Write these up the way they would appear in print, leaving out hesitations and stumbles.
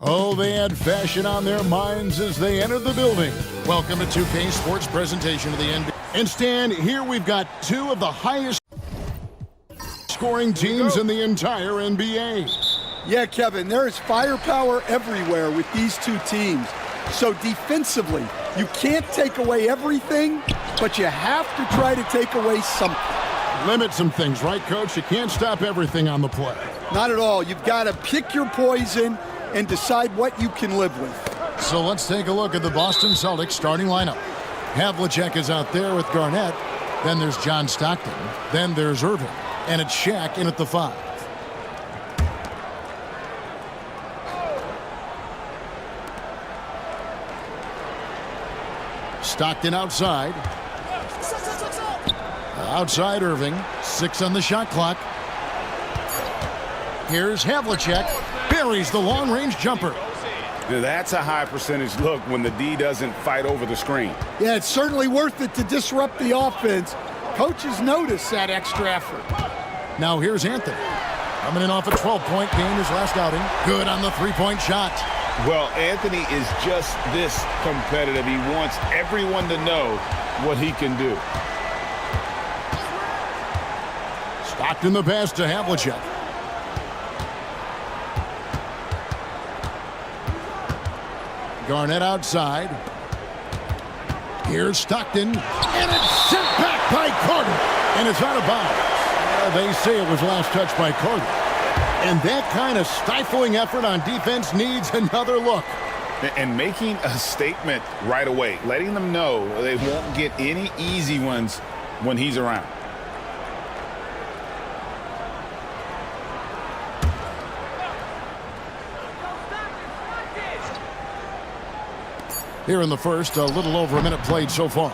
Oh, they had fashion on their minds as they entered the building. Welcome to 2K Sports presentation of the NBA. And Stan, here we've got two of the highest scoring teams in the entire NBA. Yeah, Kevin, there is firepower everywhere with these two teams. So defensively, you can't take away everything, but you have to try to take away something. Limit some things, right, Coach? You can't stop everything on the play. Not at all. You've got to pick your poison and decide what you can live with. So let's take a look at the Boston Celtics starting lineup. Havlicek is out there with Garnett. Then there's John Stockton. Then there's Irving. And it's Shaq in at the 5. Stockton outside. Outside Irving. 6 on the shot clock. Here's Havlicek. Buries the long-range jumper. Now that's a high percentage look when the D doesn't fight over the screen. Yeah, it's certainly worth it to disrupt the offense. Coaches notice that extra effort. Now here's Anthony. Coming in off a 12-point game his last outing. Good on the three-point shot. Well, Anthony is just this competitive. He wants everyone to know what he can do. Stockton the pass to Havlicek. Garnett outside. Here's Stockton. And it's sent back by Carter. And it's out of bounds. They say it was last touched by Carter. And that kind of stifling effort on defense needs another look. And making a statement right away, letting them know they won't get any easy ones when he's around. Here in the first, a little over a minute played so far.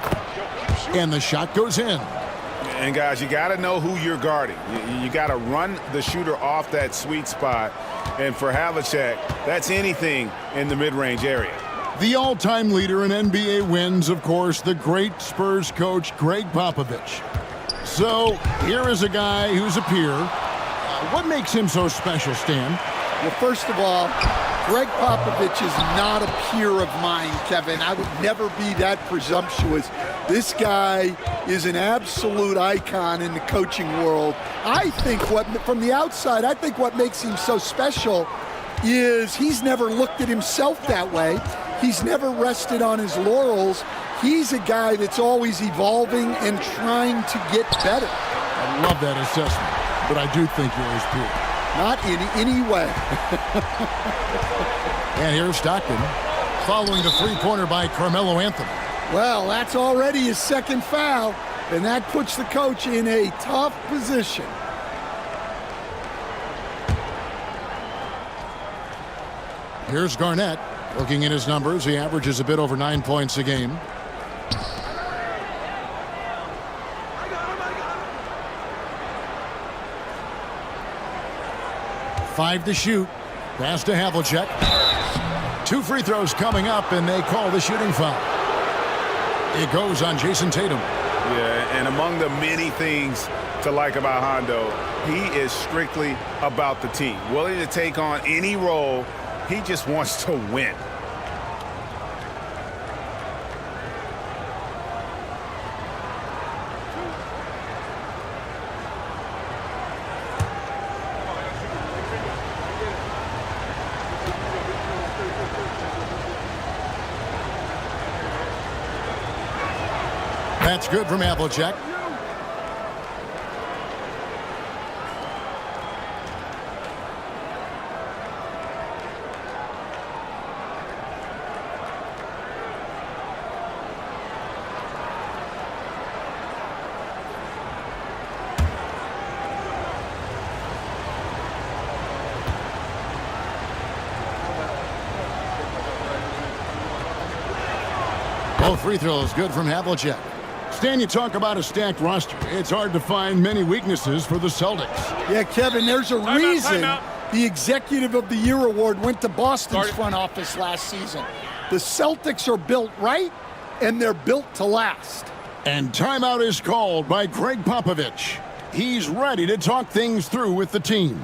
And the shot goes in. And guys, you got to know who you're guarding. You got to run the shooter off that sweet spot. And for Havlicek, that's anything in the mid-range area. The all-time leader in NBA wins, of course, the great Spurs coach, Greg Popovich. So here is a guy who's a peer. What makes him so special, Stan? Well, first of all, Greg Popovich is not a peer of mine, Kevin. I would never be that presumptuous. This guy is an absolute icon in the coaching world. I think from the outside, I think what makes him so special is he's never looked at himself that way. He's never rested on his laurels. He's a guy that's always evolving and trying to get better. I love that assessment, but I do think you're his peer. Not in any way. And here's Stockton, following the three-pointer by Carmelo Anthony. Well, that's already his second foul, and that puts the coach in a tough position. Here's Garnett. Looking at his numbers, he averages a bit over 9 points a game. Five to shoot. Pass to Havlicek. 2 free throws coming up, and they call the shooting foul. It goes on Jason Tatum. Yeah, and among the many things to like about Hondo, he is strictly about the team. Willing to take on any role. He just wants to win. That's good from Havlicek. Both free throws good from Havlicek. Stan, you talk about a stacked roster. It's hard to find many weaknesses for the Celtics. Yeah, Kevin, there's a reason the Executive of the Year award went to Boston's front office last season. The Celtics are built right, and they're built to last. And timeout is called by Greg Popovich. He's ready to talk things through with the team.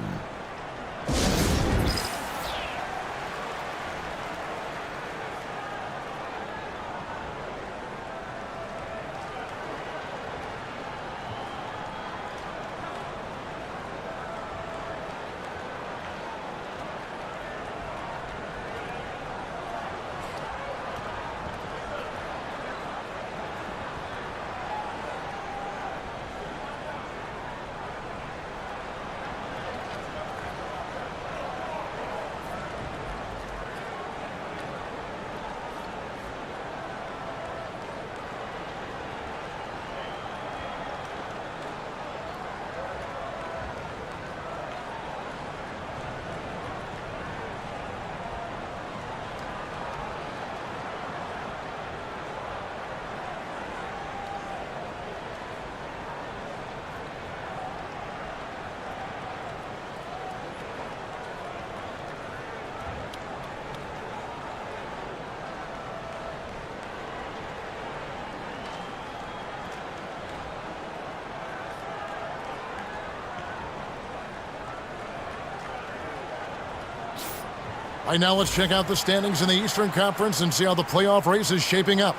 All right, now let's check out the standings in the Eastern Conference and see how the playoff race is shaping up.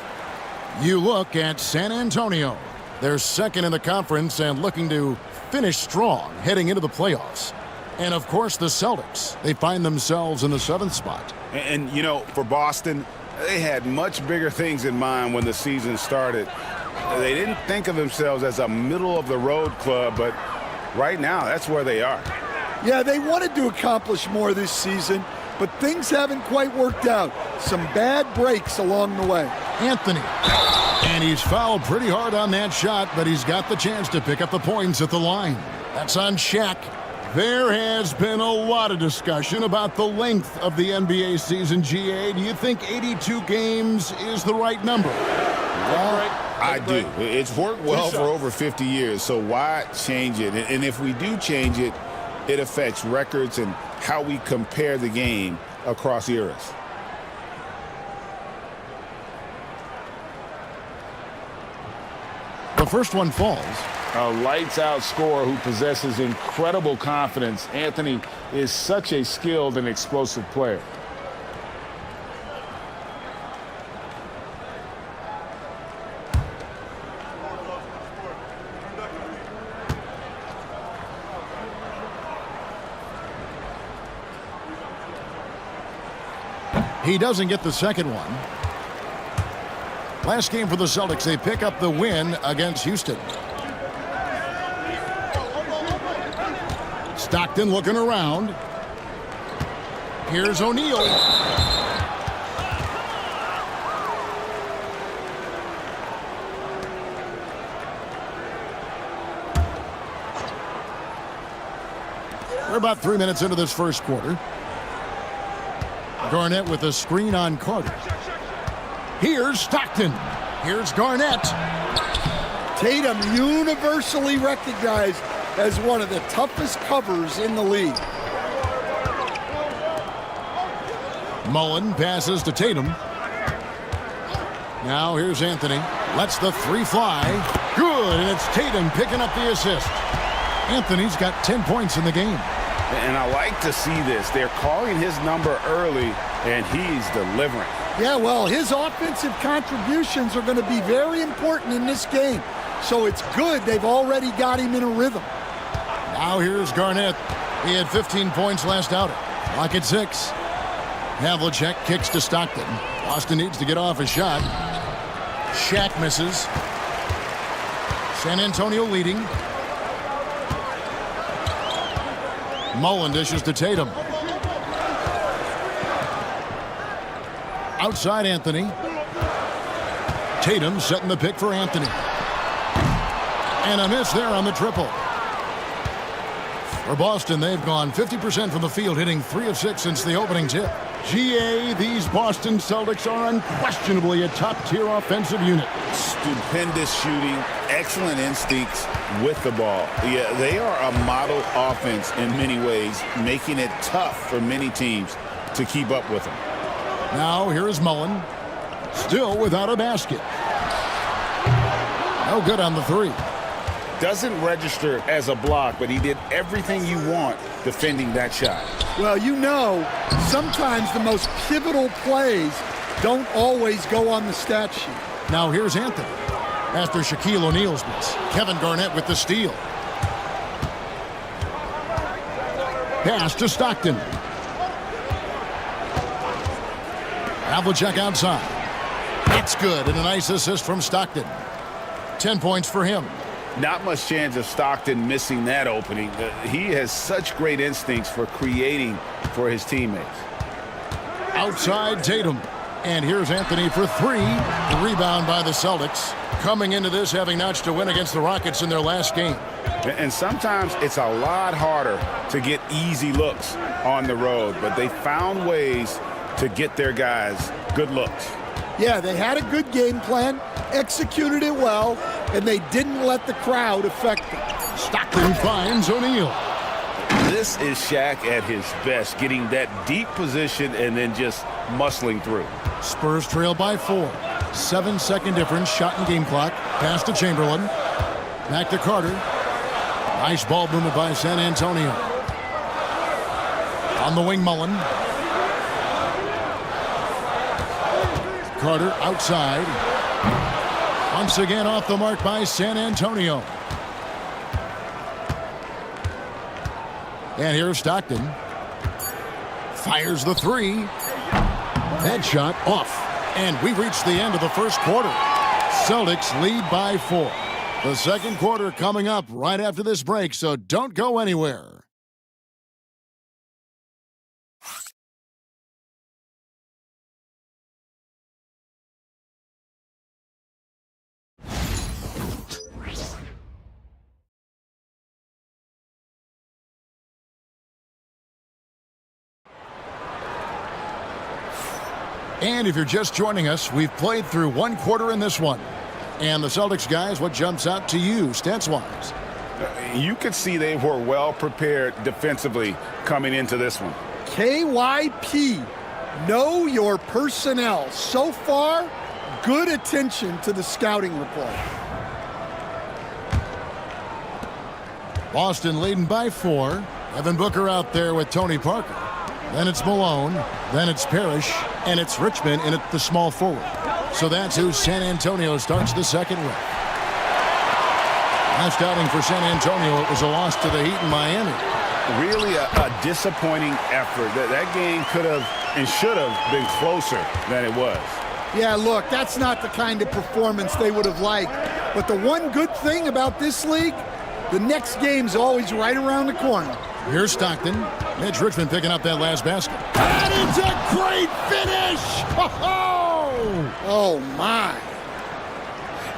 You look at San Antonio. They're second in the conference and looking to finish strong heading into the playoffs. And, of course, the Celtics. They find themselves in the 7th spot. And, you know, for Boston, they had much bigger things in mind when the season started. They didn't think of themselves as a middle-of-the-road club, but right now, that's where they are. Yeah, they wanted to accomplish more this season, but things haven't quite worked out. Some bad breaks along the way. Anthony. And he's fouled pretty hard on that shot, but he's got the chance to pick up the points at the line. That's on Shaq. There has been a lot of discussion about the length of the NBA season, GA. Do you think 82 games is the right number? I do. It's worked well for over 50 years, so why change it? And if we do change it, it affects records and how we compare the game across eras. The first one falls. A lights-out scorer who possesses incredible confidence. Anthony is such a skilled and explosive player. He doesn't get the second one. Last game for the Celtics, they pick up the win against Houston. Stockton looking around. Here's O'Neal. We're about 3 minutes into this first quarter. Garnett with a screen on Carter. Here's Stockton. Here's Garnett. Tatum universally recognized as one of the toughest covers in the league. Mullen passes to Tatum. Now here's Anthony. Lets the three fly. Good, and it's Tatum picking up the assist. Anthony's got 10 points in the game. And I like to see this. They're calling his number early, and he's delivering. Yeah, well, his offensive contributions are going to be very important in this game. So it's good they've already got him in a rhythm. Now here's Garnett. He had 15 points last outing. Clock at 6. Havlicek kicks to Stockton. Boston needs to get off a shot. Shaq misses. San Antonio leading. Mullen dishes to Tatum. Outside Anthony. Tatum setting the pick for Anthony. And a miss there on the triple. For Boston, they've gone 50% from the field, hitting 3 of 6 since the opening tip. GA, these Boston Celtics are unquestionably a top-tier offensive unit. Stupendous shooting, excellent instincts with the ball. Yeah, they are a model offense in many ways, making it tough for many teams to keep up with them. Now here's Mullen, still without a basket. No good on the three. Doesn't register as a block, but he did everything you want defending that shot. Well, you know, sometimes the most pivotal plays don't always go on the stat sheet. Now here's Anthony. After Shaquille O'Neal's miss, Kevin Garnett with the steal. Pass to Stockton. Havlicek outside. That's good, and a nice assist from Stockton. 10 points for him. Not much chance of Stockton missing that opening. He has such great instincts for creating for his teammates. Outside Tatum. And here's Anthony for 3. The rebound by the Celtics. Coming into this having notched a win against the Rockets in their last game. And sometimes it's a lot harder to get easy looks on the road, but they found ways to get their guys good looks. Yeah, they had a good game plan, executed it well, and they didn't let the crowd affect them. Stockton finds O'Neal. This is Shaq at his best, getting that deep position and then just muscling through. Spurs trail by 4. 7-second difference, shot and game clock. Pass to Chamberlain. Back to Carter. Nice ball movement by San Antonio. On the wing, Mullen. Carter outside. Once again off the mark by San Antonio. And here's Stockton. Fires the three. That shot off. And we reached the end of the first quarter. Celtics lead by 4. The second quarter coming up right after this break, so don't go anywhere. And if you're just joining us, we've played through one quarter in this one. And the Celtics guys, what jumps out to you stats-wise? You could see they were well prepared defensively coming into this one. KYP, know your personnel. So far, good attention to the scouting report. Boston leading by 4. Evan Booker out there with Tony Parker. Then it's Malone. Then it's Parrish. And it's Richmond in at the small forward. So that's who San Antonio starts the second with. Last outing for San Antonio, it was a loss to the Heat in Miami. Really a disappointing effort. That game could have and should have been closer than it was. Yeah, look, that's not the kind of performance they would have liked. But the one good thing about this league, the next game's always right around the corner. Here's Stockton. Mitch Richmond picking up that last basket. That is a great finish! Oh, my.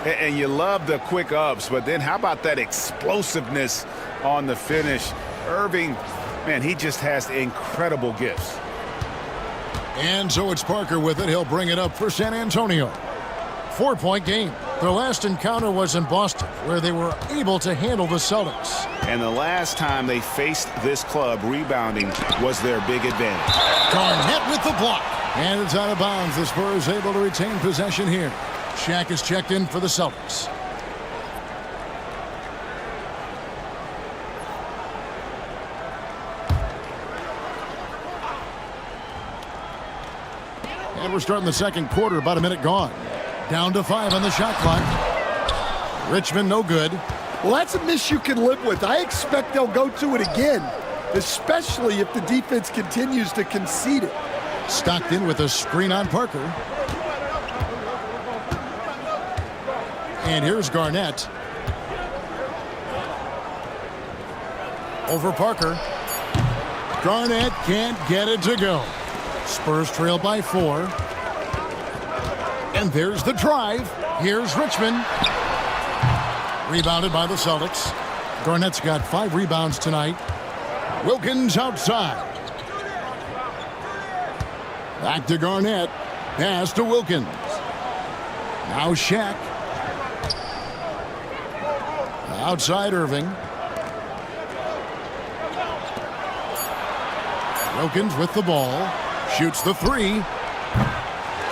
And you love the quick ups, but then how about that explosiveness on the finish? Irving, man, he just has incredible gifts. And so it's Parker with it. He'll bring it up for San Antonio. 4-point game. Their last encounter was in Boston, where they were able to handle the Celtics. And the last time they faced this club, rebounding was their big advantage. Garnett with the block. And it's out of bounds. The Spurs able to retain possession here. Shaq is checked in for the Celtics. And we're starting the second quarter, about a minute gone. Down to 5 on the shot clock. Richmond no good. Well, that's a miss you can live with. I expect they'll go to it again, especially if the defense continues to concede it. Stockton with a screen on Parker. And here's Garnett. Over Parker. Garnett can't get it to go. Spurs trail by 4. And there's the drive. Here's Richmond. Rebounded by the Celtics. Garnett's got 5 rebounds tonight. Wilkins outside. Back to Garnett. Pass to Wilkins. Now Shaq. Outside Irving. Wilkins with the ball. Shoots the 3.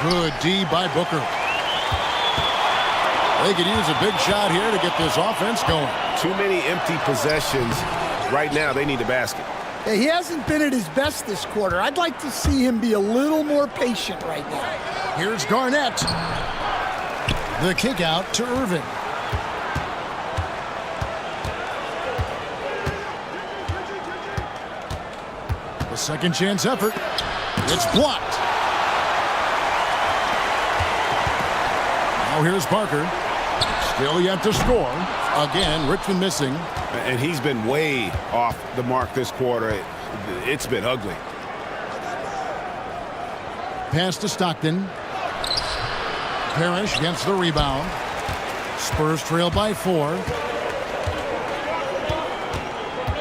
Good D by Booker. They could use a big shot here to get this offense going. Too many empty possessions. Right now, they need a basket. Yeah, he hasn't been at his best this quarter. I'd like to see him be a little more patient right now. Here's Garnett. The kick out to Irving. The second chance effort. It's blocked. Now here's Parker. Still yet to score. Again, Richmond missing. And he's been way off the mark this quarter. It's been ugly. Pass to Stockton. Parrish gets the rebound. Spurs trail by 4.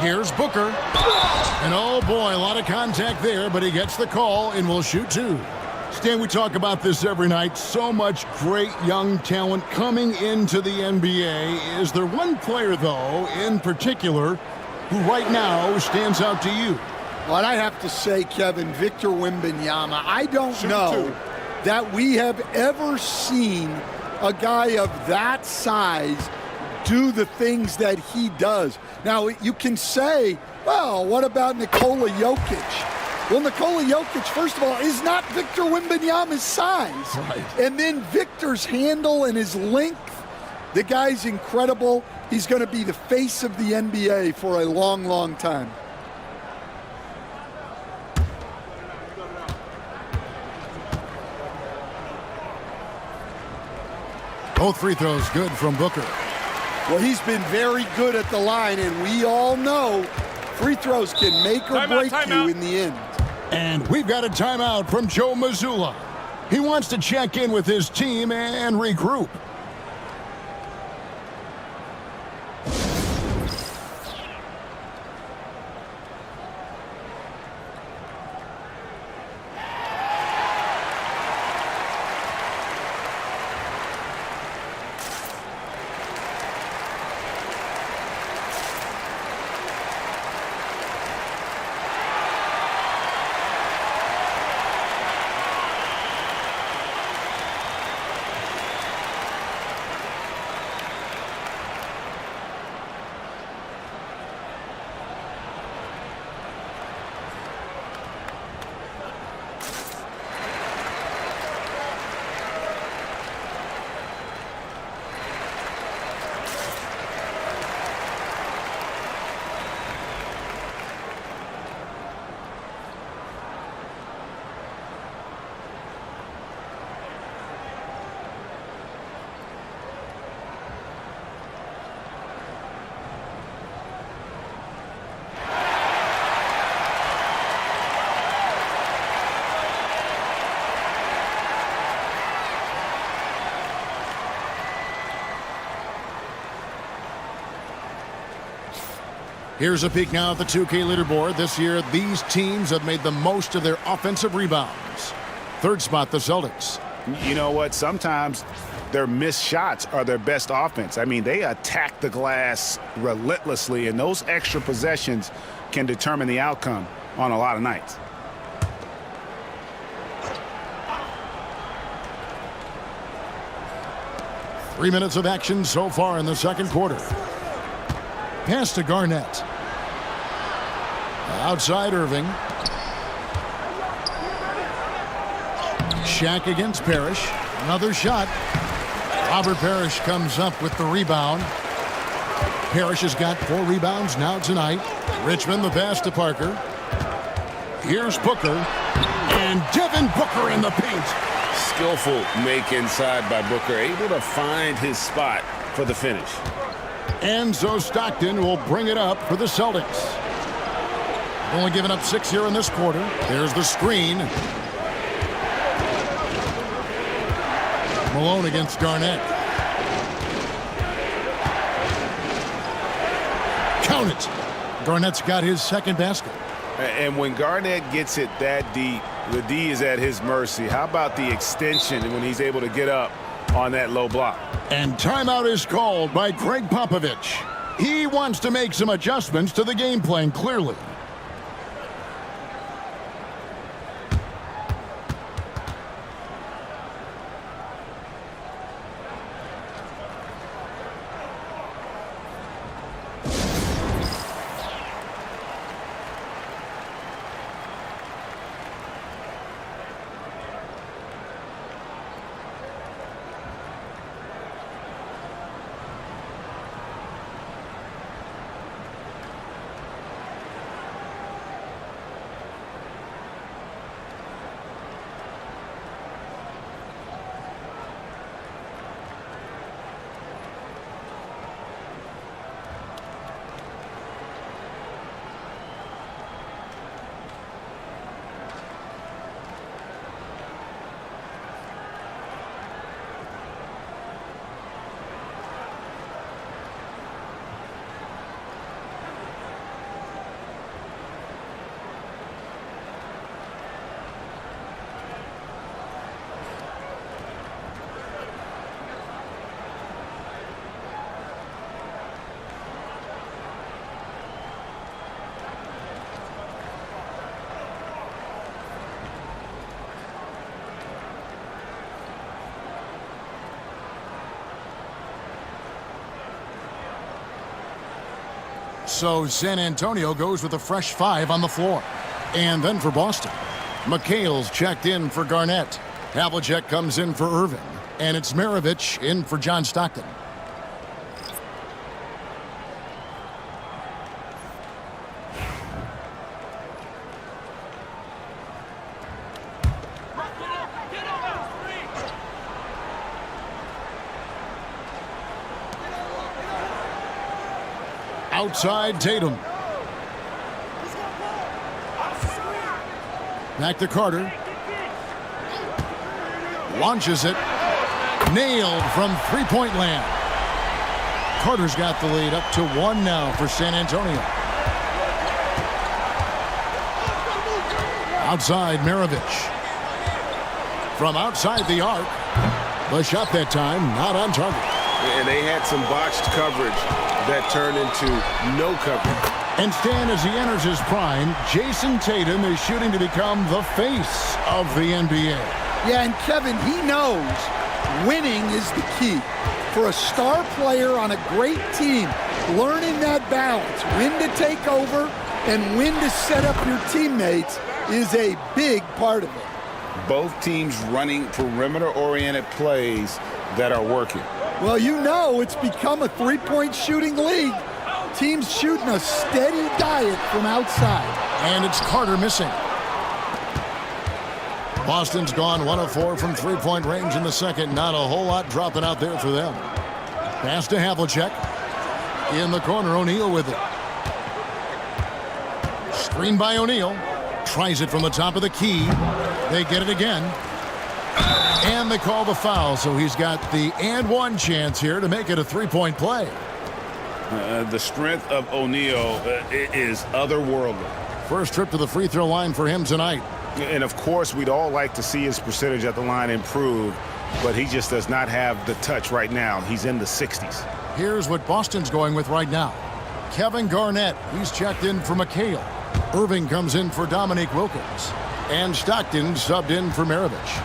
Here's Booker. And oh boy, a lot of contact there, but he gets the call and will shoot 2. Stan, we talk about this every night. So much great young talent coming into the NBA. Is there one player, though, in particular, who right now stands out to you? Well, I have to say, Kevin, Victor Wembanyama. I don't know that we have ever seen a guy of that size do the things that he does. Now, you can say, well, what about Nikola Jokic? Well, Nikola Jokic, first of all, is not Victor Wembanyama's size. Right. And then Victor's handle and his length, the guy's incredible. He's going to be the face of the NBA for a long, long time. Both free throws good from Booker. Well, he's been very good at the line, and we all know free throws can make or break you in the end. And we've got a timeout from Joe Mazzulla. He wants to check in with his team and regroup. Here's a peek now at the 2K leaderboard. This year, these teams have made the most of their offensive rebounds. Third spot, the Celtics. You know what? Sometimes their missed shots are their best offense. I mean, they attack the glass relentlessly, and those extra possessions can determine the outcome on a lot of nights. Three minutes of action so far in the second quarter. Pass to Garnett. Outside Irving. Shaq against Parrish. Another shot. Robert Parrish comes up with the rebound. Parrish has got 4 rebounds now tonight. Richmond the pass to Parker. Here's Booker. And Devin Booker in the paint. Skillful make inside by Booker. Able to find his spot for the finish. Enzo Stockton will bring it up for the Celtics. Only given up 6 here in this quarter. There's the screen. Malone against Garnett. Count it. Garnett's got his second basket. And when Garnett gets it that deep, the D is at his mercy. How about the extension when he's able to get up on that low block? And timeout is called by Greg Popovich. He wants to make some adjustments to the game plan, clearly. So San Antonio goes with a fresh 5 on the floor. And then for Boston, McHale's checked in for Garnett. Havlicek comes in for Irving. And it's Maravich in for John Stockton. Outside Tatum. Back to Carter. Launches it. Nailed from three-point land. Carter's got the lead up to 1 now for San Antonio. Outside Maravich. From outside the arc. The shot that time not on target. And they had some botched coverage that turned into no coverage. And Stan, as he enters his prime, Jason Tatum is shooting to become the face of the NBA. Yeah, and Kevin, he knows winning is the key. For a star player on a great team, learning that balance, when to take over and when to set up your teammates is a big part of it. Both teams running perimeter-oriented plays that are working. Well, you know it's become a three-point shooting league. Teams shooting a steady diet from outside. And it's Carter missing. Boston's gone 1 of 4 from three-point range in the second. Not a whole lot dropping out there for them. Pass to Havlicek. In the corner, O'Neal with it. Screen by O'Neal. Tries it from the top of the key. They get it again. And they call the foul, so he's got the and one chance here to make it a three-point play. The strength of O'Neal is otherworldly. First trip to the free throw line for him tonight. And, of course, we'd all like to see his percentage at the line improve, but he just does not have the touch right now. He's in the 60s. Here's what Boston's going with right now. Kevin Garnett, he's checked in for McHale. Irving comes in for Dominique Wilkins. And Stockton subbed in for Maravich.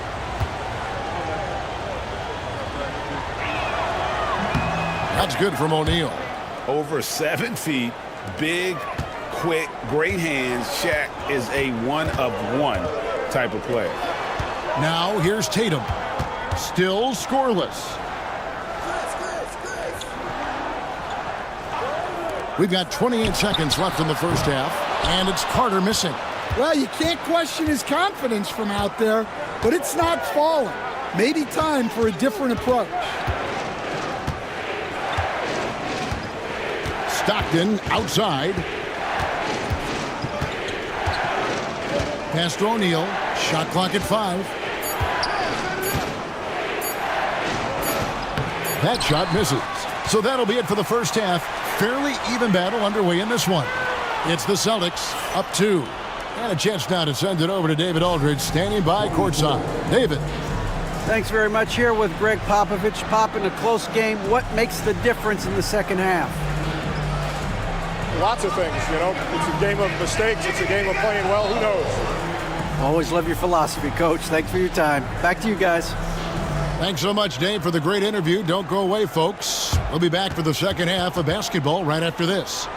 That's good from O'Neal. Over 7 feet, big, quick, great hands. Shaq is a one-of-one type of player. Now here's Tatum. Still scoreless. We've got 28 seconds left in the first half, and it's Carter missing. Well, you can't question his confidence from out there, but it's not falling. Maybe time for a different approach. Stockton outside. Pass to O'Neal. Shot clock at 5. That shot misses. So that'll be it for the first half. Fairly even battle underway in this one. It's the Celtics up 2. And a chance now to send it over to David Aldridge, standing by courtside. David. Thanks very much. Here with Greg Popovich. Pop, in a close game, what makes the difference in the second half? Lots of things, you know. It's a game of mistakes. It's a game of playing well. Who knows? Always love your philosophy, Coach. Thanks for your time. Back to you guys. Thanks so much, Dave, for the great interview. Don't go away, folks. We'll be back for the second half of basketball right after this.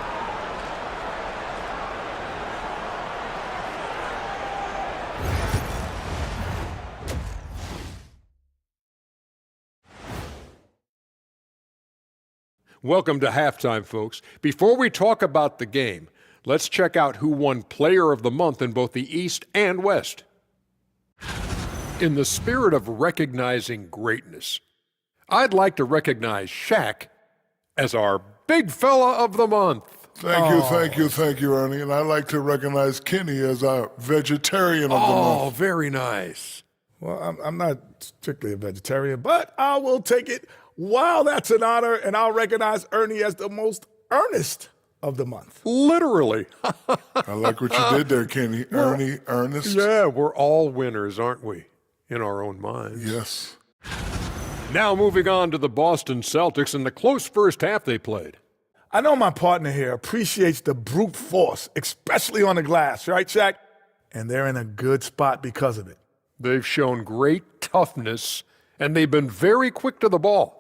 Welcome to halftime, folks. Before we talk about the game, let's check out who won Player of the Month in both the East and West. In the spirit of recognizing greatness, I'd like to recognize Shaq as our Big Fella of the Month. Thank you, Ernie. And I'd like to recognize Kenny as our Vegetarian of the Month. Oh, very nice. Well, I'm not strictly a vegetarian, but I will take it. Wow, that's an honor, and I'll recognize Ernie as the most earnest of the month. Literally. I like what you did there, Kenny. Ernie, earnest. Yeah, we're all winners, aren't we? In our own minds. Yes. Now moving on to the Boston Celtics and the close first half they played. I know my partner here appreciates the brute force, especially on the glass, right, Shaq? And they're in a good spot because of it. They've shown great toughness, and they've been very quick to the ball.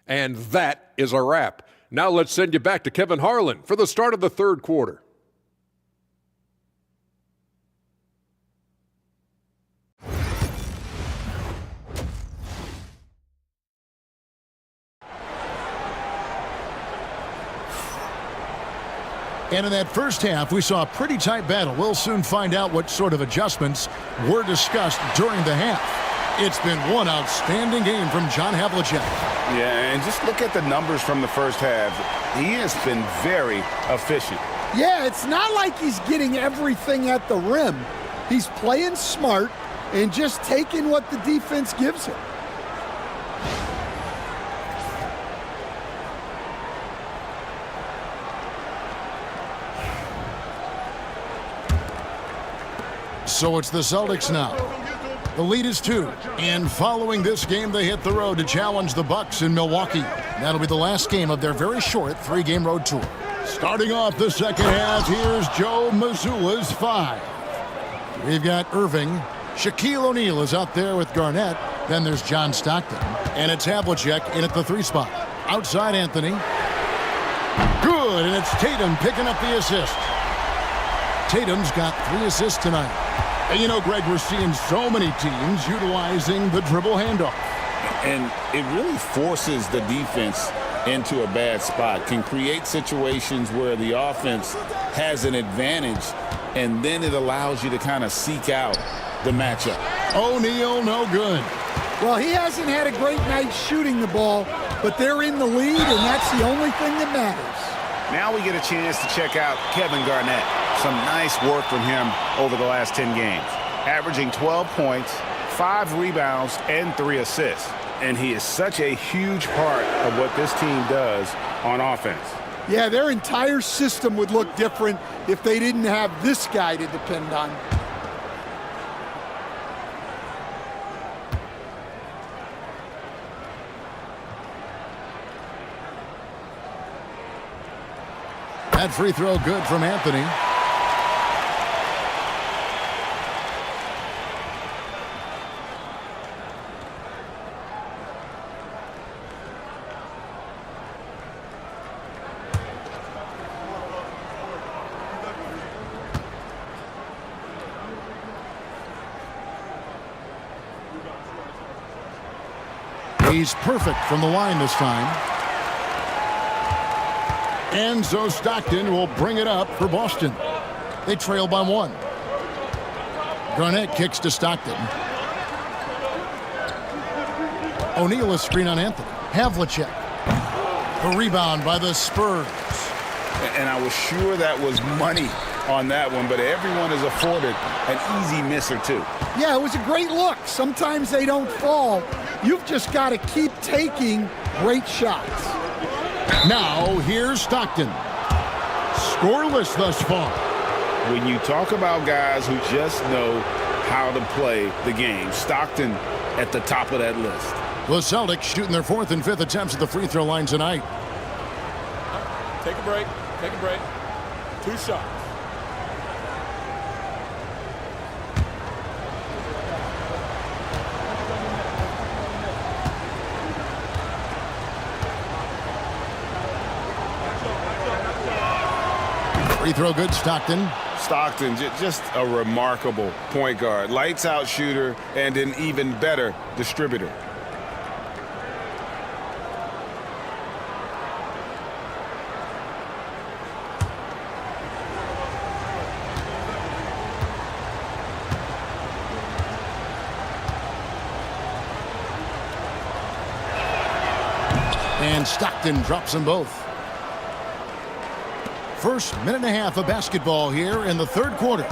And that is a wrap. Now let's send you back to Kevin Harlan for the start of the third quarter. And in that first half, we saw a pretty tight battle. We'll soon find out what sort of adjustments were discussed during the half. It's been one outstanding game from John Havlicek. Yeah, and just look at the numbers from the first half. He has been very efficient. Yeah, it's not like he's getting everything at the rim. He's playing smart and just taking what the defense gives him. So it's the Celtics now. The lead is 2. And following this game, they hit the road to challenge the Bucks in Milwaukee. That'll be the last game of their very short 3-game road tour. Starting off the second half, here's Joe Mazzulla's 5. We've got Irving. Shaquille O'Neal is out there with Garnett. Then there's John Stockton. And it's Havlicek in at the 3 spot. Outside Anthony. Good, and it's Tatum picking up the assist. Tatum's got 3 assists tonight. And you know, Greg, we're seeing so many teams utilizing the dribble handoff. And it really forces the defense into a bad spot, can create situations where the offense has an advantage, and then it allows you to kind of seek out the matchup. O'Neal, no good. Well, he hasn't had a great night shooting the ball, but they're in the lead, and that's the only thing that matters. Now we get a chance to check out Kevin Garnett. Some nice work from him over the last 10 games. Averaging 12 points, 5 rebounds, and 3 assists. And he is such a huge part of what this team does on offense. Yeah, their entire system would look different if they didn't have this guy to depend on. That free throw good from Anthony. He's perfect from the line this time. And so Stockton will bring it up for Boston. They trail by 1. Garnett kicks to Stockton. O'Neal a screen on Anthony. Havlicek. The rebound by the Spurs. And I was sure that was money on that one, but everyone is afforded an easy miss or two. Yeah, it was a great look. Sometimes they don't fall. You've just got to keep taking great shots. Now, here's Stockton. Scoreless thus far. When you talk about guys who just know how to play the game, Stockton at the top of that list. The Celtics shooting their 4th and 5th attempts at the free throw line tonight. Take a break. Take a break. 2 shots. Free throw good, Stockton. Stockton, just a remarkable point guard. Lights out shooter and an even better distributor. And Stockton drops them both. First minute and a half of basketball here in the third quarter.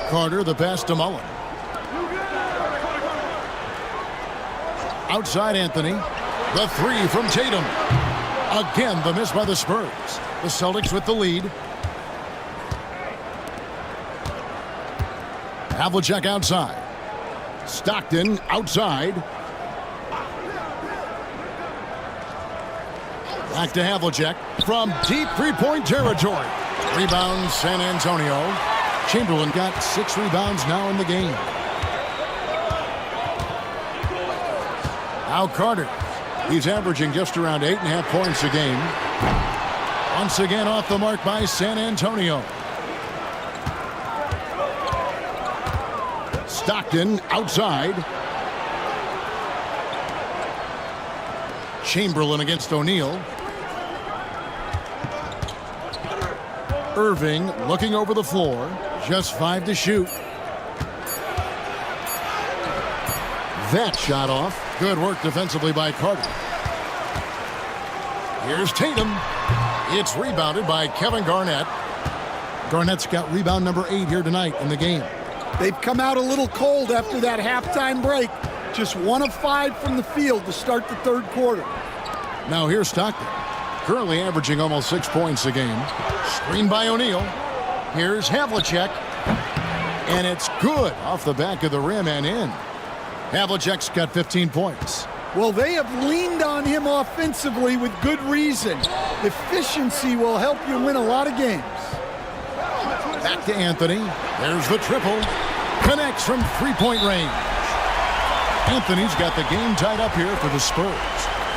Carter the pass to Mullen. Outside Anthony. The 3 from Tatum. Again the miss by the Spurs. The Celtics with the lead. Havlicek outside. Stockton outside. Back to Havlicek from deep 3-point territory. Rebound San Antonio. Chamberlain got 6 rebounds now in the game. Now Carter. He's averaging just around 8.5 points a game. Once again off the mark by San Antonio. Stockton outside. Chamberlain against O'Neal. Irving looking over the floor. Just 5 to shoot. That shot off. Good work defensively by Carter. Here's Tatum. It's rebounded by Kevin Garnett. Garnett's got rebound number 8 here tonight in the game. They've come out a little cold after that halftime break. Just 1 of 5 from the field to start the third quarter. Now here's Stockton. Currently averaging almost 6 points a game. Screen by O'Neal. Here's Havlicek. And it's good off the back of the rim and in. Havlicek's got 15 points. Well, they have leaned on him offensively with good reason. Efficiency will help you win a lot of games. Back to Anthony. There's the triple. Connects from three-point range. Anthony's got the game tied up here for the Spurs.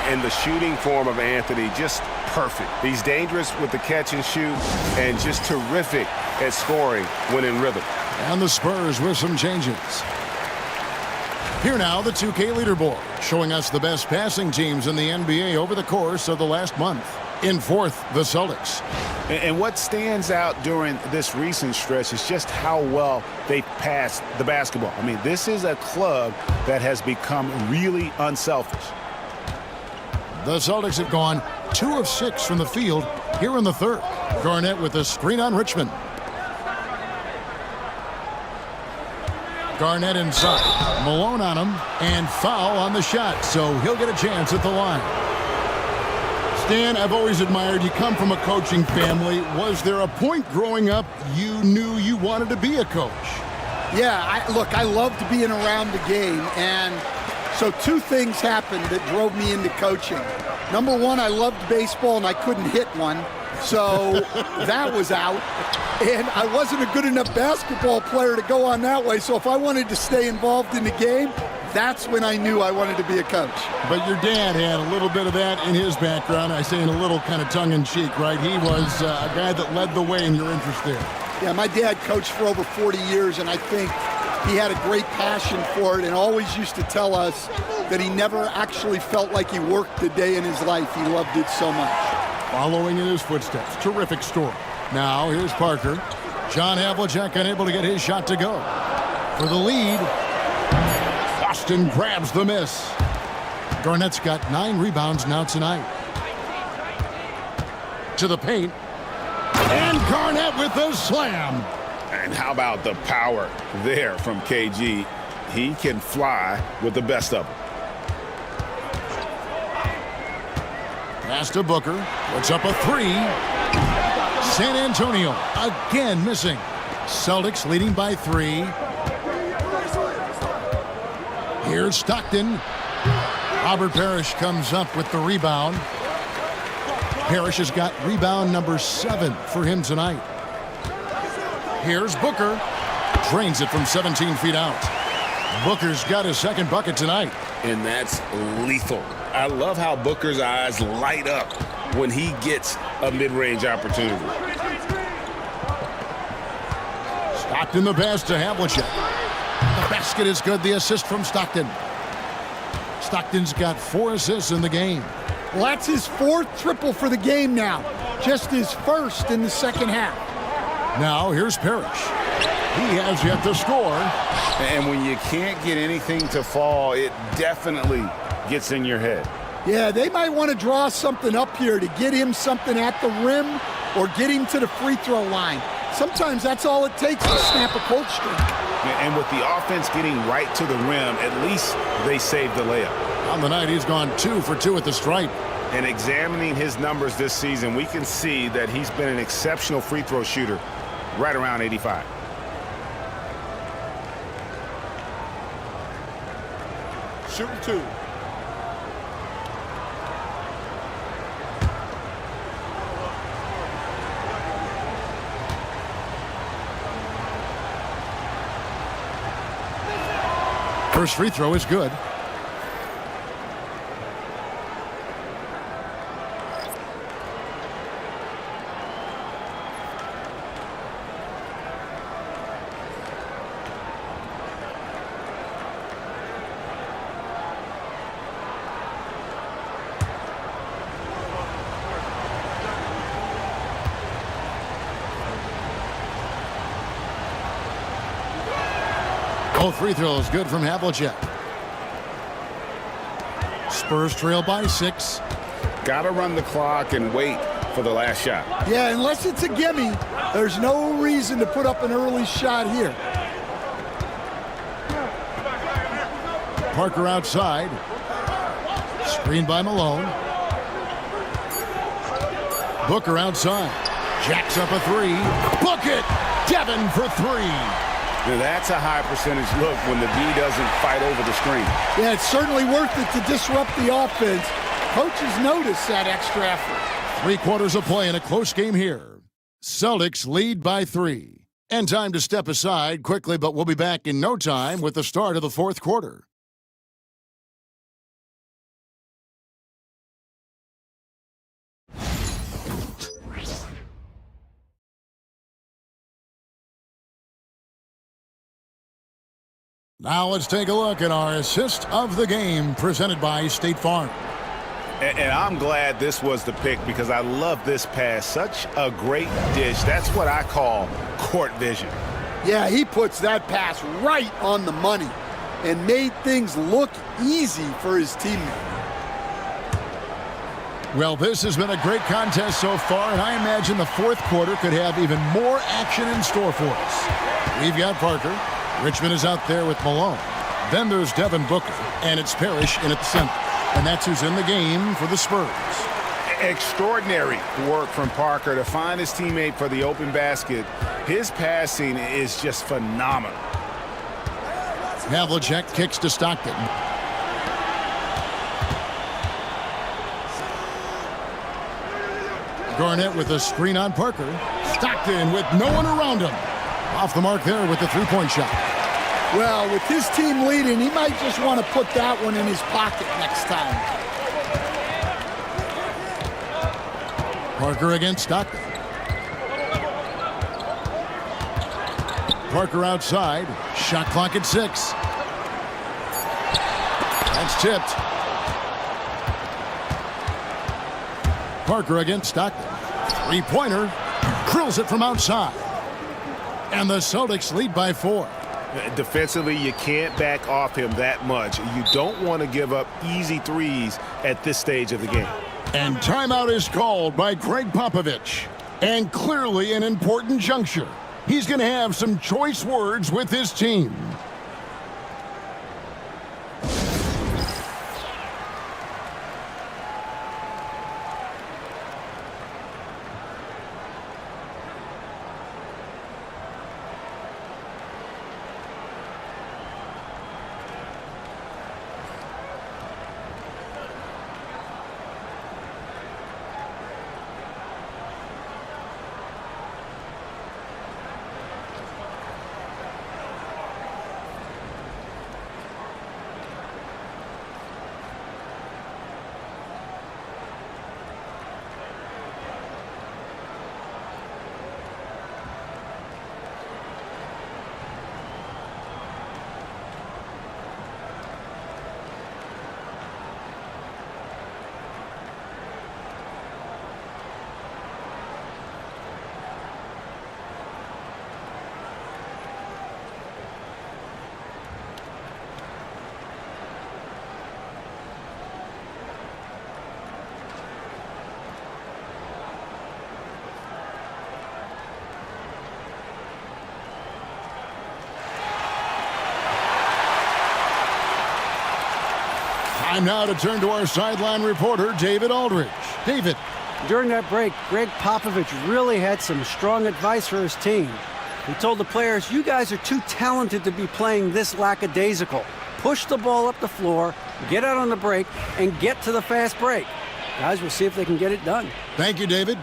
And the shooting form of Anthony, just perfect. He's dangerous with the catch and shoot and just terrific at scoring when in rhythm. And the Spurs with some changes. Here now, the 2K leaderboard, showing us the best passing teams in the NBA over the course of the last month. In fourth, the Celtics. And what stands out during this recent stretch is just how well they passed the basketball. I mean, this is a club that has become really unselfish. The Celtics have gone 2 of 6 from the field here in the third. Garnett with a screen on Richmond. Garnett inside. Malone on him, and foul on the shot, so he'll get a chance at the line. Stan, I've always admired you. Come from a coaching family. Was there a point growing up you knew you wanted to be a coach? Yeah, look, I loved being around the game, and so 2 things happened that drove me into coaching. Number 1, I loved baseball, and I couldn't hit one, so that was out. And I wasn't a good enough basketball player to go on that way, so if I wanted to stay involved in the game, that's when I knew I wanted to be a coach. But your dad had a little bit of that in his background. I say in a little kind of tongue-in-cheek, right? He was a guy that led the way in your interest there. Yeah, my dad coached for over 40 years, and I think he had a great passion for it and always used to tell us that he never actually felt like he worked a day in his life. He loved it so much. Following in his footsteps. Terrific story. Now, here's Parker. John Havlicek unable to get his shot to go. For the lead, Boston grabs the miss. Garnett's got 9 rebounds now tonight. To the paint. And Garnett with the slam. And how about the power there from KG? He can fly with the best of them. Pass to Booker. Puts up a 3. San Antonio again missing. Celtics leading by 3. Here's Stockton. Robert Parrish comes up with the rebound. Parrish has got rebound number 7 for him tonight. Here's Booker. Drains it from 17 feet out. Booker's got his second bucket tonight. And that's lethal. I love how Booker's eyes light up when he gets a mid-range opportunity. Stockton the pass to Havlicek. The basket is good. The assist from Stockton. Stockton's got 4 assists in the game. Well, that's his 4th triple for the game now. Just his 1st in the second half. Now here's Parrish. He has yet to score. And when you can't get anything to fall, it definitely gets in your head. Yeah, they might want to draw something up here to get him something at the rim or get him to the free throw line. Sometimes that's all it takes to snap a cold streak. And with the offense getting right to the rim, at least they saved the layup. On the night, he's gone 2 for 2 at the stripe. And examining his numbers this season, we can see that he's been an exceptional free throw shooter, right around 85. Shooting 2. First free throw is good. Both free throws good from Havlicek. Spurs trail by 6. Got to run the clock and wait for the last shot. Yeah, unless it's a gimme, there's no reason to put up an early shot here. Parker outside. Screen by Malone. Booker outside. Jacks up a 3. Book it! Devin for 3. Now that's a high percentage look when the B doesn't fight over the screen. Yeah, it's certainly worth it to disrupt the offense. Coaches notice that extra effort. 3 quarters of play in a close game here. Celtics lead by 3. And time to step aside quickly, but we'll be back in no time with the start of the 4th quarter. Now let's take a look at our assist of the game presented by State Farm. And I'm glad this was the pick because I love this pass. Such a great dish. That's what I call court vision. Yeah, he puts that pass right on the money and made things look easy for his teammate. Well, this has been a great contest so far, and I imagine the 4th quarter could have even more action in store for us. We've got Parker. Richmond is out there with Malone. Then there's Devin Booker, and it's Parrish in at the center. And that's who's in the game for the Spurs. Extraordinary work from Parker to find his teammate for the open basket. His passing is just phenomenal. Havlicek kicks to Stockton. Garnett with a screen on Parker. Stockton with no one around him. Off the mark there with the three-point shot. Well, with his team leading, he might just want to put that one in his pocket next time. Parker against Stockton. Parker outside. Shot clock at 6. That's tipped. Parker against Stockton. Three-pointer. Drills it from outside. And the Celtics lead by 4. Defensively, you can't back off him that much. You don't want to give up easy threes at this stage of the game. And timeout is called by Greg Popovich. And clearly an important juncture. He's going to have some choice words with his team. Time now to turn to our sideline reporter, David Aldridge. David. During that break, Greg Popovich really had some strong advice for his team. He told the players, you guys are too talented to be playing this lackadaisical. Push the ball up the floor, get out on the break, and get to the fast break. Guys, we'll see if they can get it done. Thank you, David.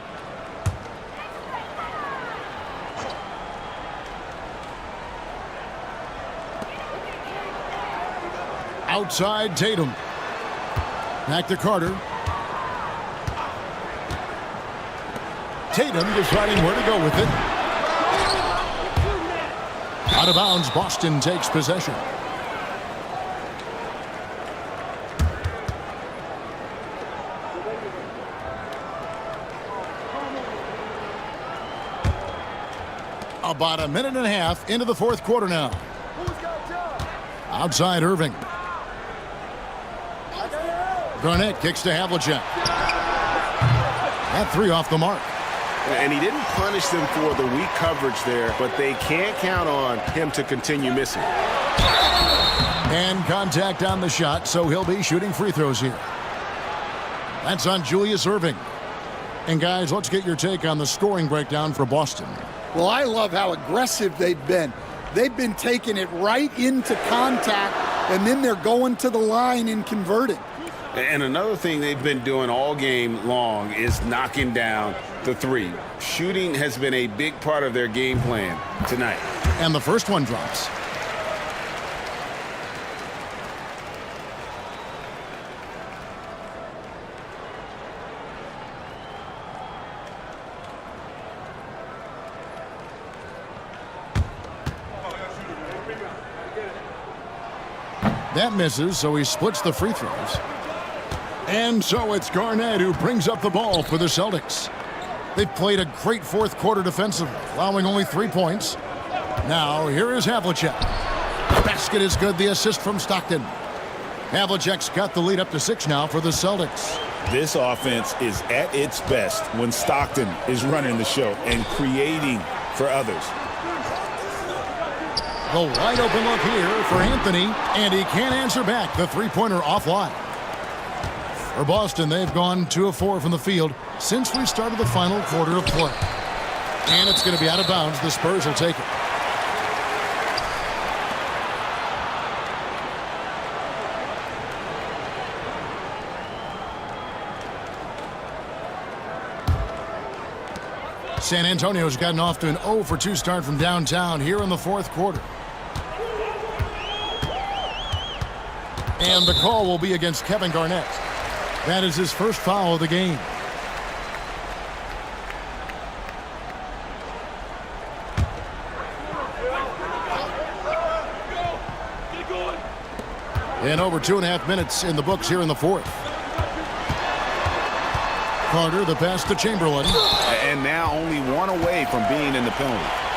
Outside Tatum. Back to Carter. Tatum deciding where to go with it. Out of bounds, Boston takes possession. About a minute and a half into the 4th quarter now. Outside Irving. Garnett kicks to Havlicek. That three off the mark. And he didn't punish them for the weak coverage there, but they can't count on him to continue missing. And contact on the shot, so he'll be shooting free throws here. That's on Julius Irving. And guys, let's get your take on the scoring breakdown for Boston. Well, I love how aggressive they've been. They've been taking it right into contact, and then they're going to the line and converting. And another thing they've been doing all game long is knocking down the three. Shooting has been a big part of their game plan tonight. And the first one drops. That misses, so he splits the free throws. And so it's Garnett who brings up the ball for the Celtics. They've played a great fourth quarter defensively, allowing only 3 points. Now, here is Havlicek. The basket is good, the assist from Stockton. Havlicek's got the lead up to 6 now for the Celtics. This offense is at its best when Stockton is running the show and creating for others. The wide open look here for Anthony, and he can't answer back. The three-pointer offline. For Boston, they've gone 2 of 4 from the field since we started the final quarter of play. And it's going to be out of bounds. The Spurs will take it. San Antonio's gotten off to an 0 for 2 start from downtown here in the fourth quarter. And the call will be against Kevin Garnett. That is his first foul of the game. And over 2.5 minutes in the books here in the fourth. Carter, the pass to Chamberlain. And now only 1 away from being in the penalty.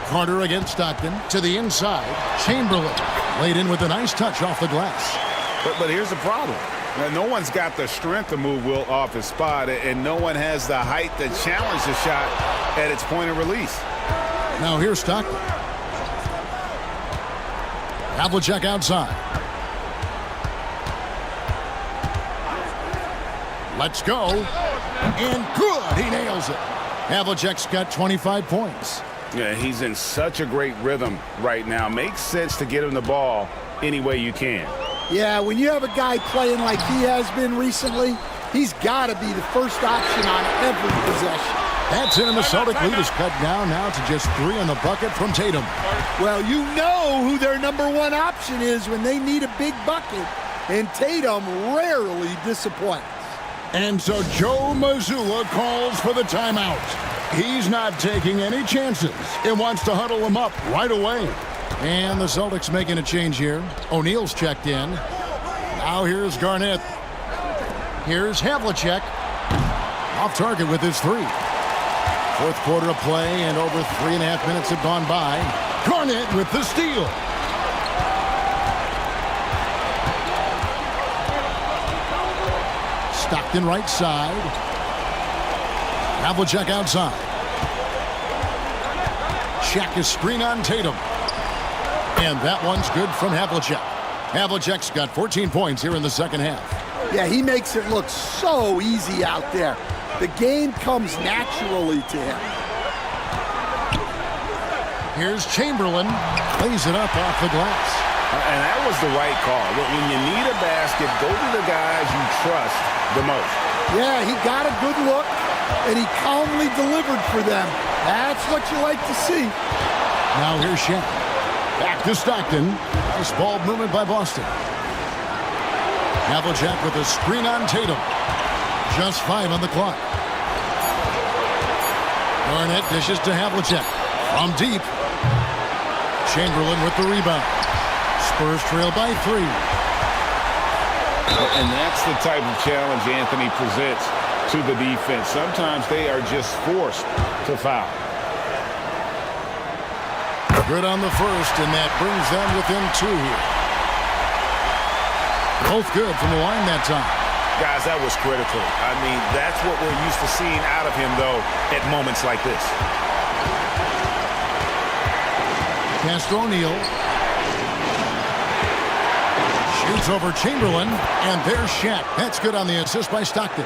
Carter against Stockton to the inside. Chamberlain laid in with a nice touch off the glass. But here's the problem. Now, no one's got the strength to move Wilt off his spot, and no one has the height to challenge the shot at its point of release. Now here's Stockton. Havlicek outside. Let's go. And good. He nails it. Havlicek's got 25 points. Yeah, he's in such a great rhythm right now. Makes sense to get him the ball any way you can. Yeah, when you have a guy playing like he has been recently, he's got to be the first option on every possession. That's it, and the Celtic lead is cut down now to just 3 on the bucket from Tatum. Well, you know who their number 1 option is when they need a big bucket, and Tatum rarely disappoints. And so Joe Mazzulla calls for the timeout. He's not taking any chances. It wants to huddle him up right away. And the Celtics making a change here. O'Neal's checked in. Now here's Garnett. Here's Havlicek. Off target with his 3. Fourth quarter of play, and over 3.5 minutes have gone by. Garnett with the steal. Stockton right side. Havlicek outside. Check his screen on Tatum. And that one's good from Havlicek. Havlicek's got 14 points here in the second half. Yeah, he makes it look so easy out there. The game comes naturally to him. Here's Chamberlain. Lays it up off the glass. And that was the right call. When you need a basket, go to the guys you trust the most. Yeah, he got a good look, and he calmly delivered for them. That's what you like to see. Now here's Shaq. Back to Stockton. Nice ball movement by Boston. Havlicek with a screen on Tatum. Just 5 on the clock. Garnett dishes to Havlicek. From deep. Chamberlain with the rebound. Spurs trail by 3. And that's the type of challenge Anthony presents to the defense. Sometimes they are just forced to foul. Good on the first, and that brings them within 2 here. Both good from the line that time. Guys, that was critical. I mean, that's what we're used to seeing out of him, though, at moments like this. Pass to O'Neal. Shoots over Chamberlain, and there's Shaq. That's good on the assist by Stockton.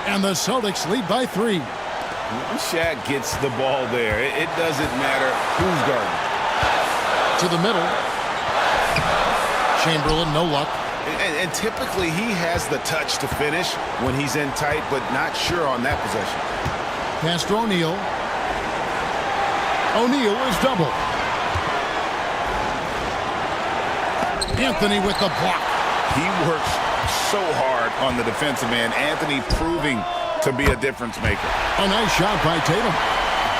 And the Celtics lead by 3. When Shaq gets the ball there, it doesn't matter who's guarding. To the middle. Chamberlain, no luck. And typically he has the touch to finish when he's in tight, but not sure on that possession. Pass to O'Neal. O'Neal is double. Anthony with the block. He works so hard on the defensive end. Anthony proving to be a difference maker. A nice shot by Tatum.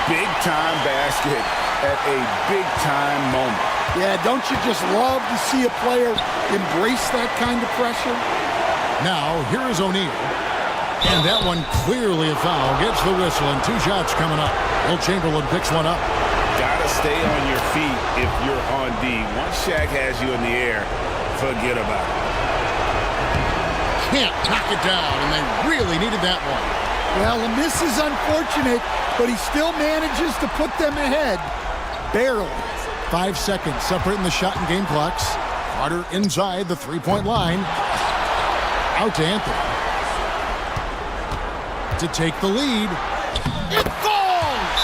Big-time basket at a big-time moment. Yeah, don't you just love to see a player embrace that kind of pressure? Now, here is O'Neal. And that one clearly a foul. Gets the whistle, and 2 shots coming up. Will Chamberlain picks one up. Gotta stay on your feet if you're on D. Once Shaq has you in the air, forget about it. Can't knock it down, and they really needed that one. Well, the miss is unfortunate, but he still manages to put them ahead. Barely. 5 seconds separating the shot and game clocks. Carter inside the 3-point line. Out to Anthony. To take the lead. It falls!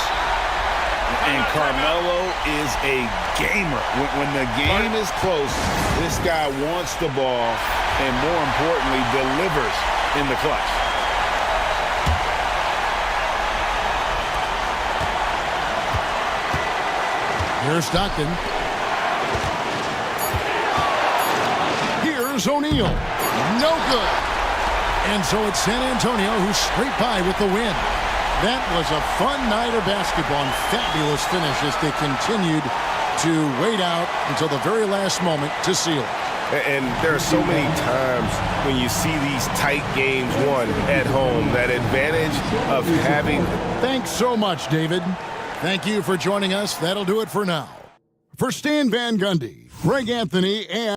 And Carmelo is a gamer. When the game is close, this guy wants the ball and, more importantly, delivers in the clutch. Here's Stockton. Here's O'Neal. No good. And so it's San Antonio who's straight by with the win. That was a fun night of basketball and fabulous finish as they continued to wait out until the very last moment to seal it. And there are so many times when you see these tight games won at home, that advantage of having... Thanks so much, David. Thank you for joining us. That'll do it for now. For Stan Van Gundy, Greg Anthony, and...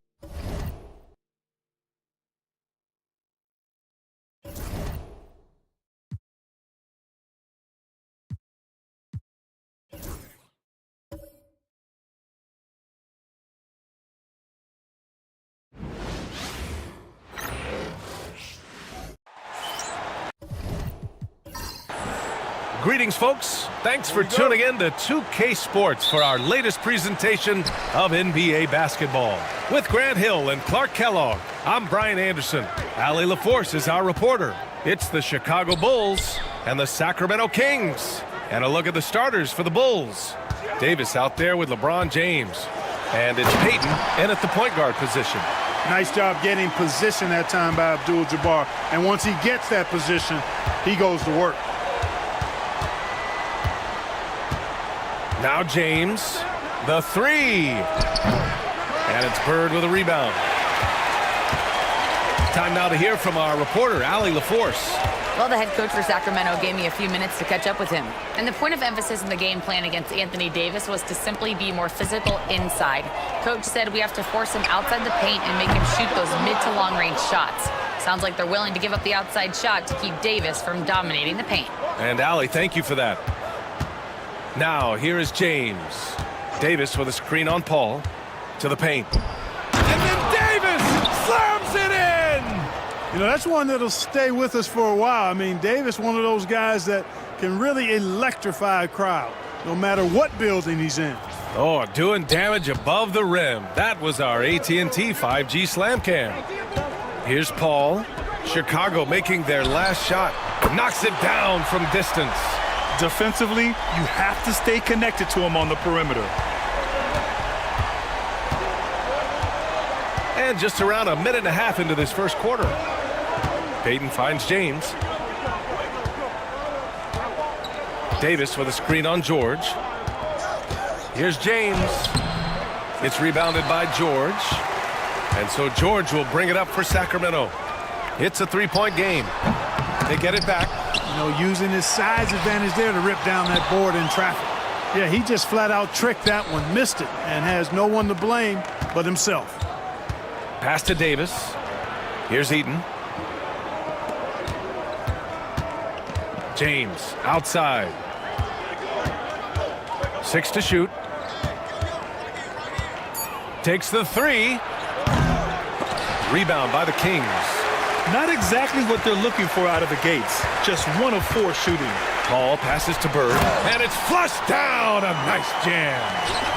Greetings, folks. Thanks for tuning in to 2K Sports for our latest presentation of NBA basketball. With Grant Hill and Clark Kellogg, I'm Brian Anderson. Allie LaForce is our reporter. It's the Chicago Bulls and the Sacramento Kings. And a look at the starters for the Bulls. Davis out there with LeBron James. And it's Peyton in at the point guard position. Nice job getting position that time by Abdul-Jabbar. And once he gets that position, he goes to work. Now James, the 3. And it's Bird with a rebound. Time now to hear from our reporter, Allie LaForce. Well, the head coach for Sacramento gave me a few minutes to catch up with him. And the point of emphasis in the game plan against Anthony Davis was to simply be more physical inside. Coach said we have to force him outside the paint and make him shoot those mid to long range shots. Sounds like they're willing to give up the outside shot to keep Davis from dominating the paint. And Allie, thank you for that. Now, here is James. Davis with a screen on Paul. To the paint. And then Davis slams it in! You know, that's one that'll stay with us for a while. I mean, Davis, one of those guys that can really electrify a crowd, no matter what building he's in. Oh, doing damage above the rim. That was our AT&T 5G Slam Cam. Here's Paul. Chicago making their last shot. Knocks it down from distance. Defensively, you have to stay connected to him on the perimeter. And just around a minute and a half into this first quarter. Peyton finds James. Davis with a screen on George. Here's James. It's rebounded by George. And so George will bring it up for Sacramento. It's a three-point game. They get it back. Using his size advantage there to rip down that board in traffic. Yeah, he just flat out tricked that one, missed it, and has no one to blame but himself. Pass to Davis. Here's Eaton. James outside. 6 to shoot. Takes the three. Rebound by the Kings. Not exactly what they're looking for out of the gates. Just 1 of 4 shooting. Ball passes to Bird, and it's flushed down. A nice jam.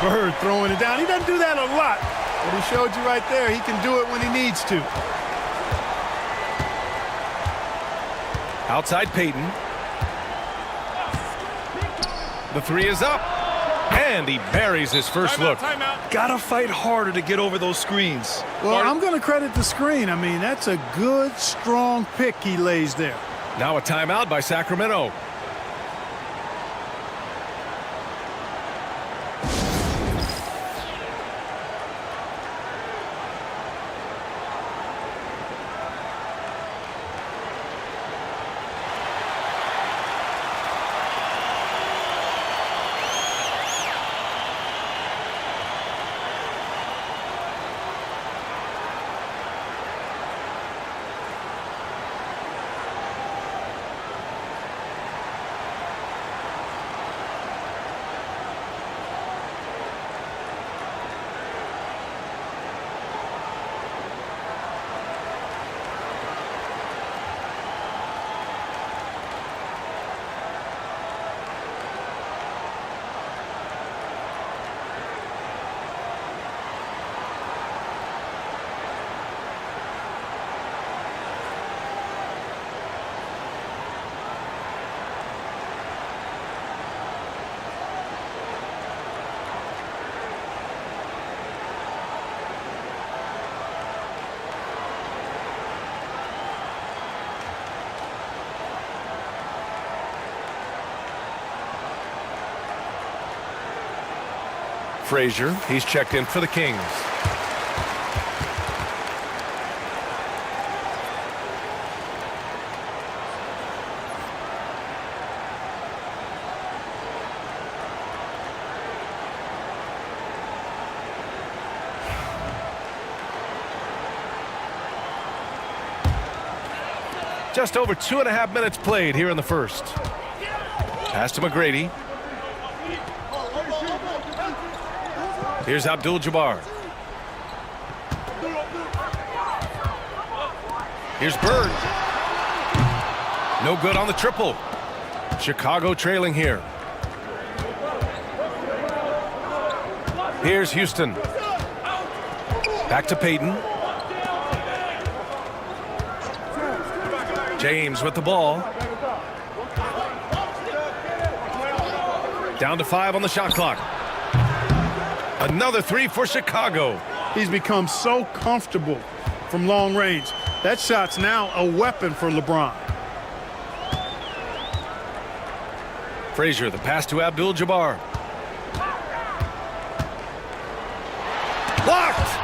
Bird throwing it down. He doesn't do that a lot, but he showed you right there he can do it when he needs to. Outside Payton. The three is up, and he buries his first look. Gotta fight harder to get over those screens. Well, I'm going to credit the screen. I mean, that's a good, strong pick he lays there. Now a timeout by Sacramento. Frazier, he's checked in for the Kings. Just over 2.5 minutes played here in the first. Pass to McGrady. Here's Abdul-Jabbar. Here's Bird. No good on the triple. Chicago trailing here. Here's Houston. Back to Payton. James with the ball. Down to 5 on the shot clock. Another three for Chicago. He's become so comfortable from long range. That shot's now a weapon for LeBron. Frazier, the pass to Abdul-Jabbar. Blocked!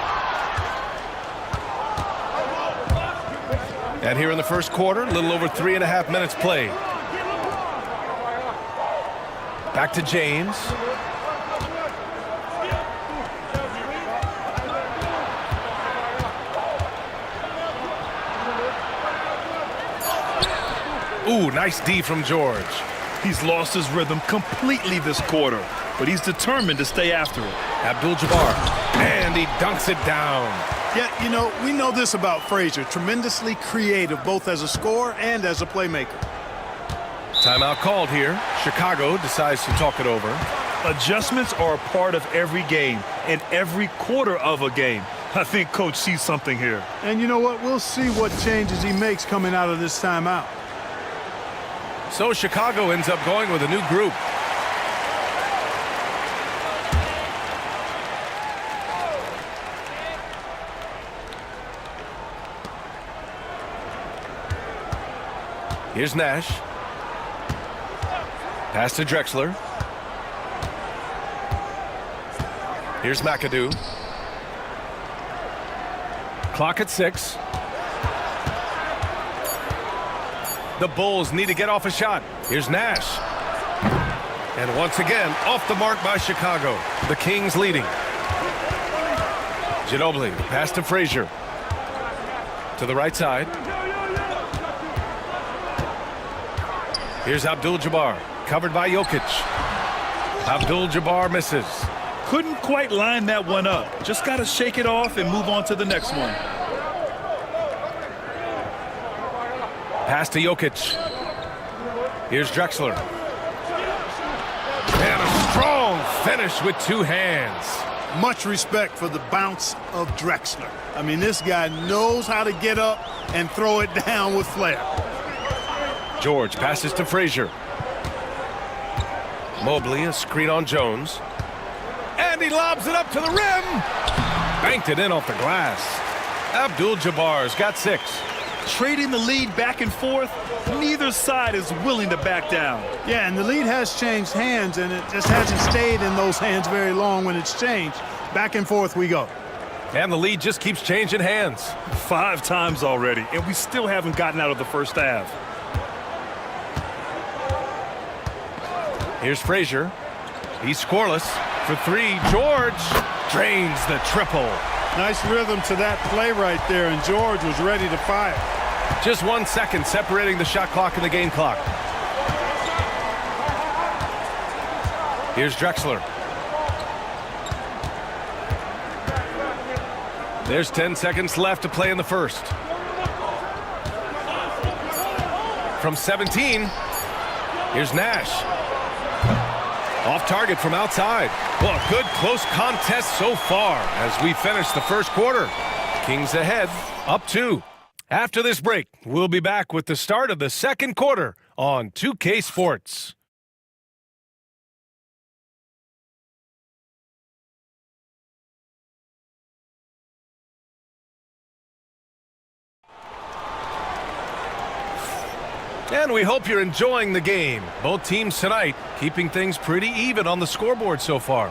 And here in the first quarter, a little over 3.5 minutes played. Back to James. Ooh, nice D from George. He's lost his rhythm completely this quarter, but he's determined to stay after it. Abdul-Jabbar, and he dunks it down. Yeah, we know this about Frazier. Tremendously creative, both as a scorer and as a playmaker. Timeout called here. Chicago decides to talk it over. Adjustments are a part of every game and every quarter of a game. I think Coach sees something here. And you know what? We'll see what changes he makes coming out of this timeout. So Chicago ends up going with a new group. Here's Nash. Pass to Drexler. Here's McAdoo. Clock at 6. The Bulls need to get off a shot. Here's Nash. And once again, off the mark by Chicago. The Kings leading. Ginobili, pass to Frazier. To the right side. Here's Abdul-Jabbar, covered by Jokic. Abdul-Jabbar misses. Couldn't quite line that one up. Just got to shake it off and move on to the next one. Pass to Jokic. Here's Drexler. And a strong finish with 2 hands. Much respect for the bounce of Drexler. I mean, this guy knows how to get up and throw it down with flair. George passes to Frazier. Mobley, a screen on Jones. And he lobs it up to the rim. Banked it in off the glass. Abdul-Jabbar's got 6. Trading the lead back and forth, neither side is willing to back down. Yeah, and the lead has changed hands, and it just hasn't stayed in those hands very long when it's changed. Back and forth we go. And the lead just keeps changing hands. 5 times already, and we still haven't gotten out of the first half. Here's Frazier. He's scoreless. For 3, George drains the triple. Nice rhythm to that play right there, and George was ready to fire. Just 1 second separating the shot clock and the game clock. Here's Drexler. There's 10 seconds left to play in the first. From 17, here's Nash. Off target from outside. Well, a good close contest so far as we finish the first quarter. Kings ahead, up 2. After this break, we'll be back with the start of the second quarter on 2K Sports. And we hope you're enjoying the game. Both teams tonight keeping things pretty even on the scoreboard so far.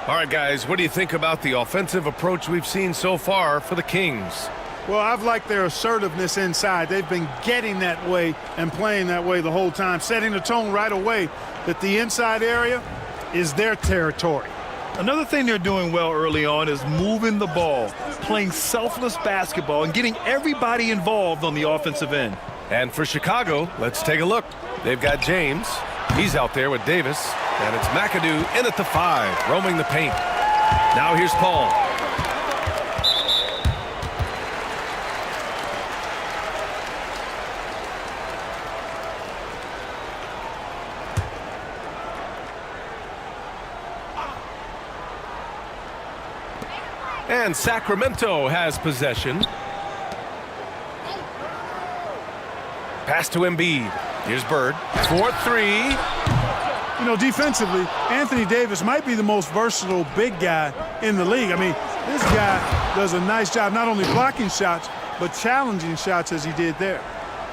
All right, guys, what do you think about the offensive approach we've seen so far for the Kings? Well, I've liked their assertiveness inside. They've been getting that way and playing that way the whole time, setting the tone right away that the inside area is their territory. Another thing they're doing well early on is moving the ball, playing selfless basketball, and getting everybody involved on the offensive end. And for Chicago, let's take a look. They've got James. He's out there with Davis. And it's McAdoo in at the 5, roaming the paint. Now here's Paul. And Sacramento has possession. Pass to Embiid. Here's Bird for 3. You know, defensively, Anthony Davis might be the most versatile big guy in the league. I mean, this guy does a nice job not only blocking shots, but challenging shots as he did there.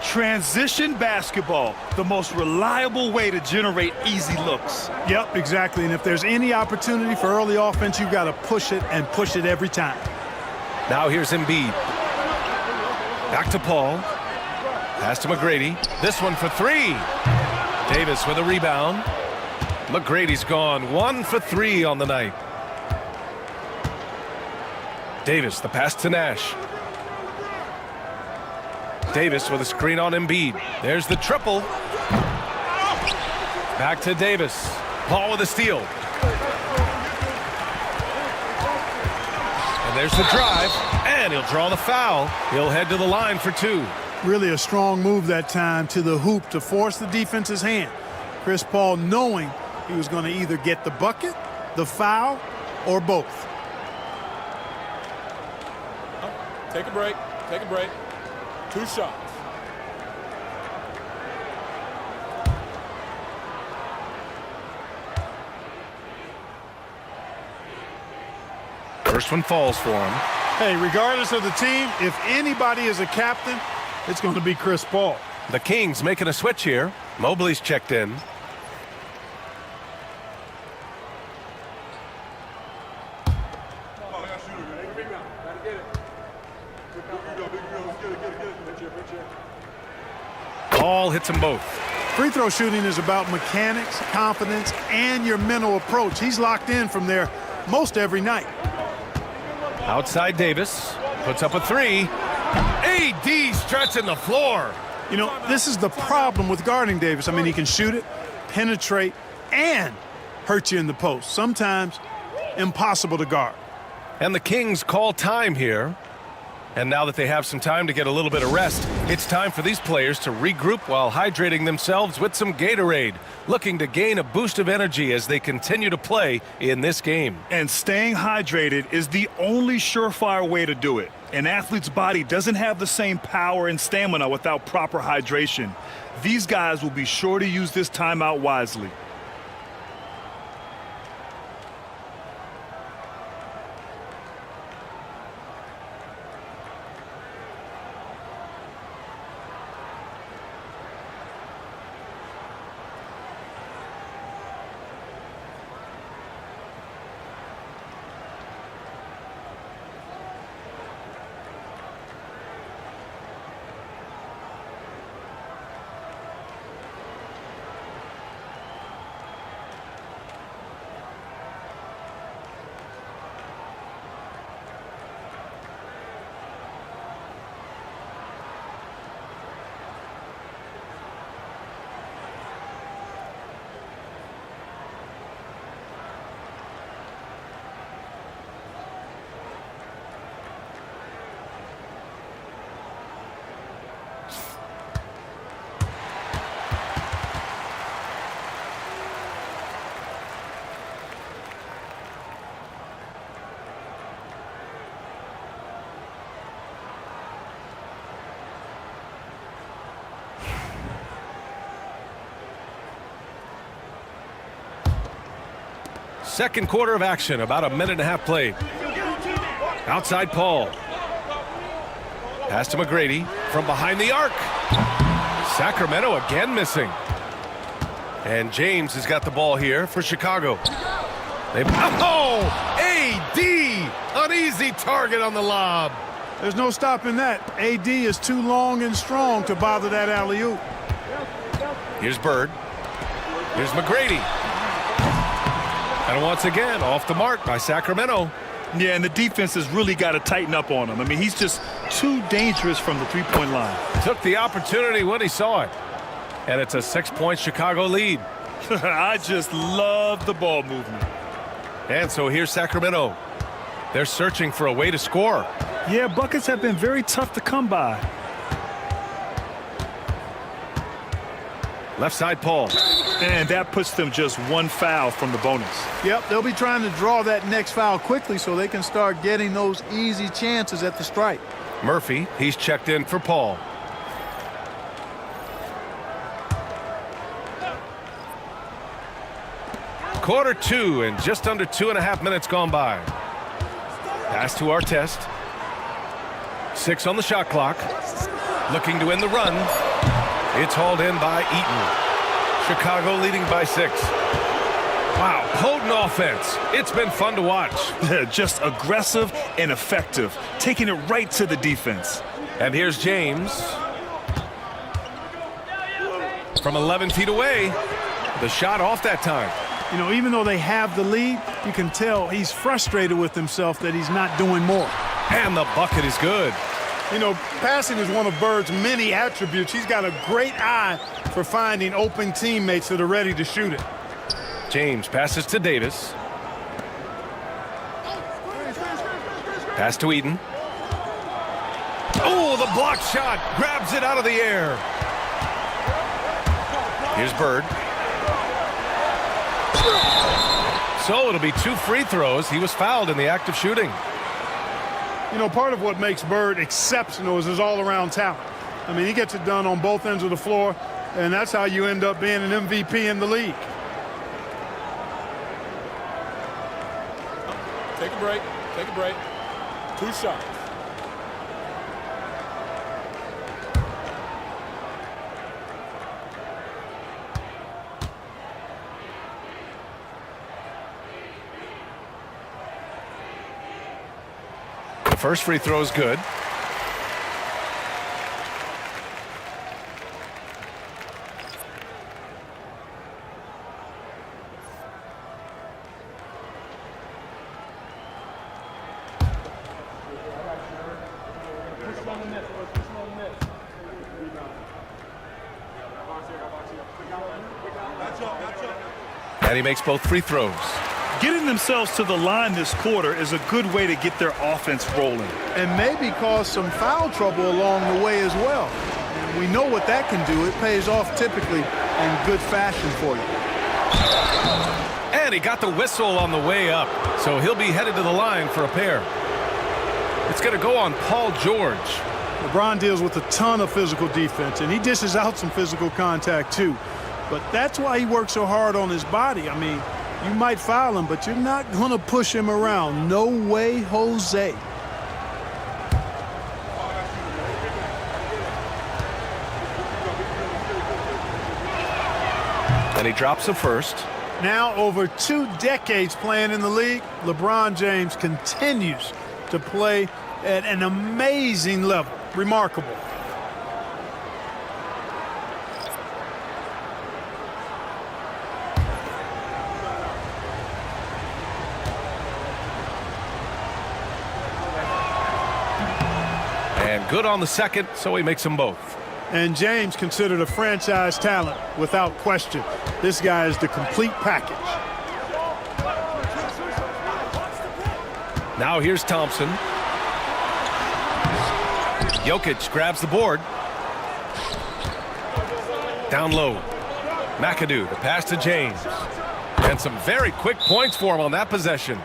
Transition basketball, the most reliable way to generate easy looks. Yep, exactly. And if there's any opportunity for early offense, you've got to push it and push it every time. Now here's Embiid. Back to Paul. Pass to McGrady. This one for 3. Davis with a rebound. McGrady's gone 1 for 3 on the night. Davis, the pass to Nash. Davis with a screen on Embiid. There's the triple. Back to Davis. Paul with a steal. And there's the drive. And he'll draw the foul. He'll head to the line for 2. Really a strong move that time to the hoop to force the defense's hand. Chris Paul knowing he was going to either get the bucket, the foul, or both. Take a break. Take a break. 2 shots. First one falls for him. Hey, regardless of the team, if anybody is a captain, it's going to be Chris Paul. The Kings making a switch here. Mobley's checked in. them both. Free throw shooting is about mechanics, confidence, and your mental approach. He's locked in from there most every night. Outside Davis. Puts up a three. AD stretching the floor. You know, this is the problem with guarding Davis. I mean, he can shoot it, penetrate, and hurt you in the post. Sometimes impossible to guard. And the Kings call time here. And now that they have some time to get a little bit of rest, it's time for these players to regroup while hydrating themselves with some Gatorade, looking to gain a boost of energy as they continue to play in this game. And staying hydrated is the only surefire way to do it. An athlete's body doesn't have the same power and stamina without proper hydration. These guys will be sure to use this timeout wisely. Second quarter of action, about a minute and a half played. Outside Paul. Pass to McGrady from behind the arc. Sacramento again missing. And James has got the ball here for Chicago. Oh, AD! An easy target on the lob. There's no stopping that. AD is too long and strong to bother that alley-oop. Here's Bird. Here's McGrady. And once again, off the mark by Sacramento. Yeah, and the defense has really got to tighten up on him. I mean, he's just too dangerous from the three-point line. Took the opportunity when he saw it. And it's a 6-point Chicago lead. I just love the ball movement. And so here's Sacramento. They're searching for a way to score. Yeah, buckets have been very tough to come by. Left side, Paul. And that puts them just one foul from the bonus. Yep, they'll be trying to draw that next foul quickly so they can start getting those easy chances at the stripe. Murphy, he's checked in for Paul. Quarter two and just under 2.5 minutes gone by. Pass to Artest. 6 on the shot clock. Looking to end the run. It's hauled in by Eaton. Chicago leading by 6. Wow, potent offense. It's been fun to watch. Just aggressive and effective, taking it right to the defense. And here's James. From 11 feet away. The shot off that time. You know, even though they have the lead, you can tell he's frustrated with himself that he's not doing more. And the bucket is good. You know, passing is one of Bird's many attributes. He's got a great eye for finding open teammates that are ready to shoot it. James passes to Davis. Pass to Eden. Oh, the block shot. Grabs it out of the air. Here's Bird. So it'll be 2 free throws. He was fouled in the act of shooting. You know, part of what makes Bird exceptional is his all-around talent. I mean, he gets it done on both ends of the floor, and that's how you end up being an MVP in the league. Take a break. Take a break. 2 shots. First free throw is good. And he makes both free throws. Getting themselves to the line this quarter is a good way to get their offense rolling. And maybe cause some foul trouble along the way as well. And we know what that can do. It pays off typically in good fashion for you. And he got the whistle on the way up, so he'll be headed to the line for a pair. It's going to go on Paul George. LeBron deals with a ton of physical defense, and he dishes out some physical contact too. But that's why he works so hard on his body. I mean, you might foul him, but you're not going to push him around. No way, Jose. And he drops the first. Now over 2 decades playing in the league, LeBron James continues to play at an amazing level. Remarkable. And good on the second, so he makes them both. And James considered a franchise talent without question. This guy is the complete package. Now here's Thompson. Jokic grabs the board. Down low. McAdoo, the pass to James. And some very quick points for him on that possession.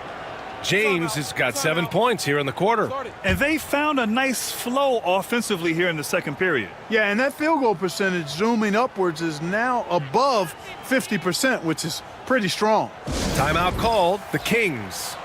James has got 7 points here in the quarter. And they found a nice flow offensively here in the second period. Yeah, and that field goal percentage zooming upwards is now above 50%, which is pretty strong. Timeout called, the Kings.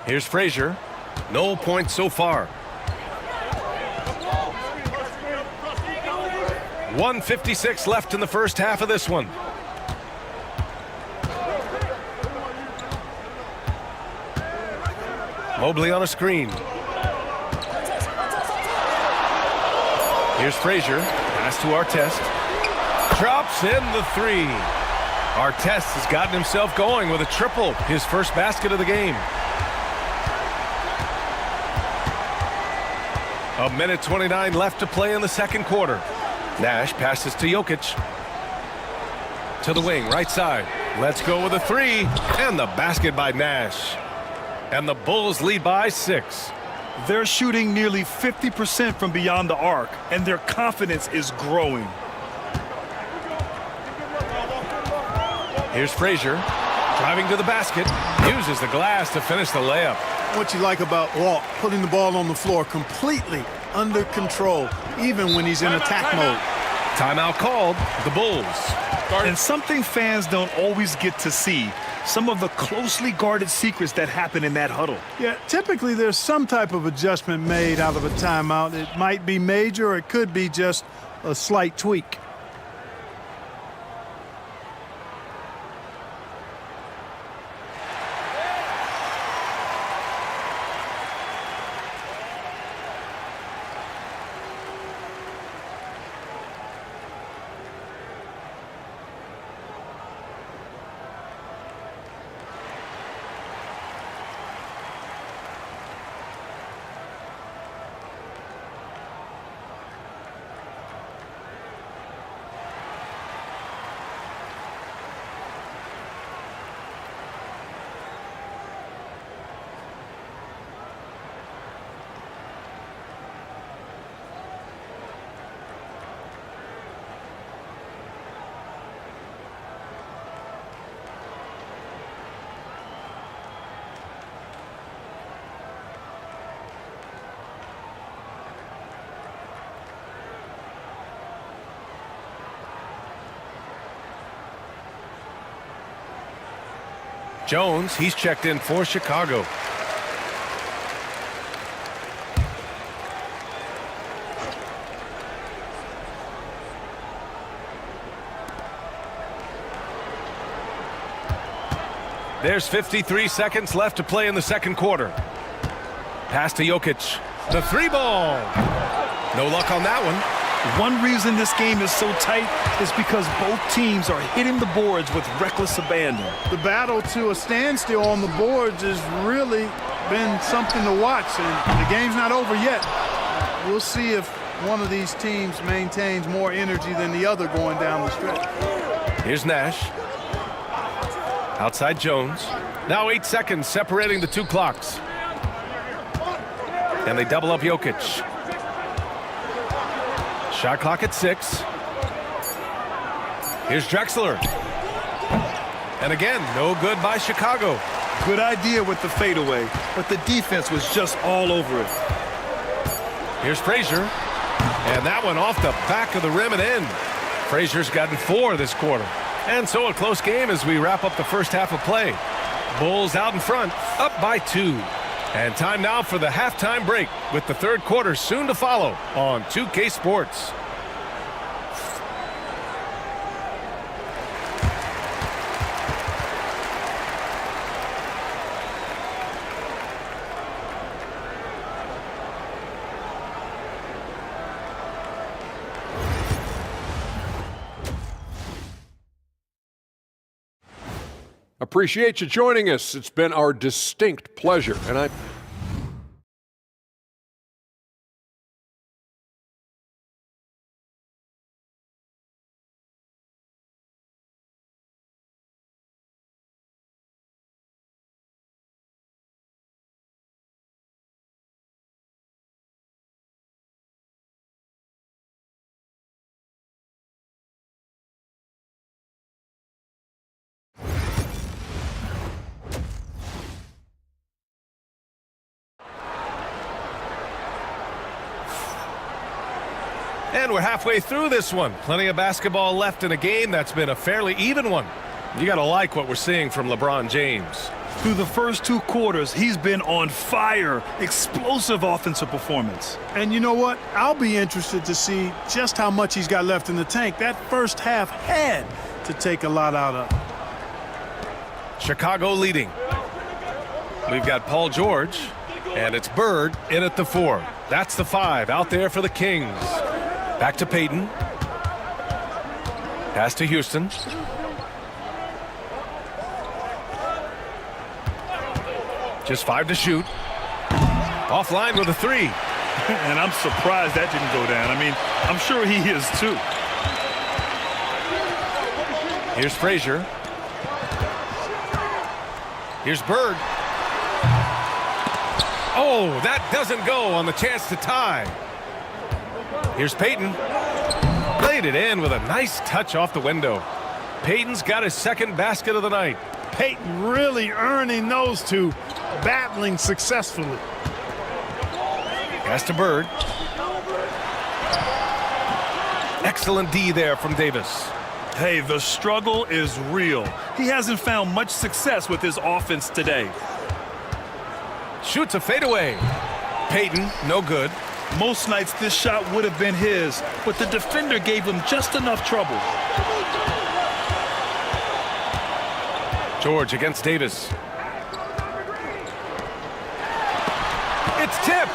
Here's Frazier. No points so far. 1:56 left in the first half of this one. Mobley on a screen. Here's Frazier. Pass to Artest. Drops in the three. Artest has gotten himself going with a triple. His first basket of the game. 1:29 left to play in the second quarter. Nash passes to Jokic. To the wing, right side. Let's go with a three. And the basket by Nash. And the Bulls lead by 6. They're shooting nearly 50% from beyond the arc, and their confidence is growing. Here's Frazier. Driving to the basket. Uses the glass to finish the layup. What you like about Walt, putting the ball on the floor completely under control, even when he's in attack mode. Timeout called, the Bulls. And something fans don't always get to see, some of the closely guarded secrets that happen in that huddle. Yeah, typically there's some type of adjustment made out of a timeout. It might be major, or it could be just a slight tweak. Jones, he's checked in for Chicago. There's 53 seconds left to play in the second quarter. Pass to Jokic. The three ball. No luck on that one. One reason this game is so tight is because both teams are hitting the boards with reckless abandon. The battle to a standstill on the boards has really been something to watch, and the game's not over yet. We'll see if one of these teams maintains more energy than the other going down the stretch. Here's Nash. Outside Jones. Now 8 seconds separating the two clocks. And they double up Jokic. Shot clock at 6. Here's Drexler. And again, no good by Chicago. Good idea with the fadeaway, but the defense was just all over it. Here's Frazier. And that one off the back of the rim and in. Frazier's gotten 4 this quarter. And so a close game as we wrap up the first half of play. Bulls out in front, up by 2. And time now for the halftime break, with the third quarter soon to follow on 2K Sports. Appreciate you joining us. It's been our distinct pleasure, and I And we're halfway through this one. Plenty of basketball left in a game that's been a fairly even one. You got to like what we're seeing from LeBron James. Through the first 2 quarters, he's been on fire. Explosive offensive performance. And you know what? I'll be interested to see just how much he's got left in the tank. That first half had to take a lot out of. Chicago leading. We've got Paul George, and it's Bird in at the 4. That's the 5 out there for the Kings. Back to Peyton. Pass to Houston. Just 5 to shoot. Offline with a 3. And I'm surprised that didn't go down. I mean, I'm sure he is too. Here's Frazier. Here's Bird. Oh, that doesn't go on the chance to tie. Here's Peyton. Laid it in with a nice touch off the window. Peyton's got his second basket of the night. Peyton really earning those two, battling successfully. Pass to Bird. Excellent D there from Davis. Hey, the struggle is real. He hasn't found much success with his offense today. Shoots a fadeaway. Peyton, no good. Most nights this shot would have been his, but the defender gave him just enough trouble. George against Davis. It's tipped.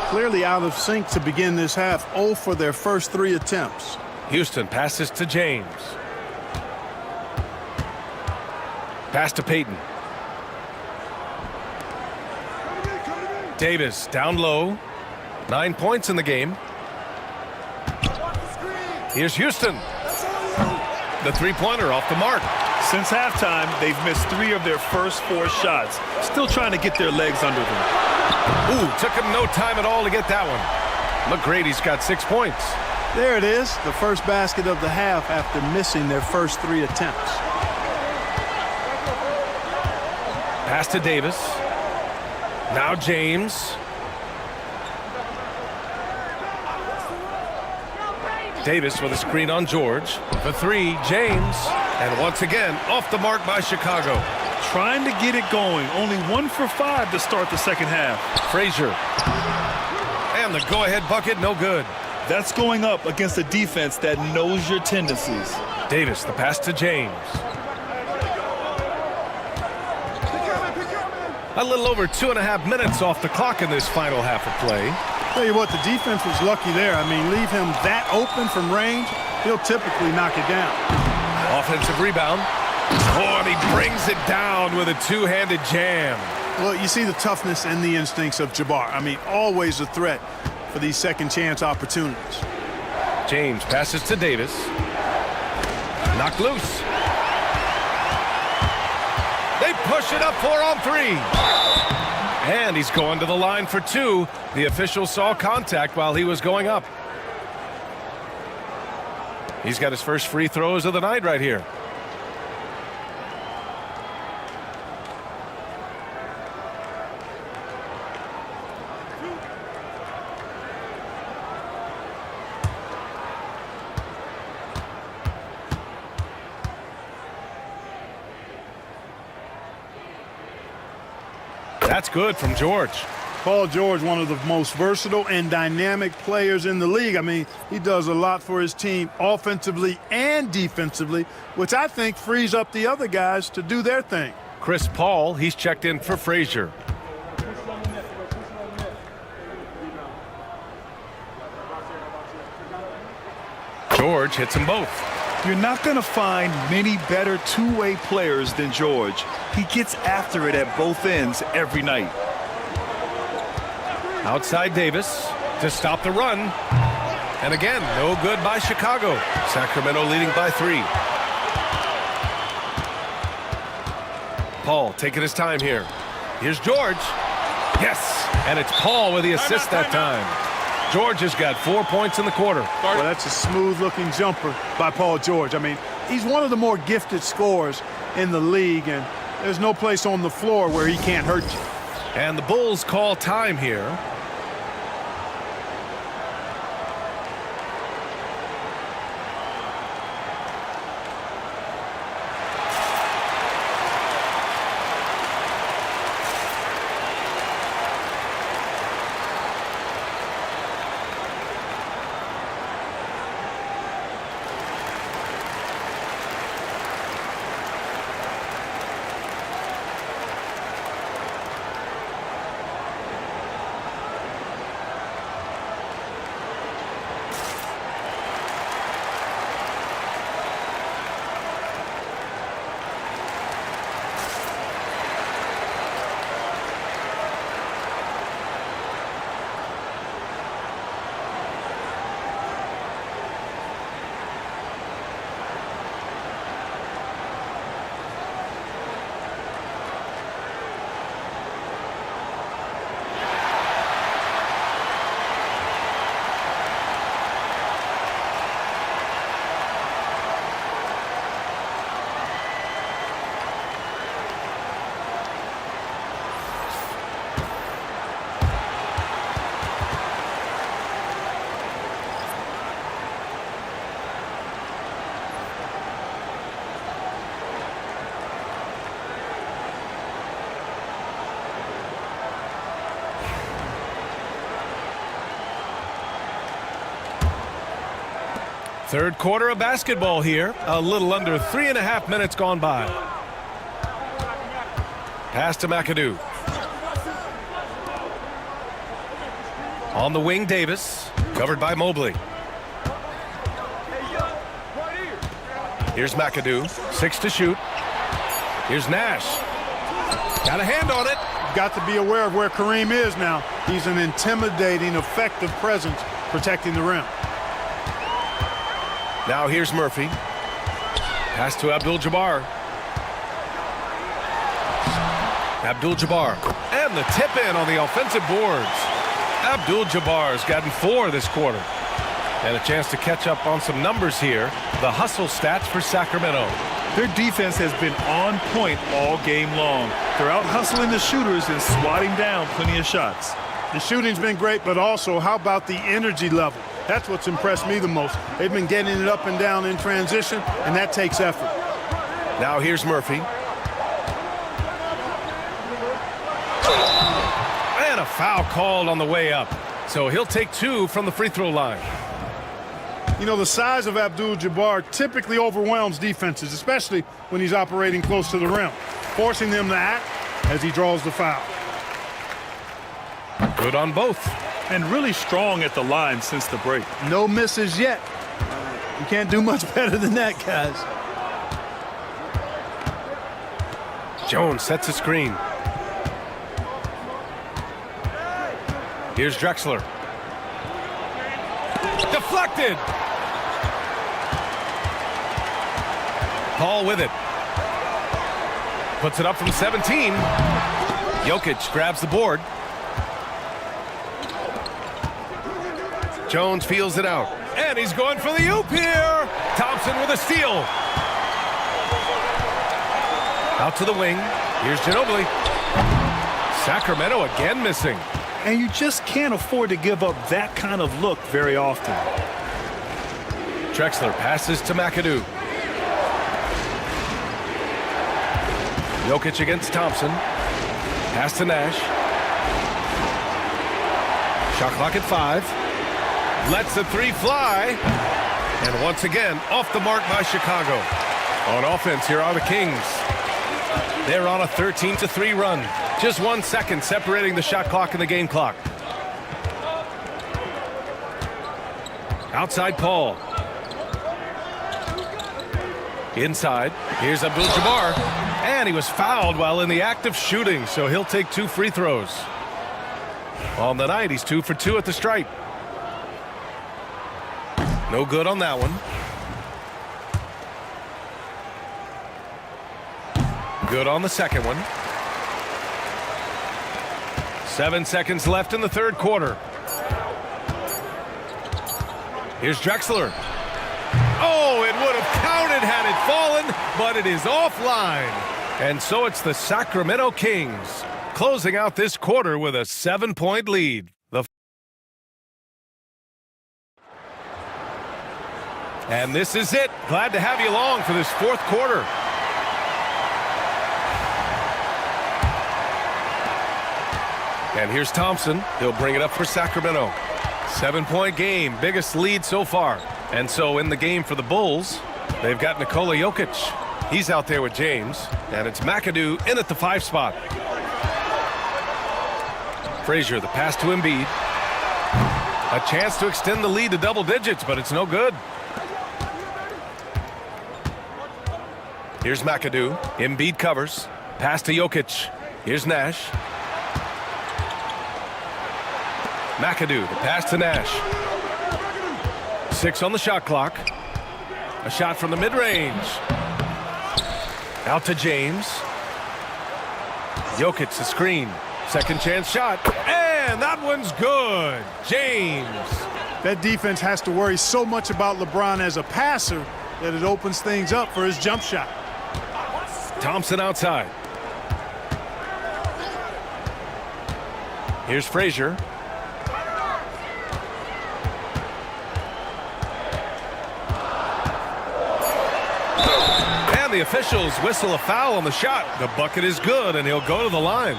Clearly out of sync to begin this half. 0 for their first 3 attempts. Houston passes to James. Pass to Peyton. Davis down low. 9 points in the game. Here's Houston. The three-pointer off the mark. Since halftime, they've missed 3 of their first 4 shots. Still trying to get their legs under them. Ooh, took him no time at all to get that one. McGrady's got 6 points. There it is, the first basket of the half after missing their first 3 attempts. Pass to Davis. Now James. Davis with a screen on George. For 3, James. And once again, off the mark by Chicago. trying to get it going. Only 1 for 5 to start the second half. Frazier. And the go-ahead bucket, no good. That's going up against a defense that knows your tendencies. Davis, the pass to James. A little over 2.5 minutes off the clock in this final half of play. Tell you what, the defense was lucky there. I mean, leave him that open from range, he'll typically knock it down. Offensive rebound. Oh, and he brings it down with a two-handed jam. Well, you see the toughness and the instincts of Jabbar. I mean, always a threat for these second chance opportunities. James passes to Davis. Knocked loose. They push it up 4 on 3. And he's going to the line for 2. The official saw contact while he was going up. He's got his first free throws of the night right here. That's good from George. Paul George, one of the most versatile and dynamic players in the league. I mean, he does a lot for his team offensively and defensively, which I think frees up the other guys to do their thing. Chris Paul, he's checked in for Frazier. George hits them both. You're not going to find many better two-way players than George. He gets after it at both ends every night. Outside Davis to stop the run. And again, no good by Chicago. Sacramento leading by 3. Paul taking his time here. Here's George. Yes, and it's Paul with the assist that time. George has got 4 points in the quarter. Well, that's a smooth-looking jumper by Paul George. I mean, he's one of the more gifted scorers in the league, and there's no place on the floor where he can't hurt you. And the Bulls call time here. Third quarter of basketball here. A little under 3.5 minutes gone by. Pass to McAdoo. On the wing, Davis. Covered by Mobley. Here's McAdoo. 6 to shoot. Here's Nash. Got a hand on it. Got to be aware of where Kareem is now. He's an intimidating, effective presence protecting the rim. Now here's Murphy. Pass to Abdul-Jabbar. Abdul-Jabbar. And the tip in on the offensive boards. Abdul-Jabbar's gotten 4 this quarter. And a chance to catch up on some numbers here. The hustle stats for Sacramento. Their defense has been on point all game long. They're out hustling the shooters and swatting down plenty of shots. The shooting's been great, but also how about the energy level? That's what's impressed me the most. They've been getting it up and down in transition, and that takes effort. Now here's Murphy. And a foul called on the way up. So he'll take 2 from the free throw line. You know, the size of Abdul-Jabbar typically overwhelms defenses, especially when he's operating close to the rim, forcing them to act as he draws the foul. Good on both. And really strong at the line since the break. No misses yet. You can't do much better than that, guys. Jones sets a screen. Here's Drexler. Deflected. Paul with it. Puts it up from 17. Jokic grabs the board. Jones feels it out. And he's going for the oop here. Thompson with a steal. Out to the wing. Here's Ginobili. Sacramento again missing. And you just can't afford to give up that kind of look very often. Drexler passes to McAdoo. Jokic against Thompson. Pass to Nash. Shot clock at 5. Lets the 3 fly. And once again, off the mark by Chicago. On offense, here are the Kings. They're on a 13-3 run. Just 1 second separating the shot clock and the game clock. Outside Paul. Inside. Here's Abdul-Jabbar. And he was fouled while in the act of shooting, so he'll take 2 free throws. On the night, he's 2 for 2 at the stripe. No good on that one. Good on the second one. 7 seconds left in the third quarter. Here's Drexler. Oh, it would have counted had it fallen, but it is offline. And so it's the Sacramento Kings closing out this quarter with a 7-point lead. And this is it. Glad to have you along for this fourth quarter. And here's Thompson. He'll bring it up for Sacramento. 7-point game, biggest lead so far. And so in the game for the Bulls, they've got Nikola Jokic. He's out there with James. And it's McAdoo in at the 5 spot. Frazier, the pass to Embiid. A chance to extend the lead to double digits, but it's no good. Here's McAdoo. Embiid covers. Pass to Jokic. Here's Nash. McAdoo, the pass to Nash. 6 on the shot clock. A shot from the mid-range. Out to James. Jokic, the screen. Second chance shot. And that one's good. James. That defense has to worry so much about LeBron as a passer that it opens things up for his jump shot. Thompson outside. Here's Frazier. And the officials whistle a foul on the shot. The bucket is good, and he'll go to the line.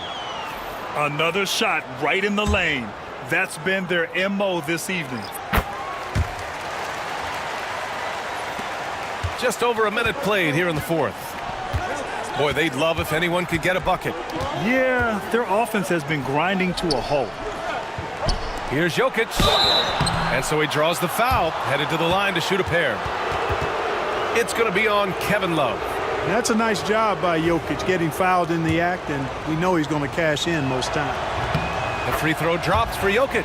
Another shot right in the lane. That's been their MO this evening. Just over a minute played here in the fourth. Boy, they'd love if anyone could get a bucket. Yeah, their offense has been grinding to a halt. Here's Jokic. And so he draws the foul, headed to the line to shoot a pair. It's going to be on Kevin Love. That's a nice job by Jokic getting fouled in the act, and we know he's going to cash in most times. The free throw drops for Jokic.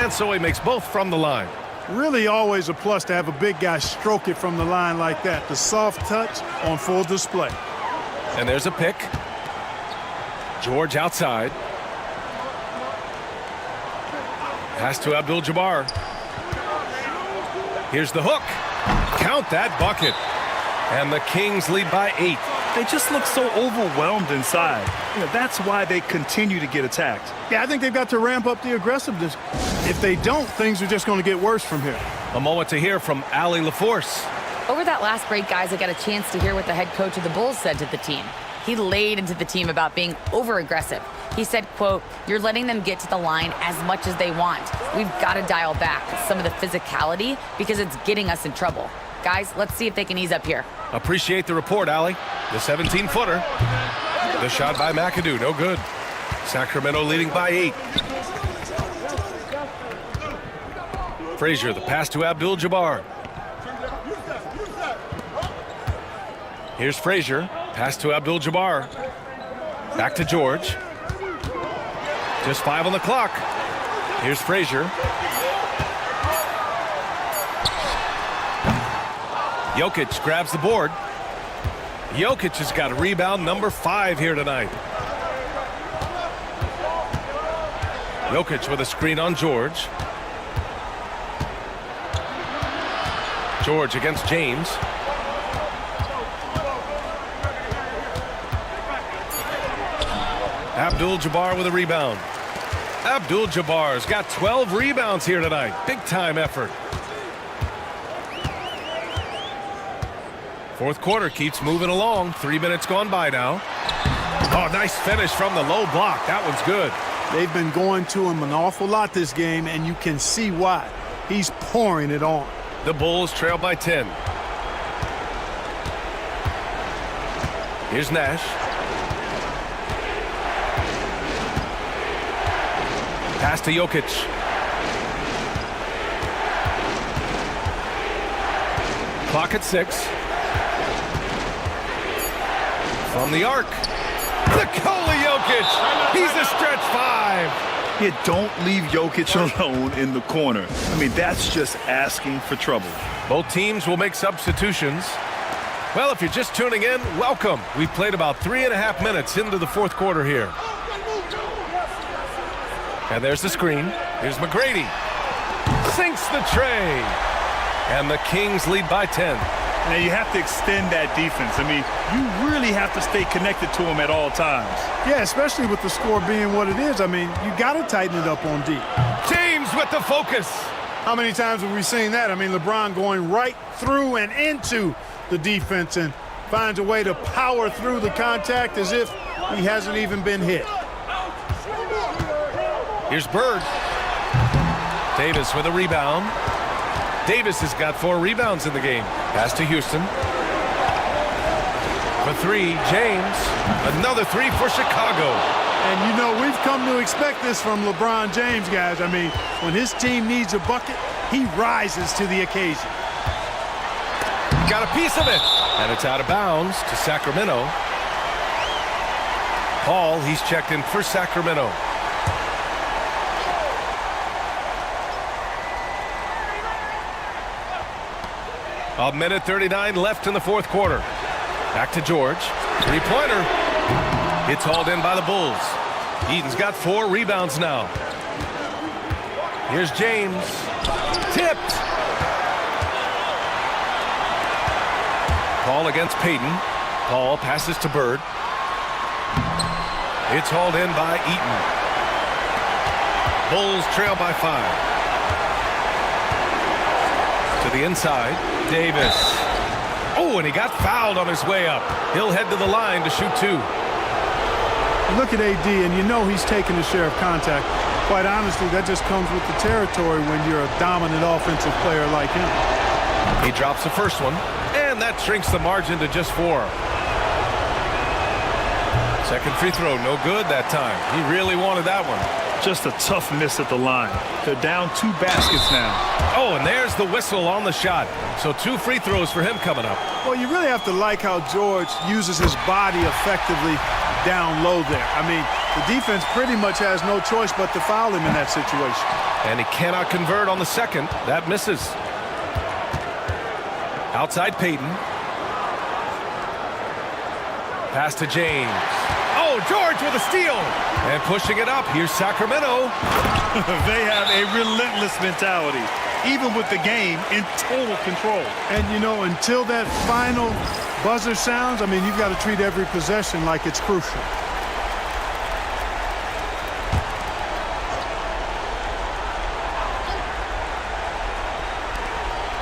And so he makes both from the line. Really always a plus to have a big guy stroke it from the line like that. The soft touch on full display. And there's a pick. George outside. Pass to Abdul-Jabbar. Here's the hook. Count that bucket. And the Kings lead by 8. They just look so overwhelmed inside. You know, that's why they continue to get attacked. Yeah, I think they've got to ramp up the aggressiveness. If they don't, things are just going to get worse from here. A moment to hear from Allie LaForce. Over that last break, guys, I got a chance to hear what the head coach of the Bulls said to the team. He laid into the team about being over-aggressive. He said, quote, "You're letting them get to the line as much as they want. We've got to dial back some of the physicality because it's getting us in trouble. Guys, let's see if they can ease up here." Appreciate the report, Allie. The 17-footer. The shot by McAdoo, no good. Sacramento leading by 8. Frazier, the pass to Abdul-Jabbar. Here's Frazier. Pass to Abdul-Jabbar. Back to George. Just 5 on the clock. Here's Frazier. Jokic grabs the board. Jokic has got a rebound number 5 here tonight. Jokic with a screen on George. George against James. Abdul-Jabbar with a rebound. Abdul-Jabbar's got 12 rebounds here tonight. Big time effort. Fourth quarter keeps moving along. 3 minutes gone by now. Oh, nice finish from the low block. That one's good. They've been going to him an awful lot this game, and you can see why. He's pouring it on. The Bulls trail by 10. Here's Nash. Pass to Jokic. Clock at 6. From the arc. Nikola Jokic. He's a stretch 5. Yeah, don't leave Jokic alone in the corner. I mean, that's just asking for trouble. Both teams will make substitutions. Well, if you're just tuning in, welcome. We've played about 3.5 minutes into the fourth quarter here. And there's the screen. Here's McGrady. Sinks the tray. And the Kings lead by 10. Now, you have to extend that defense. I mean, you really have to stay connected to him at all times. Yeah, especially with the score being what it is. I mean, you got to tighten it up on D. James with the focus. How many times have we seen that? I mean, LeBron going right through and into the defense and finds a way to power through the contact as if he hasn't even been hit. Here's Bird. Davis with a rebound. Davis has got 4 rebounds in the game. Pass to Houston. For 3, James. Another 3 for Chicago. And, you know, we've come to expect this from LeBron James, guys. I mean, when his team needs a bucket, he rises to the occasion. Got a piece of it. And it's out of bounds to Sacramento. Paul, he's checked in for Sacramento. A minute 39 left in the fourth quarter. Back to George. 3-pointer. It's hauled in by the Bulls. Eaton's got 4 rebounds now. Here's James. Tipped. Paul against Payton. Paul passes to Bird. It's hauled in by Eaton. Bulls trail by 5. To the inside. Davis. Oh, and he got fouled on his way up. He'll head to the line to shoot 2. Look at AD, and you know he's taking a share of contact. Quite honestly, that just comes with the territory when you're a dominant offensive player like him. He drops the first one, and that shrinks the margin to just 4. Second free throw, no good that time. He really wanted that one. Just a tough miss at the line. They're down 2 baskets now. Oh, and there's the whistle on the shot. So 2 free throws for him coming up. Well, you really have to like how George uses his body effectively down low there. I mean, the defense pretty much has no choice but to foul him in that situation. And he cannot convert on the second. That misses. Outside Payton. Pass to James. Oh, George with a steal. And pushing it up. Here's Sacramento. They have a relentless mentality, even with the game in total control. And, you know, until that final buzzer sounds, I mean, you've got to treat every possession like it's crucial.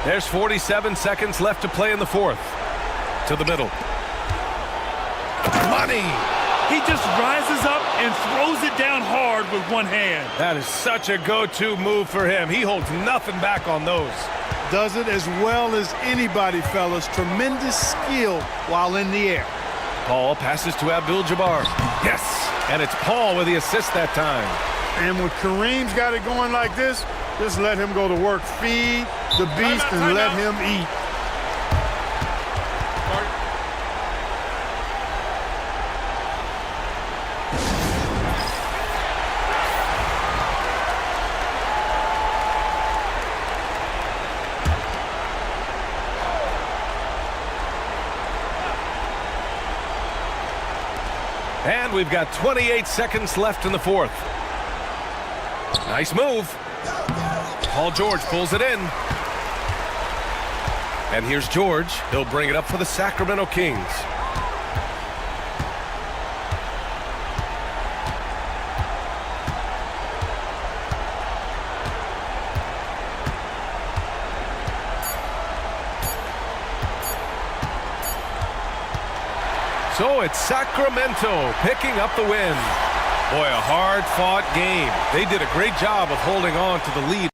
There's 47 seconds left to play in the fourth. To the middle. Money! He just rises up and throws it down hard with one hand. That is such a go-to move for him. He holds nothing back on those. Does it as well as anybody, fellas. Tremendous skill while in the air. Paul passes to Abdul-Jabbar. Yes! And it's Paul with the assist that time. And when Kareem's got it going like this, just let him go to work. Feed the beast and let him eat. And we've got 28 seconds left in the fourth. Nice move. Paul George pulls it in. And here's George. He'll bring it up for the Sacramento Kings. So it's Sacramento picking up the win. Boy, a hard-fought game. They did a great job of holding on to the lead.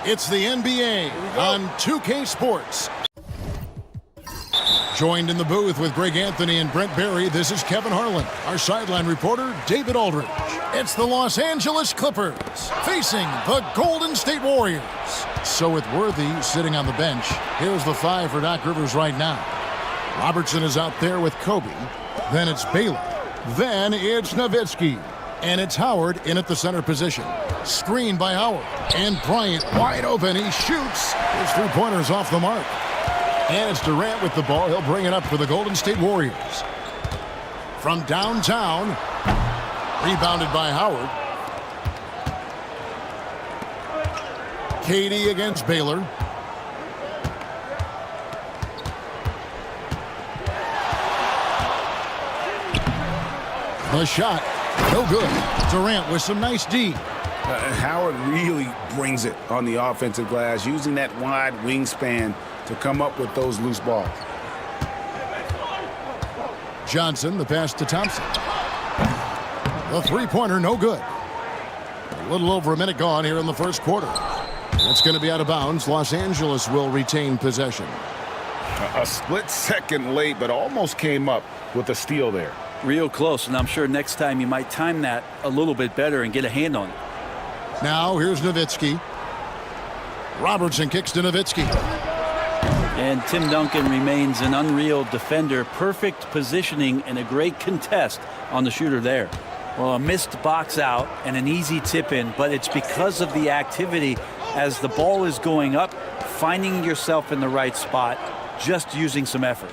It's the NBA on 2K Sports. Joined in the booth with Greg Anthony and Brent Barry, this is Kevin Harlan. Our sideline reporter, David Aldridge. It's the Los Angeles Clippers facing the Golden State Warriors. So with Worthy sitting on the bench, here's the five for Doc Rivers right now. Robertson is out there with Kobe. Then it's Baylor. Then it's Nowitzki. And it's Howard in at the center position. Screen by Howard. And Bryant wide open. He shoots. His three-pointer's off the mark. And it's Durant with the ball. He'll bring it up for the Golden State Warriors. From downtown, rebounded by Howard. Katie against Baylor. The shot, no good. Durant with some nice D. Howard really brings it on the offensive glass, using that wide wingspan to come up with those loose balls. Johnson, the pass to Thompson. The three-pointer, no good. A little over a minute gone here in the first quarter. That's going to be out of bounds. Los Angeles will retain possession. A split second late, but almost came up with a steal there. Real close, and I'm sure next time you might time that a little bit better and get a hand on it. Now here's Nowitzki. Robertson kicks to Nowitzki. And Tim Duncan remains an unreal defender. Perfect positioning and a great contest on the shooter there. Well, a missed box out and an easy tip in, but it's because of the activity as the ball is going up, finding yourself in the right spot, just using some effort.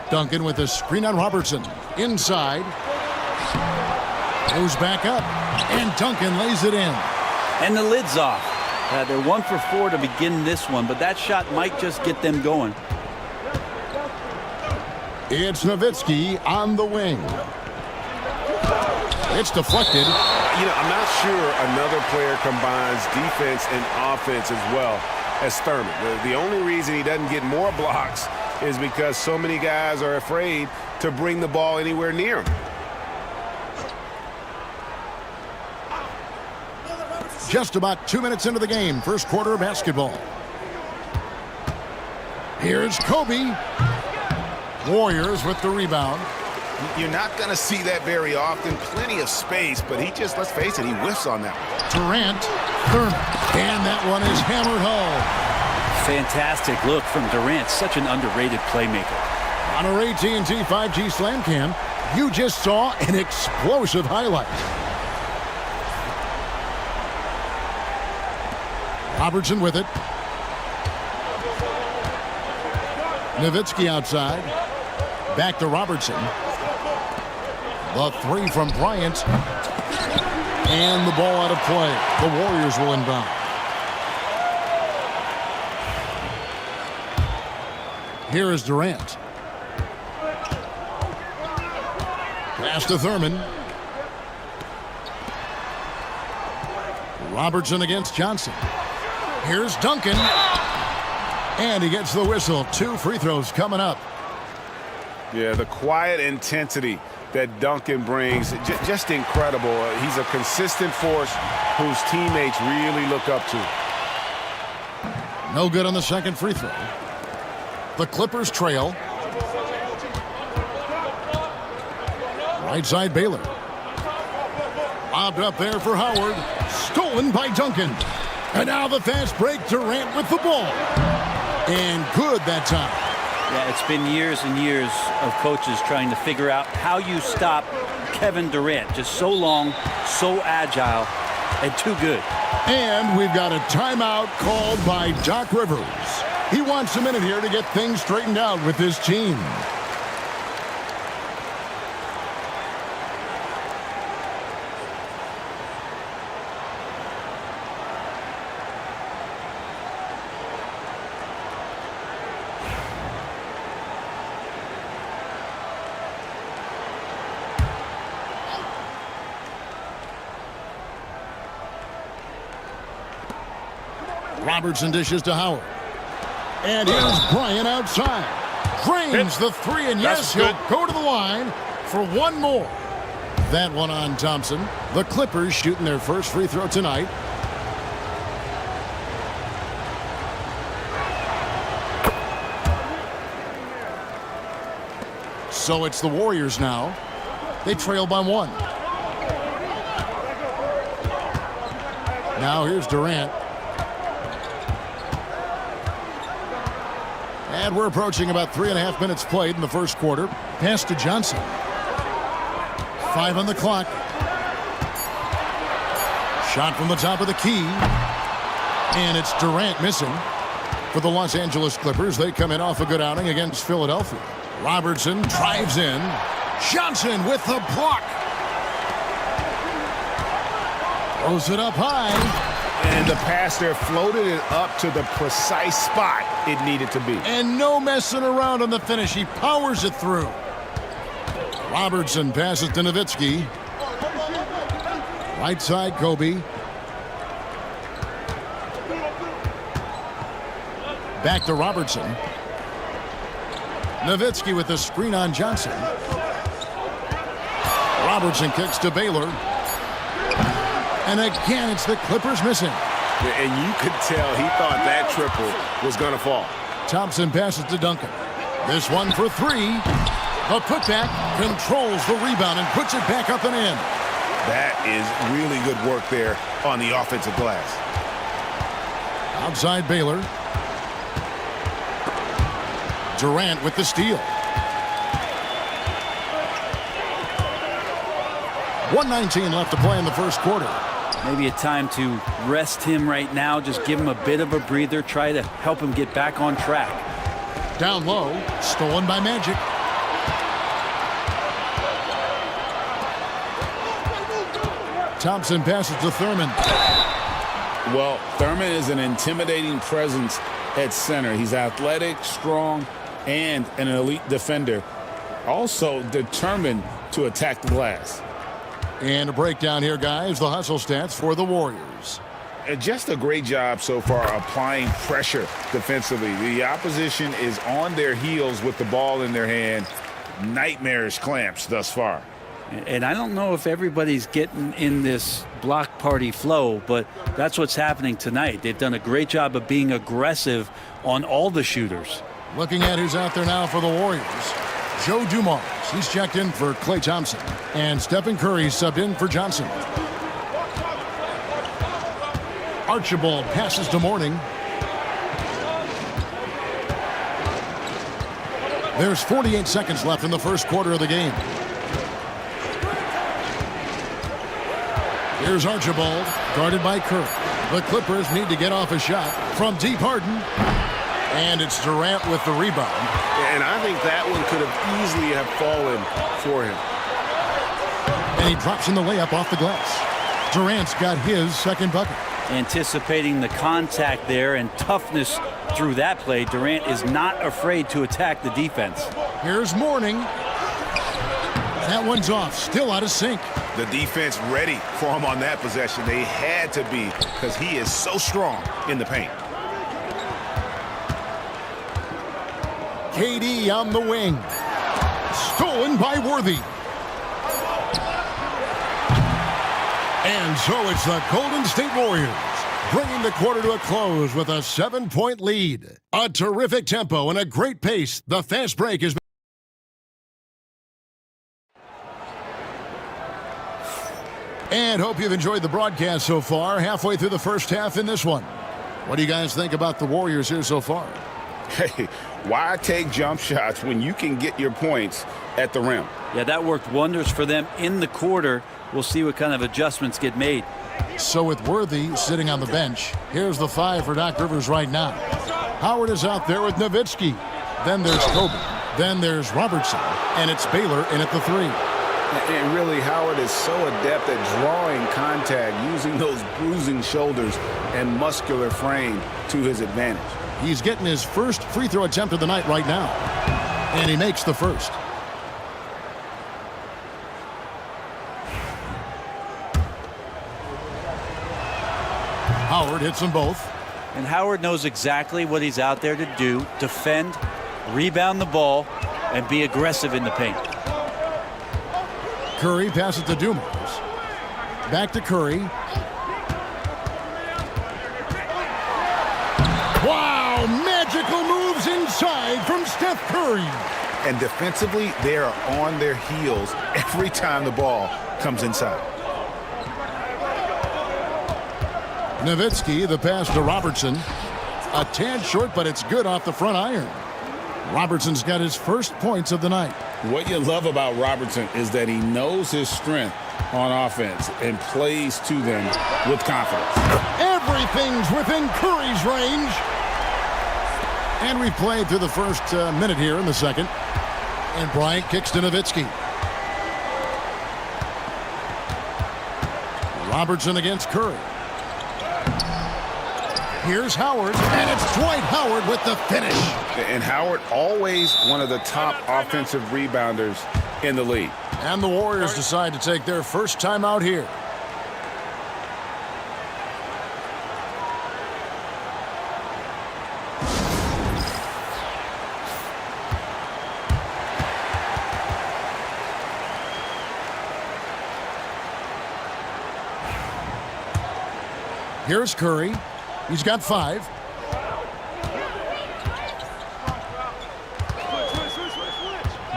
Duncan with a screen on Robertson. Inside. Goes back up. And Duncan lays it in. And the lid's off. They're 1 for 4 to begin this one, but that shot might just get them going. It's Nowitzki on the wing. It's deflected. You know, I'm not sure another player combines defense and offense as well as Thurman. The only reason he doesn't get more blocks is because so many guys are afraid to bring the ball anywhere near him. Just about 2 minutes into the game, first quarter of basketball. Here's Kobe. Warriors with the rebound. You're not going to see that very often. Plenty of space, but he just, let's face it, he whiffs on that one. Durant, Thurman, and that one is hammered home. Fantastic look from Durant, such an underrated playmaker. On our AT&T 5G Slam Cam, you just saw an explosive highlight. Robertson with it. Nowitzki outside. Back to Robertson. The three from Bryant. And the ball out of play. The Warriors will inbound. Here is Durant. Pass to Thurman. Robertson against Johnson. Here's Duncan. And he gets the whistle. 2 free throws coming up. Yeah, the quiet intensity that Duncan brings, just incredible. He's a consistent force whose teammates really look up to. No good on the second free throw. The Clippers trail. Right side Baylor. Lobbed up there for Howard. Stolen by Duncan. And now the fast break. Durant with the ball. And good that time. Yeah, it's been years and years of coaches trying to figure out how you stop Kevin Durant. Just so long, so agile, and too good. And we've got a timeout called by Doc Rivers. He wants a minute here to get things straightened out with his team. Robertson dishes to Howard. And here's Bryant outside. Drains the 3, and yes, he'll go to the line for one more. That one on Thompson. The Clippers shooting their first free throw tonight. So it's the Warriors now. They trail by 1. Now here's Durant. And we're approaching about 3.5 minutes played in the first quarter. Pass to Johnson. 5 on the clock. Shot from the top of the key. And it's Durant missing. For the Los Angeles Clippers, they come in off a good outing against Philadelphia. Robertson drives in. Johnson with the block. Throws it up high. And the pass there floated it up to the precise spot it needed to be. And no messing around on the finish. He powers it through. Robertson passes to Nowitzki. Right side, Kobe. Back to Robertson. Nowitzki with the screen on Johnson. Robertson kicks to Baylor. And again, it's the Clippers missing. And you could tell he thought that triple was going to fall. Thompson passes to Duncan. This one for 3. The putback controls the rebound and puts it back up and in. That is really good work there on the offensive glass. Outside Baylor. Durant with the steal. 1:19 left to play in the first quarter. Maybe a time to rest him right now. Just give him a bit of a breather. Try to help him get back on track. Down low. Stolen by Magic. Thompson passes to Thurman. Well, Thurman is an intimidating presence at center. He's athletic, strong, and an elite defender. Also determined to attack the glass. And a breakdown here, guys. The hustle stats for the Warriors. Just a great job so far applying pressure defensively. The opposition is on their heels with the ball in their hand. Nightmarish clamps thus far. And I don't know if everybody's getting in this block party flow, but that's what's happening tonight. They've done a great job of being aggressive on all the shooters. Looking at who's out there now for the Warriors. Joe Dumars, he's checked in for Klay Thompson. And Stephen Curry subbed in for Johnson. Archibald passes to Mourning. There's 48 seconds left in the first quarter of the game. Here's Archibald, guarded by Curry. The Clippers need to get off a shot from deep Harden. And it's Durant with the rebound. And I think that one could have easily have fallen for him. And he drops in the layup off the glass. Durant's got his second bucket. Anticipating the contact there and toughness through that play, Durant is not afraid to attack the defense. Here's Mourning. That one's off, still out of sync. The defense ready for him on that possession. They had to be, because he is so strong in the paint. KD on the wing. Stolen by Worthy. And so it's the Golden State Warriors bringing the quarter to a close with a 7-point lead. A terrific tempo and a great pace. The fast break is... And hope you've enjoyed the broadcast so far. Halfway through the first half in this one. What do you guys think about the Warriors here so far? Hey, why take jump shots when you can get your points at the rim? Yeah, that worked wonders for them in the quarter. We'll see what kind of adjustments get made. So with Worthy sitting on the bench, here's the 5 for Doc Rivers right now. Howard is out there with Nowitzki. Then there's Kobe. Then there's Robertson. And it's Baylor in at the 3. And really, Howard is so adept at drawing contact, using those bruising shoulders and muscular frame to his advantage. He's getting his first free throw attempt of the night right now. And he makes the first. Howard hits them both. And Howard knows exactly what he's out there to do: defend, rebound the ball, and be aggressive in the paint. Curry passes to Dumars. Back to Curry. Wow, magical moves inside from Steph Curry. And defensively, they are on their heels every time the ball comes inside. Nowitzki, the pass to Robertson. A tad short, but it's good off the front iron. Robertson's got his first points of the night. What you love about Robertson is that he knows his strength on offense and plays to them with confidence. Everything's within Curry's range. And we've played through the first minute here in the second. And Bryant kicks to Nowitzki. Robertson against Curry. Here's Howard, and it's Dwight Howard with the finish. And Howard, always one of the top offensive rebounders in the league. And the Warriors decide to take their first time out here. Here's Curry. He's got 5.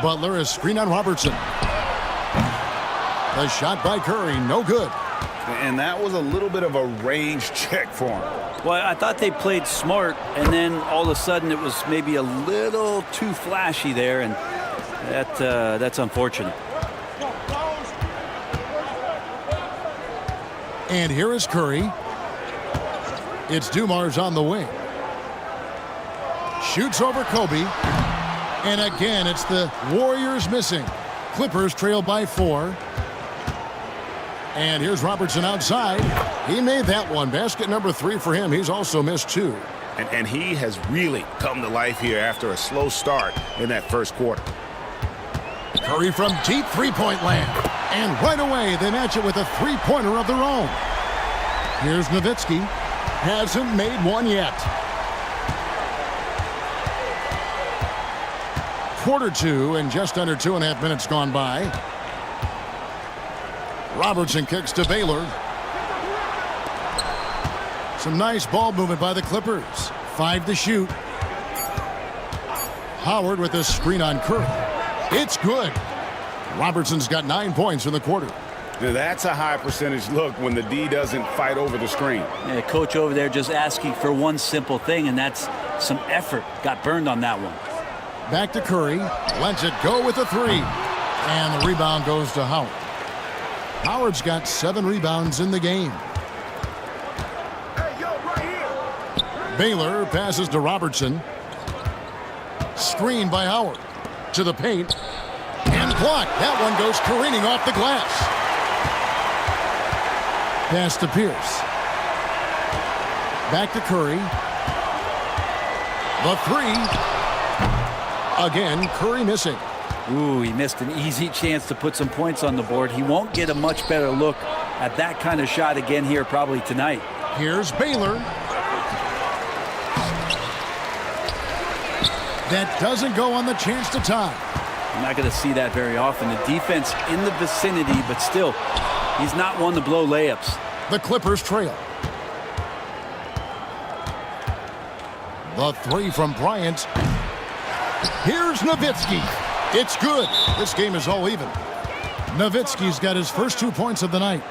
Butler is screen on Robertson. The shot by Curry, no good. And that was a little bit of a range check for him. Well, I thought they played smart, and then all of a sudden it was maybe a little too flashy there, and that's unfortunate. And here is Curry. It's Dumars on the wing. Shoots over Kobe. And again, it's the Warriors missing. Clippers trail by 4. And here's Robertson outside. He made that one. Basket number 3 for him. He's also missed 2. And he has really come to life here after a slow start in that first quarter. Curry from deep three-point land. And right away, they match it with a three-pointer of their own. Here's Nowitzki. Hasn't made one yet. Quarter 2 and just under 2.5 minutes gone by. Robertson kicks to Baylor. Some nice ball movement by the Clippers. 5 to shoot. Howard with a screen on Curry. It's good. Robertson's got 9 points in the quarter. Now that's a high percentage look when the D doesn't fight over the screen. Yeah, coach over there just asking for one simple thing, and that's some effort. Got burned on that one. Back to Curry. Lets it go with a 3. And the rebound goes to Howard. Howard's got 7 rebounds in the game. Baylor passes to Robertson. Screened by Howard. To the paint. And blocked. That one goes careening off the glass. Pass to Pierce. Back to Curry. The three. Again, Curry missing. Ooh, he missed an easy chance to put some points on the board. He won't get a much better look at that kind of shot again here probably tonight. Here's Baylor. That doesn't go on the chance to tie. I'm not going to see that very often. The defense in the vicinity, but still, he's not one to blow layups. The Clippers trail. The three from Bryant. Here's Nowitzki. It's good. This game is all even. Nowitzki's got his first 2 points of the night.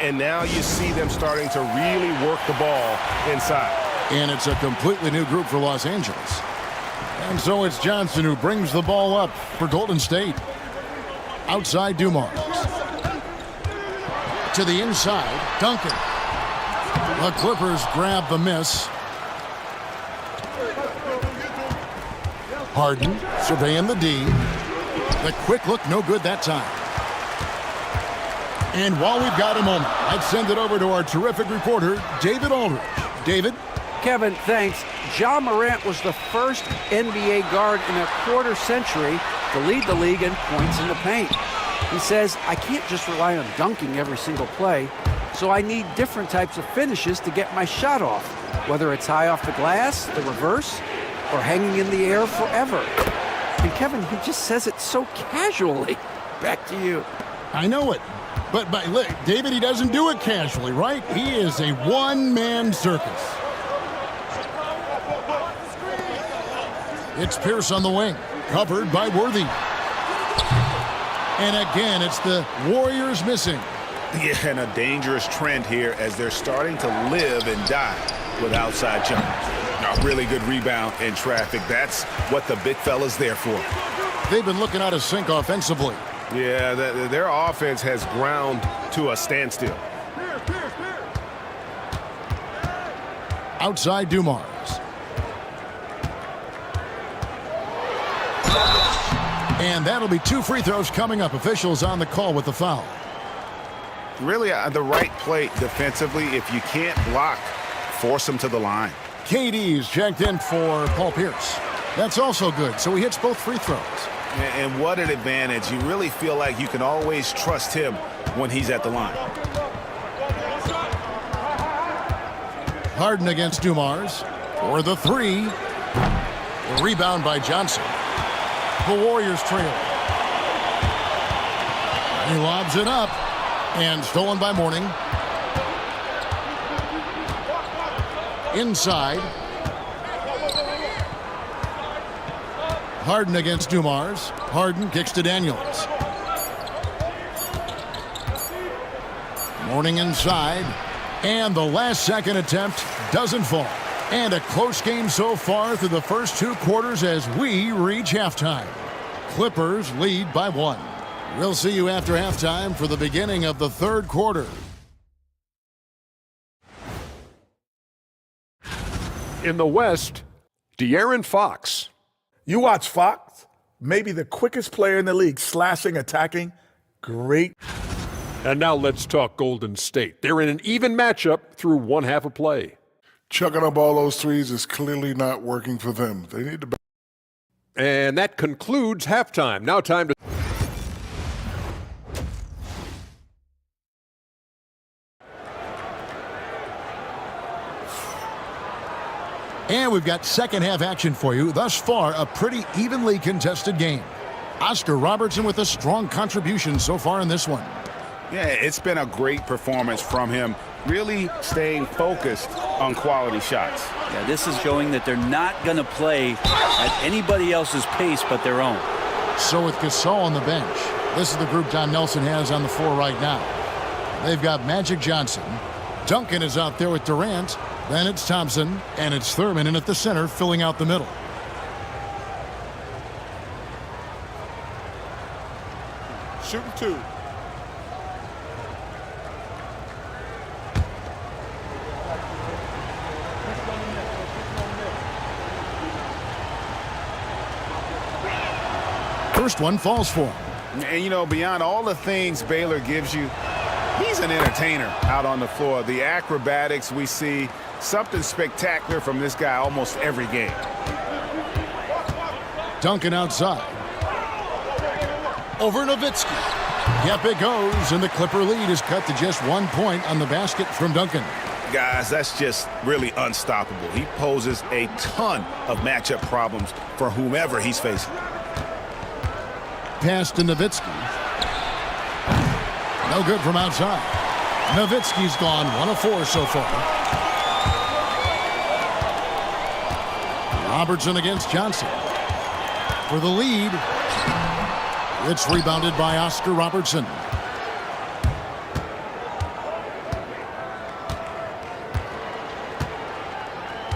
And now you see them starting to really work the ball inside. And it's a completely new group for Los Angeles. And so it's Johnson who brings the ball up for Golden State. Outside Dumars. To the inside, Duncan. The Clippers grab the miss. Harden surveying the D. The quick look, no good that time. And while we've got a moment, I'd send it over to our terrific reporter, David Aldridge. David? Kevin, thanks. Ja Morant was the first NBA guard in a quarter century to lead the league in points in the paint. He says, I can't just rely on dunking every single play, so I need different types of finishes to get my shot off, whether it's high off the glass, the reverse, or hanging in the air forever. And Kevin, he just says it so casually. Back to you. I know it. But look, David, he doesn't do it casually, right? He is a one-man circus. It's Pierce on the wing, covered by Worthy. And again, it's the Warriors missing. Yeah, and a dangerous trend here as they're starting to live and die with outside jumpers. A really good rebound in traffic. That's what the big fella's there for. They've been looking out of sync offensively. Yeah, their offense has ground to a standstill. Outside Dumars. And that'll be 2 free throws coming up. Officials on the call with the foul. Really the right play defensively. If you can't block, force them to the line. KD's checked in for Paul Pierce. That's also good, so he hits both free throws. And what an advantage. You really feel like you can always trust him when he's at the line. Harden against Dumars for the three. The rebound by Johnson. The Warriors trail. He lobs it up and stolen by Mourning. Inside. Harden against Dumars. Harden kicks to Daniels. Mourning inside. And the last second attempt doesn't fall. And a close game so far through the first 2 quarters as we reach halftime. Clippers lead by 1. We'll see you after halftime for the beginning of the 3rd quarter. In the West, De'Aaron Fox. You watch Fox, maybe the quickest player in the league, slashing, attacking. Great. And now let's talk Golden State. They're in an even matchup through one half of play. Chucking up all those threes is clearly not working for them. They need to. And that concludes halftime. Now time to. And we've got second half action for you. Thus far, a pretty evenly contested game. Oscar Robertson with a strong contribution so far in this one. Yeah, it's been a great performance from him, really staying focused on quality shots. Yeah, this is showing that they're not going to play at anybody else's pace but their own. So with Gasol on the bench, this is the group Don Nelson has on the floor right now. They've got Magic Johnson. Duncan is out there with Durant. Then it's Thompson, and it's Thurman in at the center, filling out the middle. Shooting 2. First one falls for him. And, you know, beyond all the things Baylor gives you, He's an entertainer out on the floor. The acrobatics we see, something spectacular from this guy almost every game. Duncan outside. Over Nowitzki. Yep, it goes, and the Clipper lead is cut to just 1 point on the basket from Duncan. Guys, that's just really unstoppable. He poses a ton of matchup problems for whomever he's facing. Pass to Nowitzki. No good from outside. Nowitzki's gone 1 of 4 so far. Robertson against Johnson. For the lead. It's rebounded by Oscar Robertson.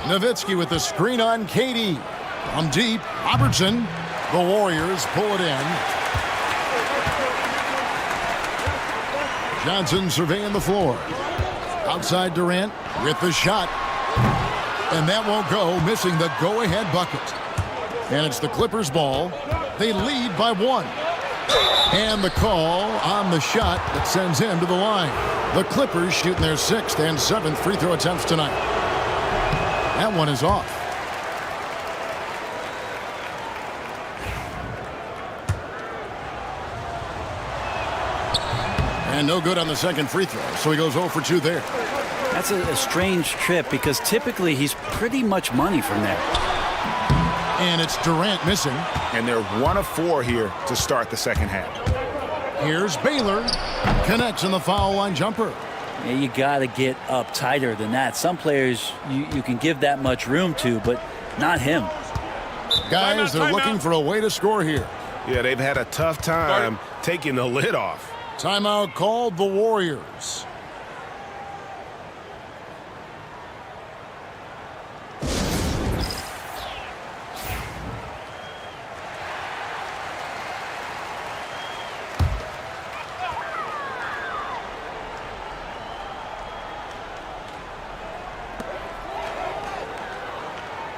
Nowitzki with the screen on Katie. From deep, Robertson. The Warriors pull it in. Johnson surveying the floor. Outside Durant with the shot. And that won't go, missing the go-ahead bucket. And it's the Clippers' ball. They lead by 1. And the call on the shot that sends him to the line. The Clippers shooting their 6th and 7th free throw attempts tonight. That one is off. And no good on the second free throw, so he goes 0 for 2 there. That's a strange trip because typically he's pretty much money from there. And it's Durant missing. And they're 1 of 4 here to start the second half. Here's Baylor. Connects in the foul line jumper. Yeah, you got to get up tighter than that. Some players you can give that much room to, but not him. Guys, they're looking for a way to score here. Yeah, they've had a tough time taking the lid off. Timeout called the Warriors.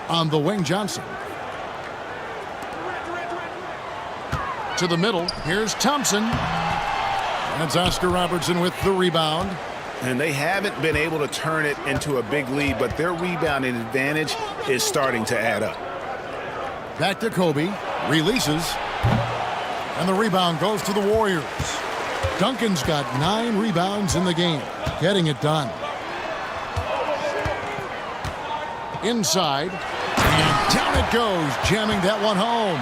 On the wing, Johnson. To the middle. Here's Thompson. That's Oscar Robertson with the rebound. And they haven't been able to turn it into a big lead, but their rebounding advantage is starting to add up. Back to Kobe. Releases. And the rebound goes to the Warriors. Duncan's got 9 rebounds in the game. Getting it done. Inside. And down it goes, jamming that one home.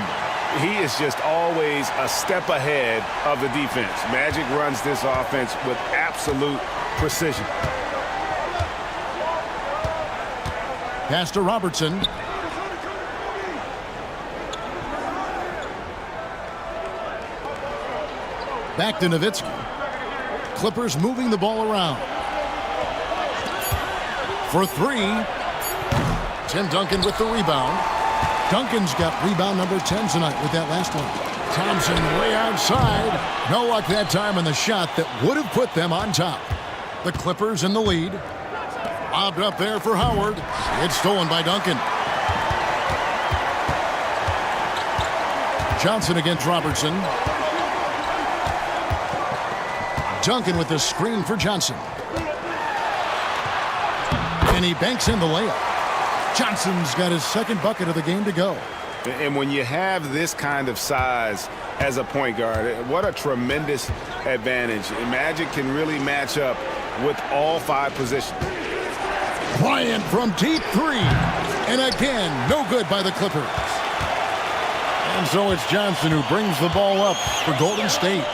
He is just always a step ahead of the defense. Magic runs this offense with absolute precision. Pass to Robertson. Back to Nowitzki. Clippers moving the ball around. For 3. Tim Duncan with the rebound. Duncan's got rebound number 10 tonight with that last one. Thompson way outside. No luck that time in the shot that would have put them on top. The Clippers in the lead. Lobbed up there for Howard. It's stolen by Duncan. Johnson against Robertson. Duncan with the screen for Johnson. And he banks in the layup. Johnson's got his second bucket of the game to go. And when you have this kind of size as a point guard, what a tremendous advantage. Magic can really match up with all 5 positions. Bryant from deep 3. And again, no good by the Clippers. And so it's Johnson who brings the ball up for Golden State.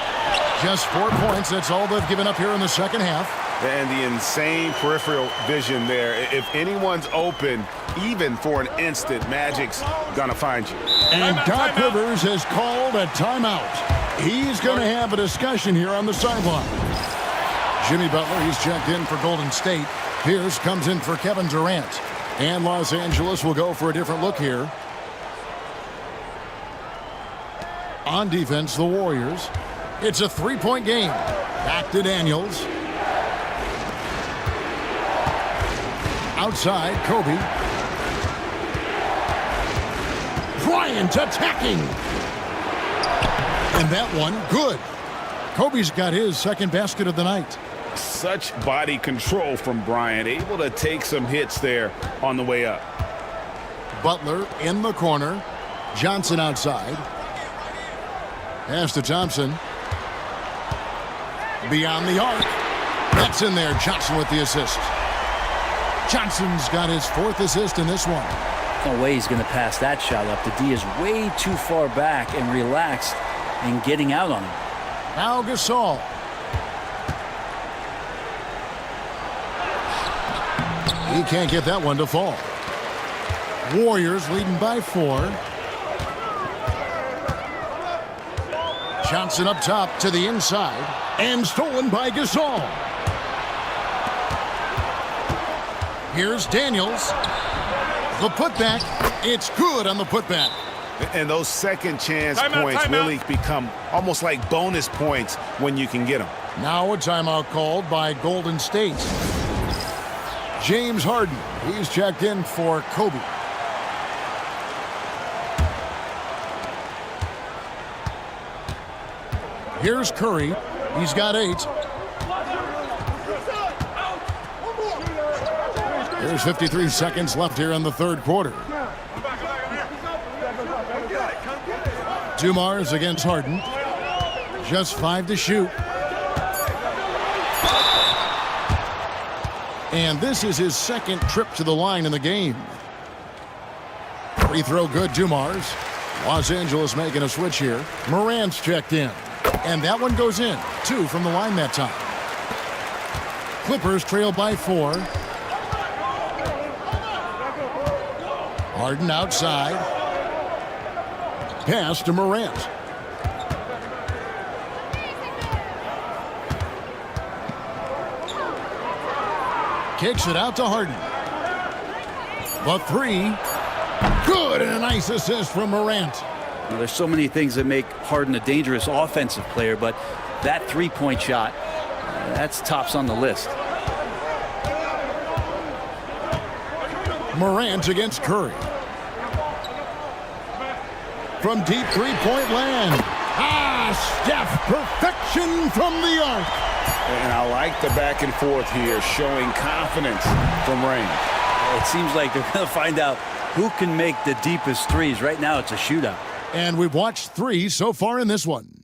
Just 4 points. That's all they've given up here in the second half. And the insane peripheral vision there. If anyone's open, even for an instant, Magic's going to find you. And Doc Rivers has called a timeout. He's going to have a discussion here on the sideline. Jimmy Butler, he's checked in for Golden State. Pierce comes in for Kevin Durant. And Los Angeles will go for a different look here. On defense, the Warriors. It's a 3-point game. Back to Daniels. Outside, Kobe. Bryant attacking. And that one, good. Kobe's got his second basket of the night. Such body control from Bryant, able to take some hits there on the way up. Butler in the corner. Johnson outside. Pass to Thompson. Beyond the arc. That's in there. Johnson with the assist. Johnson's got his 4th assist in this one. No way he's going to pass that shot up. The D is way too far back and relaxed in getting out on him. Now Gasol. He can't get that one to fall. Warriors leading by 4. Johnson up top to the inside and stolen by Gasol. Here's Daniels. The putback. It's good on the putback. And those second chance points really become almost like bonus points when you can get them. Now a timeout called by Golden State. James Harden. He's checked in for Kobe. Here's Curry. He's got 8. There's 53 seconds left here in the 3rd quarter. Dumars against Harden. Just 5 to shoot. And this is his 2nd trip to the line in the game. Free throw good, Dumars. Los Angeles making a switch here. Morant's checked in. And that one goes in. 2 from the line that time. Clippers trail by 4. Harden outside. Pass to Morant. Kicks it out to Harden. The 3. Good, and a nice assist from Morant. Well, there's so many things that make Harden a dangerous offensive player, but that 3-point shot, that's tops on the list. Morant against Curry. From deep 3-point land. Steph, perfection from the arc. And I like the back and forth here, showing confidence from range. It seems like they're going to find out who can make the deepest threes. Right now, it's a shootout. And we've watched 3 so far in this one.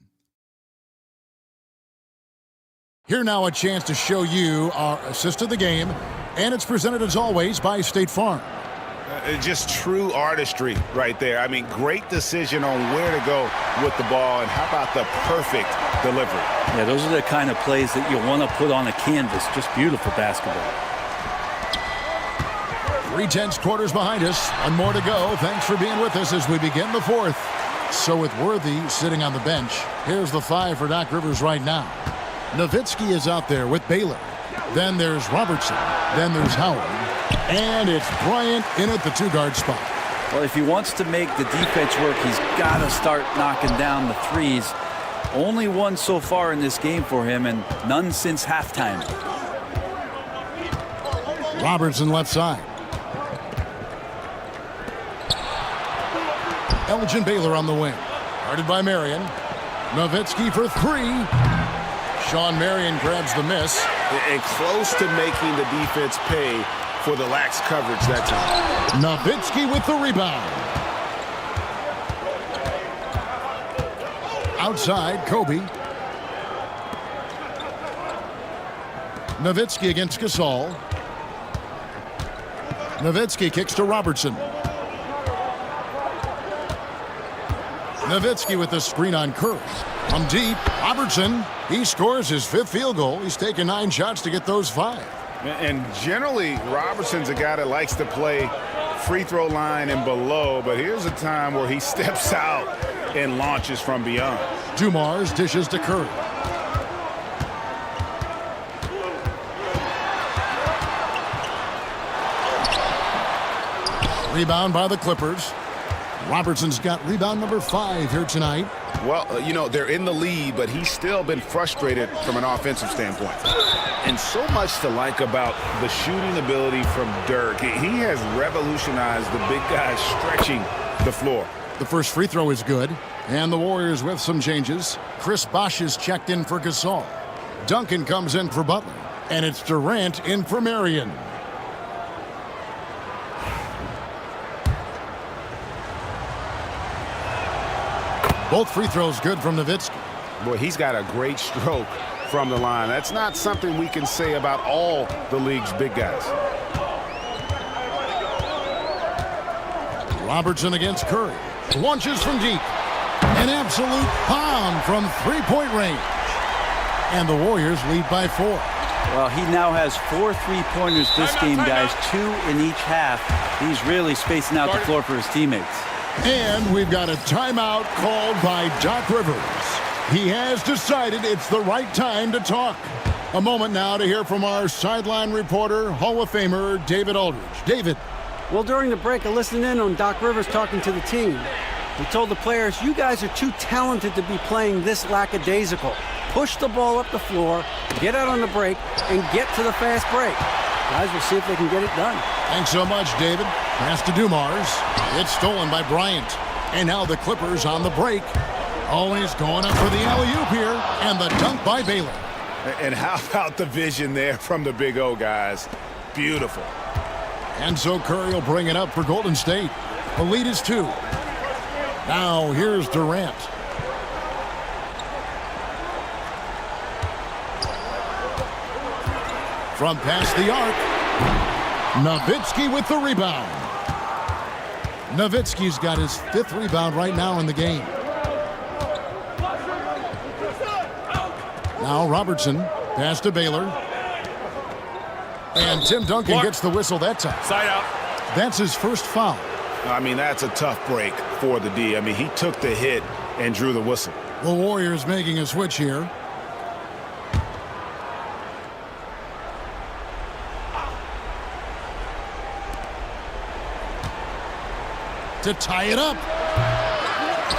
Here now a chance to show you our assist of the game. And it's presented as always by State Farm. Just true artistry right there. I mean, great decision on where to go with the ball. And how about the perfect delivery? Yeah, those are the kind of plays that you want to put on a canvas. Just beautiful basketball. 3/10 quarters behind us. One more to go. Thanks for being with us as we begin the 4th. So with Worthy sitting on the bench, here's the 5 for Doc Rivers right now. Nowitzki is out there with Baylor. Then there's Robertson. Then there's Howard. And it's Bryant in at the 2-guard spot. Well, if he wants to make the defense work, he's got to start knocking down the threes. Only one so far in this game for him, and none since halftime. Robertson left side. Elgin Baylor on the wing. Guarded by Marion. Nowitzki for 3. Sean Marion grabs the miss. And close to making the defense pay for the lax coverage that time. Nowitzki with the rebound. Outside, Kobe. Nowitzki against Gasol. Nowitzki kicks to Robertson. Nowitzki with the screen on Curry. From deep, Robertson, he scores his 5th field goal. He's taken 9 shots to get those 5. And generally, Robertson's a guy that likes to play free throw line and below, but here's a time where he steps out and launches from beyond. Dumars dishes to Curry. Rebound by the Clippers. Robertson's got rebound number 5 here tonight. Well, you know, they're in the lead, but he's still been frustrated from an offensive standpoint. And so much to like about the shooting ability from Dirk. He has revolutionized the big guys stretching the floor. The first free throw is good. And the Warriors with some changes. Chris Bosh is checked in for Gasol. Duncan comes in for Butler. And it's Durant in for Marion. Both free throws good from Nowitzki. Boy, he's got a great stroke from the line. That's not something we can say about all the league's big guys. Robertson against Curry. Launches from deep. An absolute bomb from three-point range. And the Warriors lead by 4. Well, he now has 4 3-pointers this game, guys. 2 in each half. He's really spacing out the floor for his teammates. And we've got a timeout called by Doc Rivers. He has decided it's the right time to talk. A moment now to hear from our sideline reporter, Hall of Famer David Aldridge. David. Well, during the break, I listened in on Doc Rivers talking to the team. He told the players, you guys are too talented to be playing this lackadaisical. Push the ball up the floor, get out on the break, and get to the fast break. Guys, we'll see if they can get it done. Thanks so much, David. Pass to Dumars. It's stolen by Bryant. And now the Clippers on the break. Always going up for the alley-oop here. And the dunk by Baylor. And how about the vision there from the Big O, guys? Beautiful. And so Curry will bring it up for Golden State. The lead is 2. Now here's Durant. From past the arc. Nowitzki with the rebound. Nowitzki's got his 5th rebound right now in the game. Now Robertson. Pass to Baylor. And Tim Duncan gets the whistle that time. Side out. That's his first foul. I mean, that's a tough break for the D. I mean, he took the hit and drew the whistle. The Warriors making a switch here. To tie it up.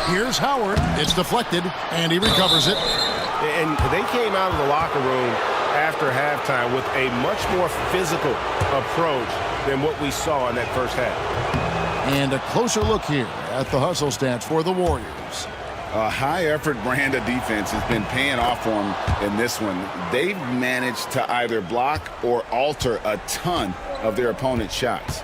Here's Howard. It's deflected, and he recovers it. And they came out of the locker room after halftime with a much more physical approach than what we saw in that first half. And a closer look here at the hustle stats for the Warriors. A high-effort brand of defense has been paying off for them in this one. They've managed to either block or alter a ton of their opponent's shots.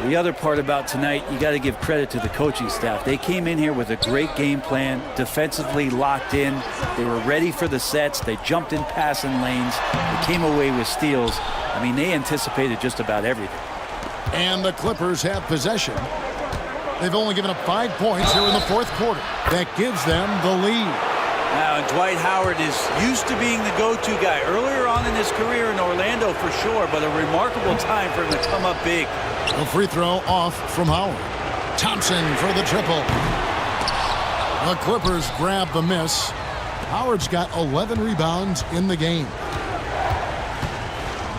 The other part about tonight, you got to give credit to the coaching staff. They came in here with a great game plan, defensively locked in. They were ready for the sets. They jumped in passing lanes. They came away with steals. I mean, they anticipated just about everything. And the Clippers have possession. They've only given up 5 points here in the 4th quarter. That gives them the lead. Now, Dwight Howard is used to being the go-to guy earlier on in his career in Orlando for sure, but a remarkable time for him to come up big. A free throw off from Howard. Thompson for the triple. The Clippers grab the miss. Howard's got 11 rebounds in the game.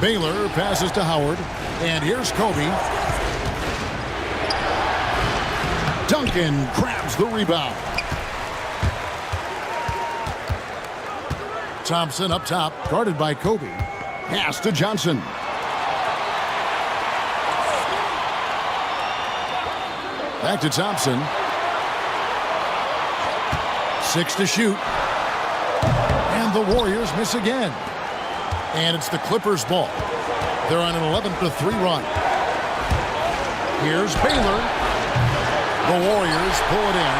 Baylor passes to Howard. And here's Kobe. Duncan grabs the rebound. Thompson up top, guarded by Kobe. Pass to Johnson. Back to Thompson. 6 to shoot. And the Warriors miss again. And it's the Clippers' ball. They're on an 11-3 run. Here's Baylor. The Warriors pull it in.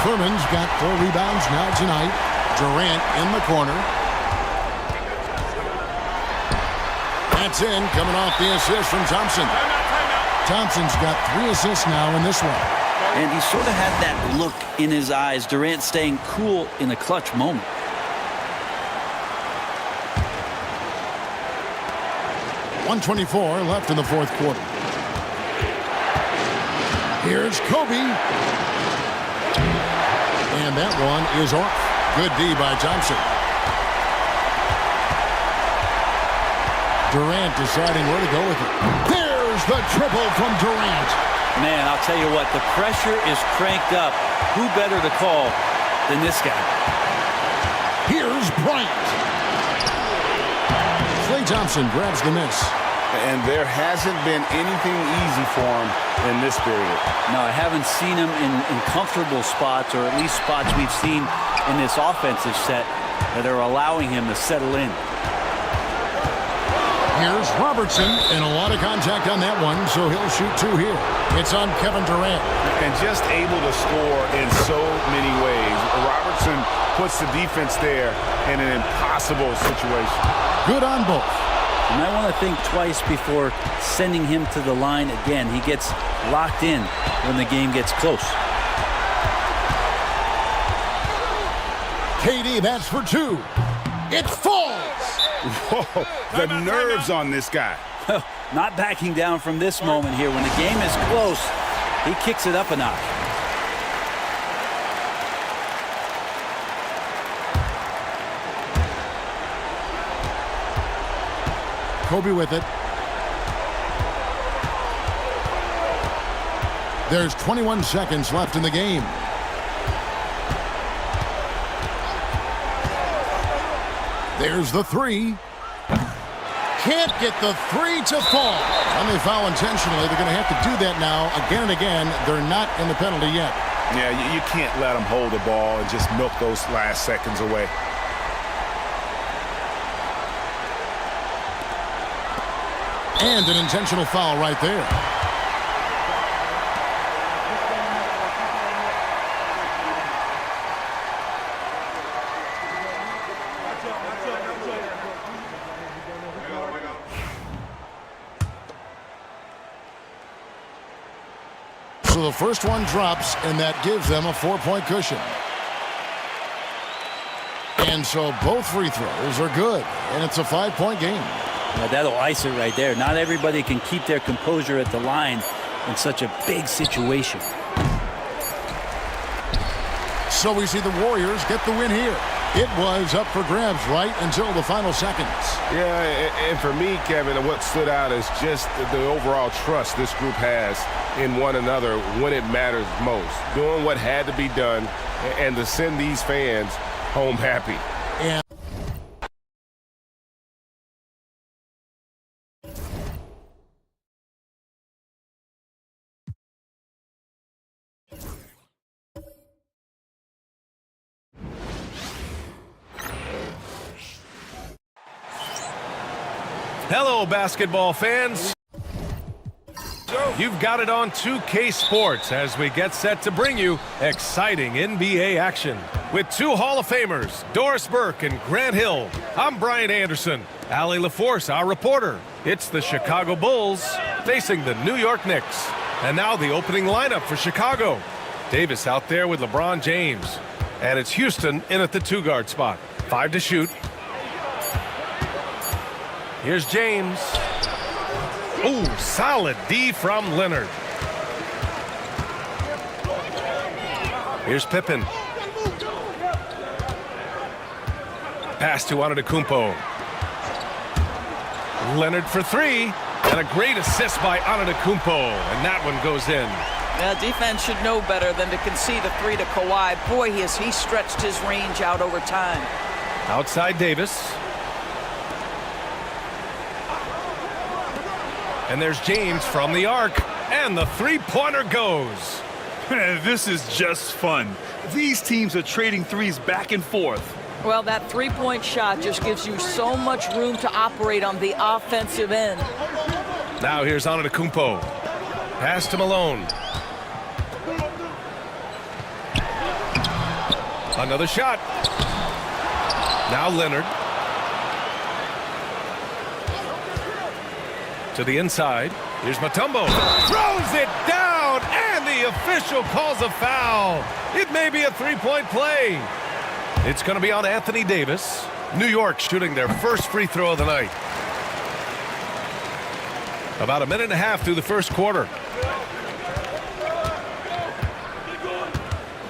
Furman's got 4 rebounds now tonight. Durant in the corner. That's in, coming off the assist from Thompson. Thompson's got 3 assists now in this one. And he sort of had that look in his eyes. Durant staying cool in a clutch moment. .124 left in the 4th quarter. Here's Kobe. And that one is off. Good D by Thompson. Durant deciding where to go with it. There's the triple from Durant. Man, I'll tell you what, the pressure is cranked up. Who better to call than this guy? Here's Bryant. Klay Thompson grabs the miss. And there hasn't been anything easy for him in this period. No, I haven't seen him in comfortable spots, or at least spots we've seen in this offensive set that are allowing him to settle in. Here's Robertson, and a lot of contact on that one, so he'll shoot 2 here. It's on Kevin Durant. And just able to score in so many ways. Robertson puts the defense there in an impossible situation. Good on both. You might want to think twice before sending him to the line again. He gets locked in when the game gets close. KD, that's for 2. It falls. Whoa, the nerves on this guy. Not backing down from this moment here. When the game is close, he kicks it up a notch. Kobe with it. There's 21 seconds left in the game. There's the 3. Can't get the 3 to fall. And they foul intentionally. They're going to have to do that now again and again. They're not in the penalty yet. Yeah, you can't let them hold the ball and just milk those last seconds away. And an intentional foul right there. So the first one drops, and that gives them a 4-point cushion. And so both free throws are good, and it's a 5-point game. Yeah, that'll ice it right there. Not everybody can keep their composure at the line in such a big situation. So we see the Warriors get the win here. It was up for grabs right until the final seconds. Yeah, and for me, Kevin, what stood out is just the overall trust this group has in one another when it matters most. Doing what had to be done and to send these fans home happy. And Hello, basketball fans. You've got it on 2K Sports as we get set to bring you exciting NBA action. With 2 Hall of Famers, Doris Burke and Grant Hill, I'm Brian Anderson. Allie LaForce, our reporter. It's the Chicago Bulls facing the New York Knicks. And now the opening lineup for Chicago. Davis out there with LeBron James. And it's Houston in at the 2-guard spot. 5 to shoot. Here's James. Ooh, solid D from Leonard. Here's Pippen. Pass to Antetokounmpo. Leonard for 3. And a great assist by Antetokounmpo. And that one goes in. Yeah, defense should know better than to concede a 3 to Kawhi. Boy, he stretched his range out over time. Outside Davis. And there's James from the arc. And the 3-pointer goes. This is just fun. These teams are trading threes back and forth. Well, that 3-point shot just gives you so much room to operate on the offensive end. Now here's Antetokounmpo. Pass to Malone. Another shot. Now Leonard. To the inside. Here's Mutombo. Throws it down, and the official calls a foul. It may be a 3-point play. It's going to be on Anthony Davis. New York shooting their first free throw of the night. About a minute and a half through the first quarter.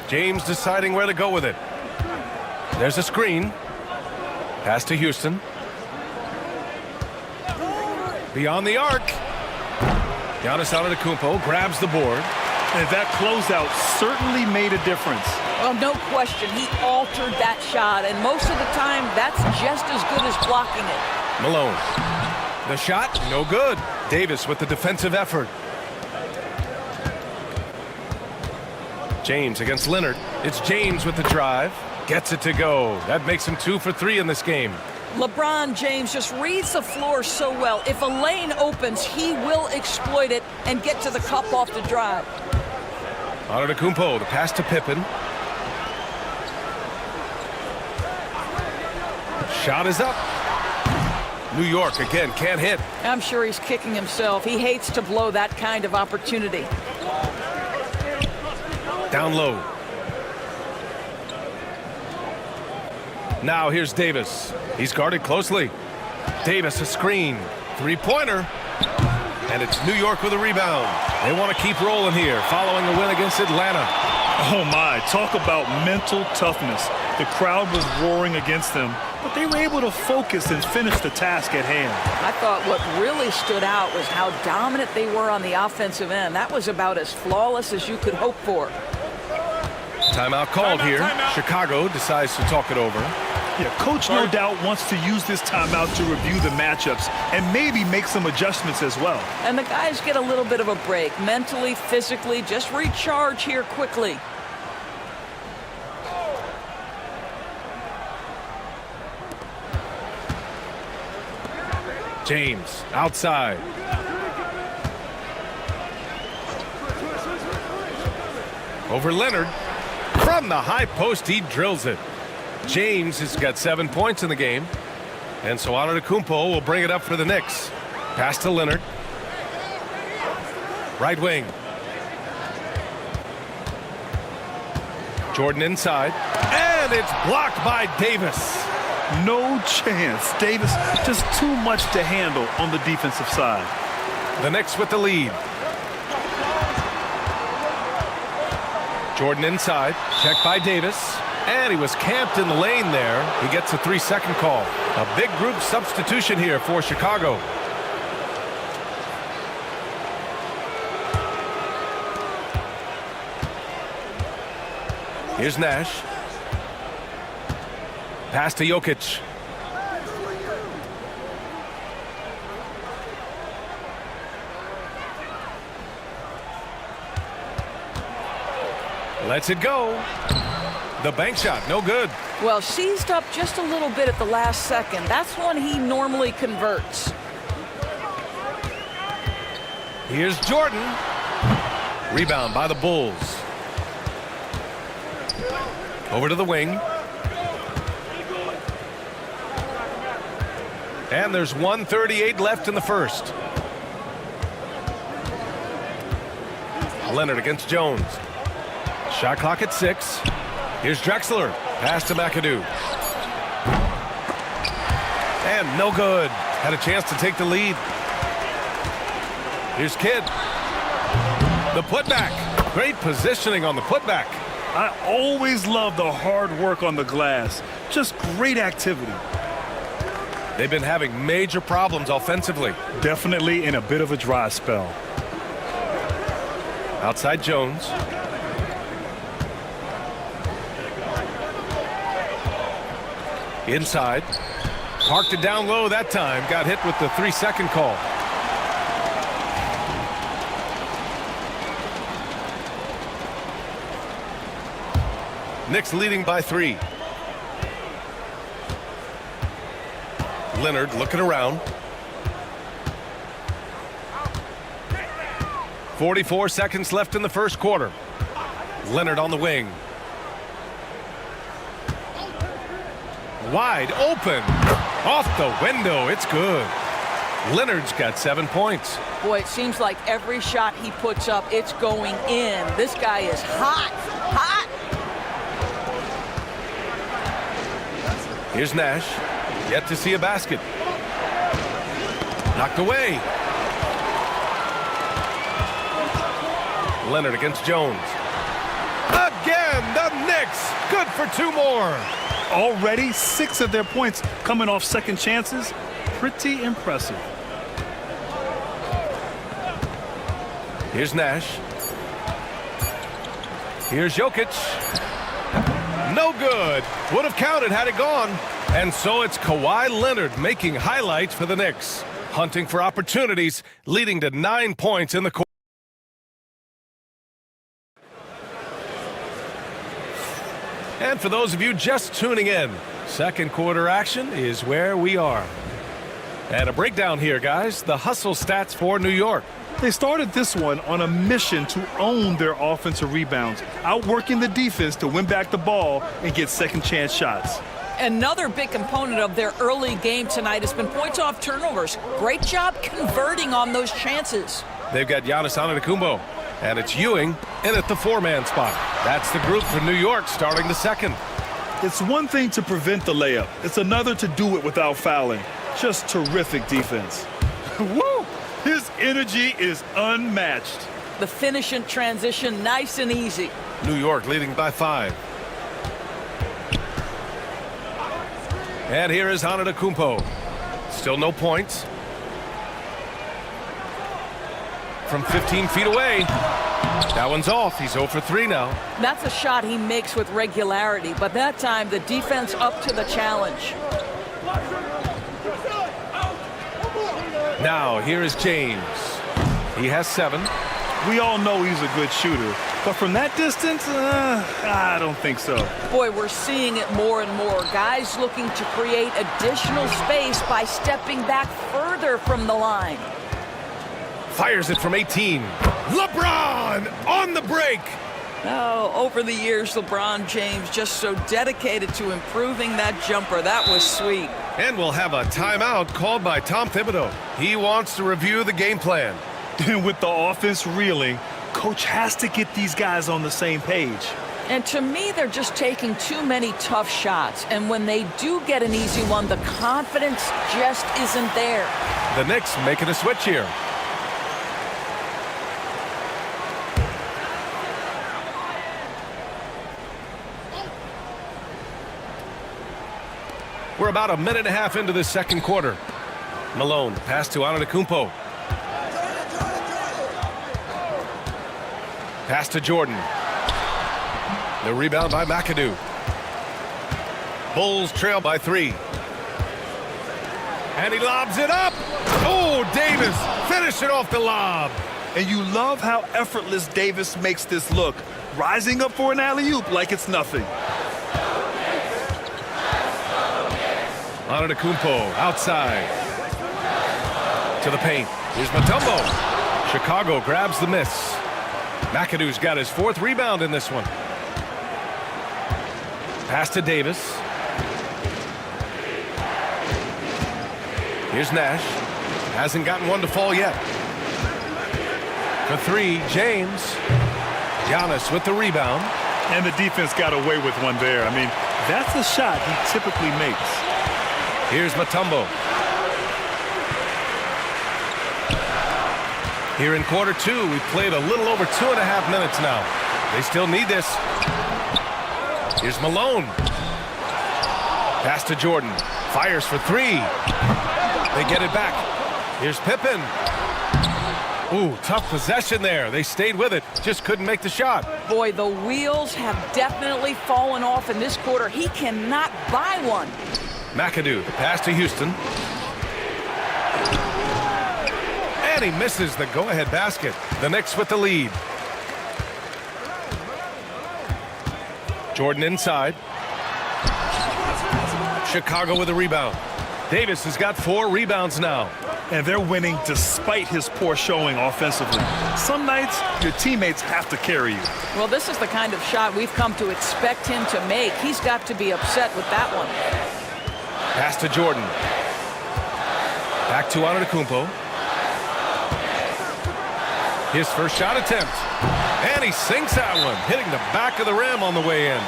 James deciding where to go with it. There's a screen. Pass to Houston. Beyond the arc. Giannis Antetokounmpo grabs the board. And that closeout certainly made a difference. Well, no question. He altered that shot, and most of the time, that's just as good as blocking it. Malone. The shot, no good. Davis with the defensive effort. James against Leonard. It's James with the drive. Gets it to go. That makes him 2 for 3 in this game. LeBron James just reads the floor so well. If a lane opens, he will exploit it and get to the cup off the drive. Antetokounmpo, the pass to Pippen. Shot is up. New York again can't hit. I'm sure he's kicking himself. He hates to blow that kind of opportunity. Down low. Now here's Davis. He's guarded closely. Davis a screen. Three-pointer. And it's New York with a rebound. They want to keep rolling here following a win against Atlanta. Oh my, talk about mental toughness. The crowd was roaring against them, but they were able to focus and finish the task at hand. I thought what really stood out was how dominant they were on the offensive end. That was about as flawless as you could hope for. Timeout called here. Chicago decides to talk it over. Yeah, coach no doubt wants to use this timeout to review the matchups and maybe make some adjustments as well. And the guys get a little bit of a break, mentally, physically, just recharge here quickly. James outside. Over Leonard. From the high post, he drills it. James has got 7 points in the game. And so Antetokounmpo will bring it up for the Knicks. Pass to Leonard. Right wing. Jordan inside. And it's blocked by Davis. No chance. Davis just too much to handle on the defensive side. The Knicks with the lead. Jordan inside. Check by Davis. And he was camped in the lane there. He gets a 3-second call. A big group substitution here for Chicago. Here's Nash. Pass to Jokic. Lets it go. The bank shot, no good. Well, seized up just a little bit at the last second. That's when he normally converts. Here's Jordan. Rebound by the Bulls. Over to the wing. And there's 1:38 left in the first. Leonard against Jones. Shot clock at 6. Here's Drexler. Pass to McAdoo. And no good. Had a chance to take the lead. Here's Kidd. The putback. Great positioning on the putback. I always love the hard work on the glass. Just great activity. They've been having major problems offensively. Definitely in a bit of a dry spell. Outside Jones. Inside. Parked it down low that time. Got hit with the 3-second call. Knicks leading by 3. Leonard looking around. 44 seconds left in the first quarter. Leonard on the wing. Wide open. Off the window. It's good. Leonard's got 7 points. Boy, it seems like every shot he puts up, it's going in. This guy is hot. Hot. Here's Nash. Yet to see a basket. Knocked away. Leonard against Jones. Again, the Knicks. Good for 2 more. Already 6 of their points coming off second chances. Pretty impressive. Here's Nash. Here's Jokic. No good. Would have counted had it gone. And so it's Kawhi Leonard making highlights for the Knicks. Hunting for opportunities, leading to 9 points in the quarter. And for those of you just tuning in, Second quarter action is where we are. And a breakdown here, guys. The hustle stats for New York. They started this one on a mission to own their offensive rebounds, outworking the defense to win back the ball and get second chance shots. Another big component of their early game tonight has been points off turnovers. Great job converting on those chances. They've got Giannis Antetokounmpo, and it's Ewing in at the four-man spot. That's the group for New York starting the second. It's one thing to prevent the layup. It's another to do it without fouling. Just terrific defense. Woo! His energy is unmatched. The finish in transition, nice and easy. New York leading by 5. And here is Antetokounmpo. Still no points. From 15 feet away. That one's off. He's 0 for 3 now. That's a shot he makes with regularity, but that time the defense up to the challenge. Now, here is James. He has 7. We all know he's a good shooter, but from that distance, I don't think so. Boy, we're seeing it more and more. Guys looking to create additional space by stepping back further from the line. Fires it from 18. LeBron on the break. Oh, over the years, LeBron James just so dedicated to improving that jumper. That was sweet. And we'll have a timeout called by Tom Thibodeau. He wants to review the game plan. With the offense reeling, coach has to get these guys on the same page. And to me, they're just taking too many tough shots. And when they do get an easy one, the confidence just isn't there. The Knicks making a switch here. We're about a minute and a half into this second quarter. Malone, pass to Antetokounmpo. Pass to Jordan. The rebound by McAdoo. Bulls trail by 3. And he lobs it up. Oh, Davis finish it off the lob. And you love how effortless Davis makes this look. Rising up for an alley-oop like it's nothing. Antetokounmpo outside. To the paint. Here's Mutombo. Chicago grabs the miss. McAdoo's got his 4th rebound in this one. Pass to Davis. Here's Nash. Hasn't gotten one to fall yet. For 3, James. Giannis with the rebound. And the defense got away with one there. I mean, that's a shot he typically makes. Here's Mutombo. Here in quarter 2, we've played a little over 2.5 minutes now. They still need this. Here's Malone. Pass to Jordan. Fires for 3. They get it back. Here's Pippen. Ooh, tough possession there. They stayed with it. Just couldn't make the shot. Boy, the wheels have definitely fallen off in this quarter. He cannot buy one. McAdoo, the pass to Houston. And he misses the go-ahead basket. The Knicks with the lead. Jordan inside. Chicago with a rebound. Davis has got 4 rebounds now. And they're winning despite his poor showing offensively. Some nights, your teammates have to carry you. Well, this is the kind of shot we've come to expect him to make. He's got to be upset with that one. Pass to Jordan. Back to Antetokounmpo. His first shot attempt. And he sinks that one, hitting the back of the rim on the way in.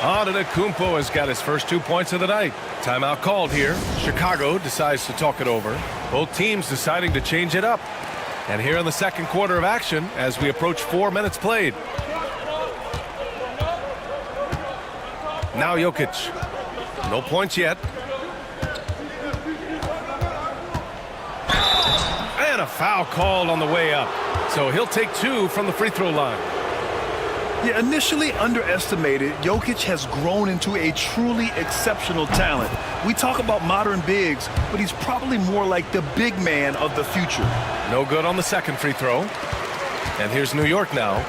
Antetokounmpo has got his first 2 points of the night. Timeout called here. Chicago decides to talk it over. Both teams deciding to change it up. And here in the second quarter of action as we approach 4 minutes played. Now Jokic. No points yet. And a foul called on the way up. So he'll take 2 from the free throw line. Yeah, initially underestimated, Jokic has grown into a truly exceptional talent. We talk about modern bigs, but he's probably more like the big man of the future. No good on the second free throw. And here's New York now.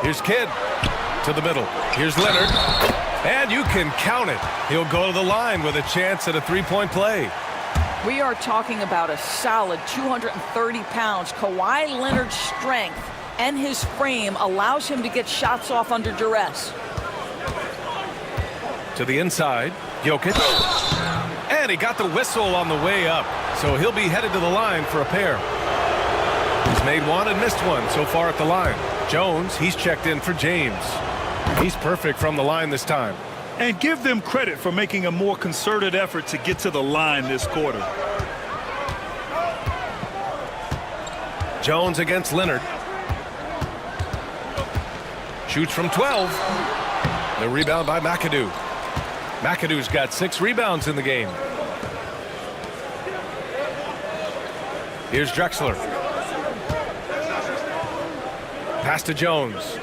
Here's Kidd to the middle. Here's Leonard. And you can count it. He'll go to the line with a chance at a three-point play. We are talking about a solid 230 pounds. Kawhi Leonard's strength and his frame allows him to get shots off under duress. To the inside, Jokic. And he got the whistle on the way up, so he'll be headed to the line for a pair. He's made one and missed one so far at the line. Jones, he's checked in for James. He's perfect from the line this time. And give them credit for making a more concerted effort to get to the line this quarter. Jones against Leonard. Shoots from 12. The rebound by McAdoo. McAdoo's got 6 rebounds in the game. Here's Drexler. Pass to Jones.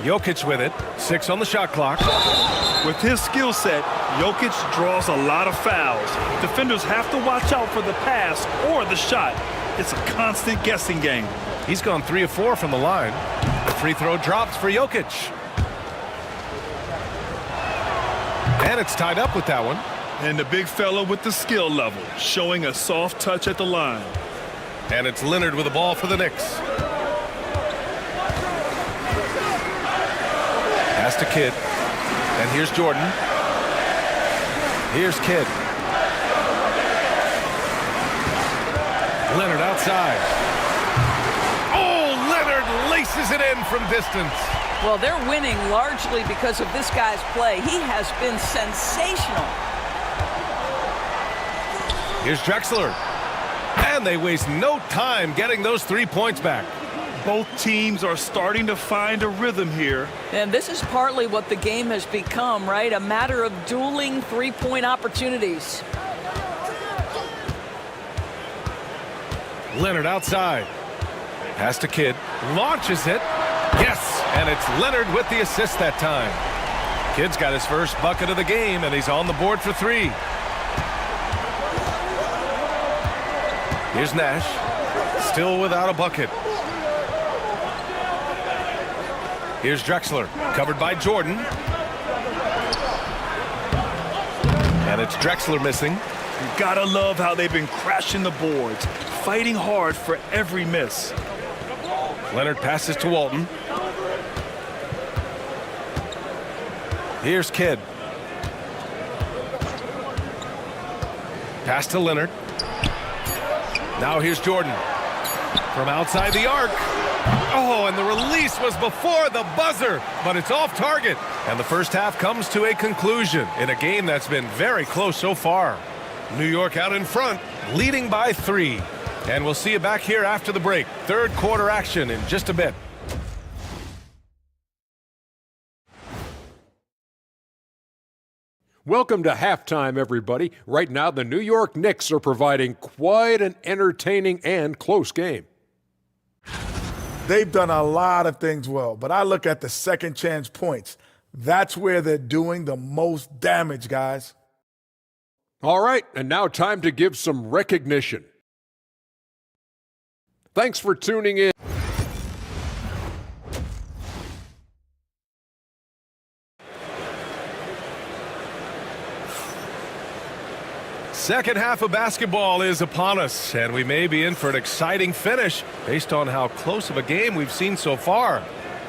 Jokic with it. 6 on the shot clock. With his skill set, Jokic draws a lot of fouls. Defenders have to watch out for the pass or the shot. It's a constant guessing game. He's gone 3 of 4 from the line. The free throw drops for Jokic. And it's tied up with that one. And the big fella with the skill level, showing a soft touch at the line. And it's Leonard with the ball for the Knicks. Pass to Kidd. And here's Jordan. Here's Kidd. Leonard outside. Oh, Leonard laces it in from distance. Well, they're winning largely because of this guy's play. He has been sensational. Here's Drexler. And they waste no time getting those 3 points back. Both teams are starting to find a rhythm here. And this is partly what the game has become, right? A matter of dueling three-point opportunities. Leonard outside. Pass to Kidd. Launches it. Yes! And it's Leonard with the assist that time. Kidd's got his first bucket of the game, and he's on the board for 3. Here's Nash. Still without a bucket. Here's Drexler, covered by Jordan. And it's Drexler missing. You gotta love how they've been crashing the boards, fighting hard for every miss. Leonard passes to Walton. Here's Kidd. Pass to Leonard. Now here's Jordan. From outside the arc. Oh, and the release was before the buzzer, but it's off target. And the first half comes to a conclusion in a game that's been very close so far. New York out in front, leading by 3. And we'll see you back here after the break. Third quarter action in just a bit. Welcome to halftime, everybody. Right now, the New York Knicks are providing quite an entertaining and close game. They've done a lot of things well, but I look at the second chance points. That's where they're doing the most damage, guys. All right, and now time to give some recognition. Thanks for tuning in. Second half of basketball is upon us, and we may be in for an exciting finish based on how close of a game we've seen so far.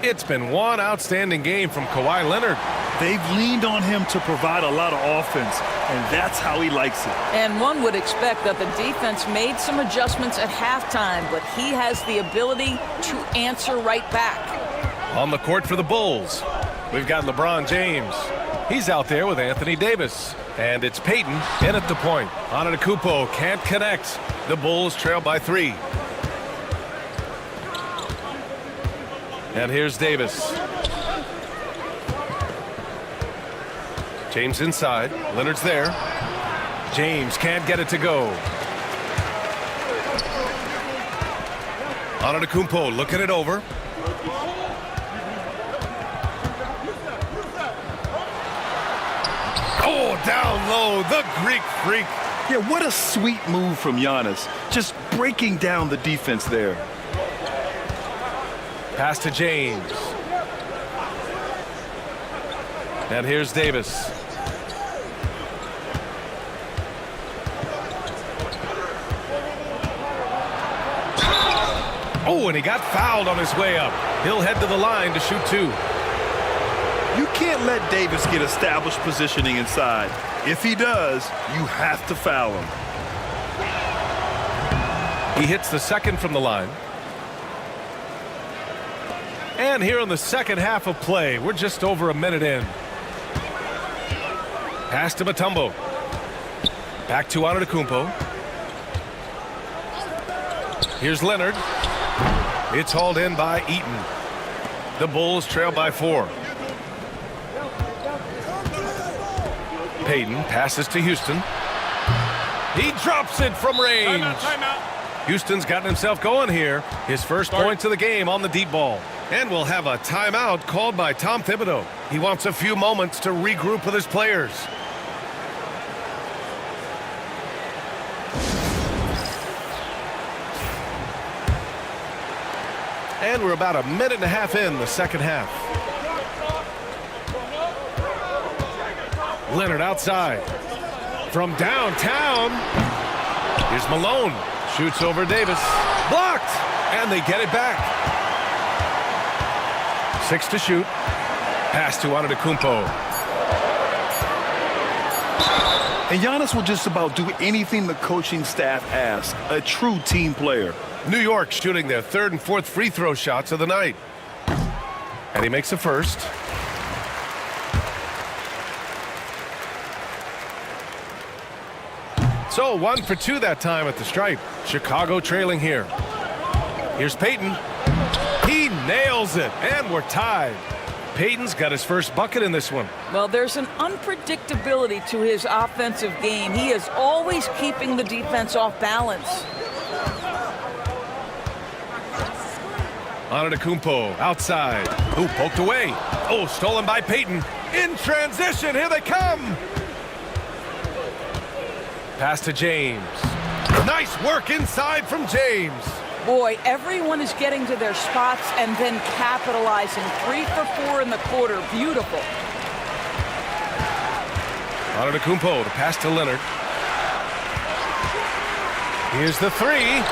It's been one outstanding game from Kawhi Leonard. They've leaned on him to provide a lot of offense, and that's how he likes it. And one would expect that the defense made some adjustments at halftime, but he has the ability to answer right back. On the court for the Bulls, we've got LeBron James. He's out there with Anthony Davis. And it's Peyton in at the point. Antetokounmpo can't connect. The Bulls trail by 3. And here's Davis. James inside. Leonard's there. James can't get it to go. Antetokounmpo looking it over. Oh, down low, the Greek freak. Yeah, what a sweet move from Giannis. Just breaking down the defense there. Pass to James. And here's Davis. Oh, and he got fouled on his way up. He'll head to the line to shoot 2. You can't let Davis get established positioning inside. If he does, you have to foul him. He hits the second from the line. And here in the second half of play, we're just over a minute in. Pass to Mutombo. Back to Antetokounmpo. Here's Leonard. It's hauled in by Eaton. The Bulls trail by 4. Payton passes to Houston. He drops it from range. Timeout. Houston's gotten himself going here. His first points of the game on the deep ball. And we'll have a timeout called by Tom Thibodeau. He wants a few moments to regroup with his players. And we're about a minute and a half in the second half. Leonard outside. From downtown. Here's Malone. Shoots over Davis. Blocked. And they get it back. 6 to shoot. Pass to Antetokounmpo. And Giannis will just about do anything the coaching staff asks. A true team player. New York shooting their 3rd and 4th free throw shots of the night. And he makes the first. So 1 for 2 that time at the stripe. Chicago trailing here. Here's Payton. He nails it, and we're tied. Payton's got his first bucket in this one. Well, there's an unpredictability to his offensive game. He is always keeping the defense off balance. Antetokounmpo outside. Ooh, poked away. Oh, stolen by Payton. In transition, here they come. Pass to James. Nice work inside from James. Boy, everyone is getting to their spots and then capitalizing. 3 for 4 in the quarter. Beautiful. Antetokounmpo to pass to Leonard. Here's the 3.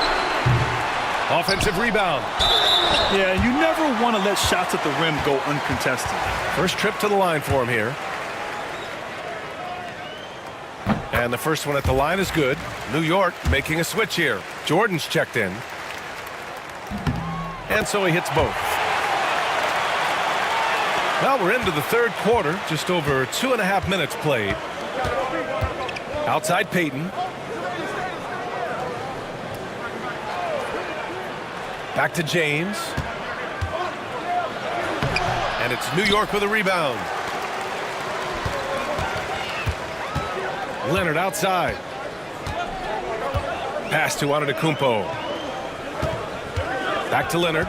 Offensive rebound. Yeah, you never want to let shots at the rim go uncontested. First trip to the line for him here. And the first one at the line is good. New York making a switch here. Jordan's checked in. And so he hits both. Well, we're into the third quarter. Just over 2.5 minutes played. Outside Payton. Back to James. And it's New York with a rebound. Leonard outside. Pass to Antetokounmpo. Back to Leonard.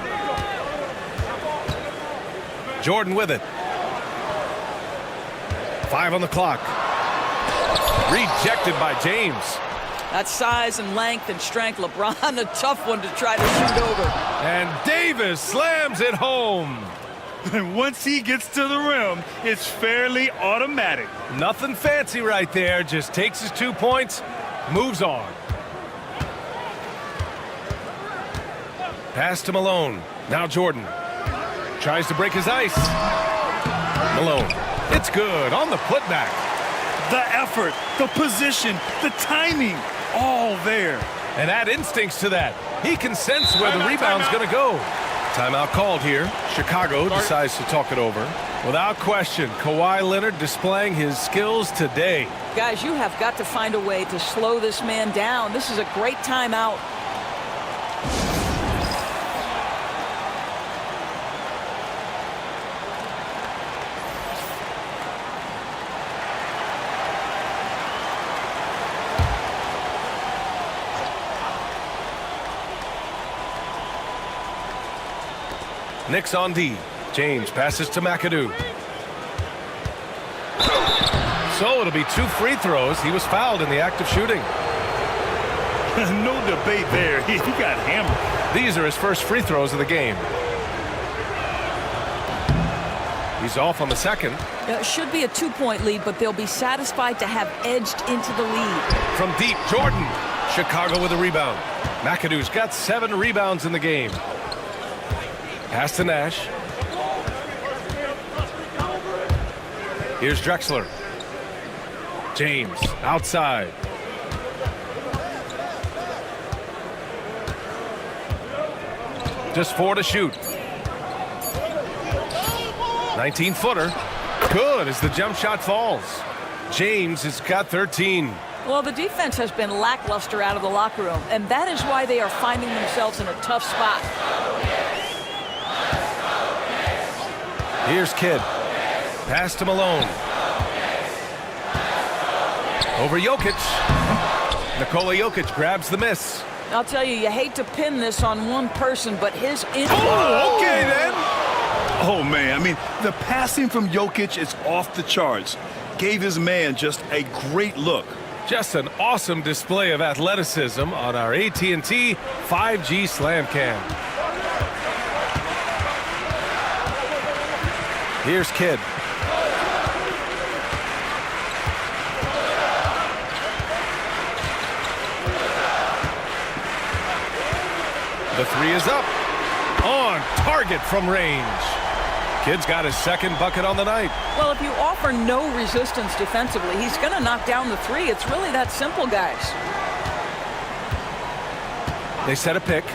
Jordan with it. 5 on the clock. Rejected by James. That size and length and strength, LeBron, a tough one to try to shoot over. And Davis slams it home. And once he gets to the rim, it's fairly automatic. Nothing fancy right there. Just takes his 2 points, moves on. Pass to Malone. Now Jordan. Tries to break his ice. Malone. It's good on the putback. The effort, the position, the timing, all there. And add instincts to that. He can sense where the rebound's going to go. Timeout called here. Chicago decides to talk it over. Without question, Kawhi Leonard displaying his skills today. Guys, you have got to find a way to slow this man down. This is a great timeout. Knicks on D. James passes to McAdoo. So it'll be 2 free throws. He was fouled in the act of shooting. No debate there. He got hammered. These are his first free throws of the game. He's off on the second. It should be a 2-point lead, but they'll be satisfied to have edged into the lead. From deep, Jordan. Chicago with a rebound. McAdoo's got 7 rebounds in the game. Pass to Nash. Here's Drexler. James outside. Just 4 to shoot. 19-footer. Good as the jump shot falls. James has got 13. Well, the defense has been lackluster out of the locker room, and that is why they are finding themselves in a tough spot. Here's Kidd. Pass to Malone. Over Jokic. Nikola Jokic grabs the miss. I'll tell you, you hate to pin this on one person, but his... Oh, okay then. Oh, man, I mean, the passing from Jokic is off the charts. Gave his man just a great look. Just an awesome display of athleticism on our AT&T 5G Slam Cam. Here's Kidd. The 3 is up. On target from range. Kidd's got his second bucket on the night. Well, if you offer no resistance defensively, he's going to knock down the 3. It's really that simple, guys. They set a pick.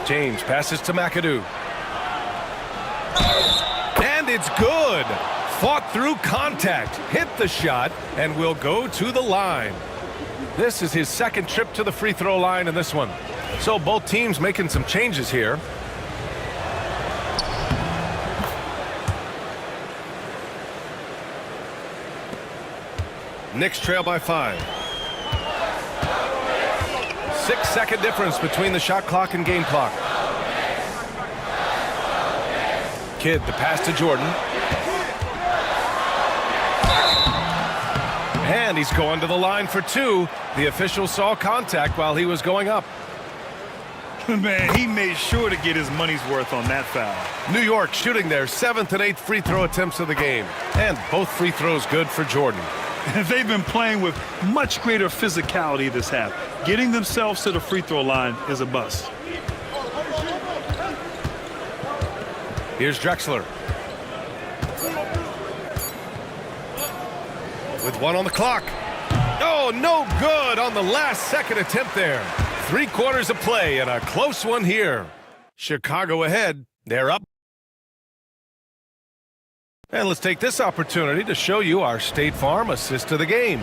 James passes to McAdoo. And it's good. Fought through contact, hit the shot, and will go to the line. This is his second trip to the free throw line in this one. So both teams making some changes here. Knicks trail by 5. 6-second difference between the shot clock and game clock. Kidd, the pass to Jordan. And he's going to the line for 2. The official saw contact while he was going up. Man, he made sure to get his money's worth on that foul. New York shooting their 7th and 8th free throw attempts of the game. And both free throws good for Jordan. They've been playing with much greater physicality this half. Getting themselves to the free throw line is a bust. Here's Drexler. With 1 on the clock. Oh, no good on the last second attempt there. 3 quarters of play and a close one here. Chicago ahead. They're up. And let's take this opportunity to show you our State Farm assist of the game.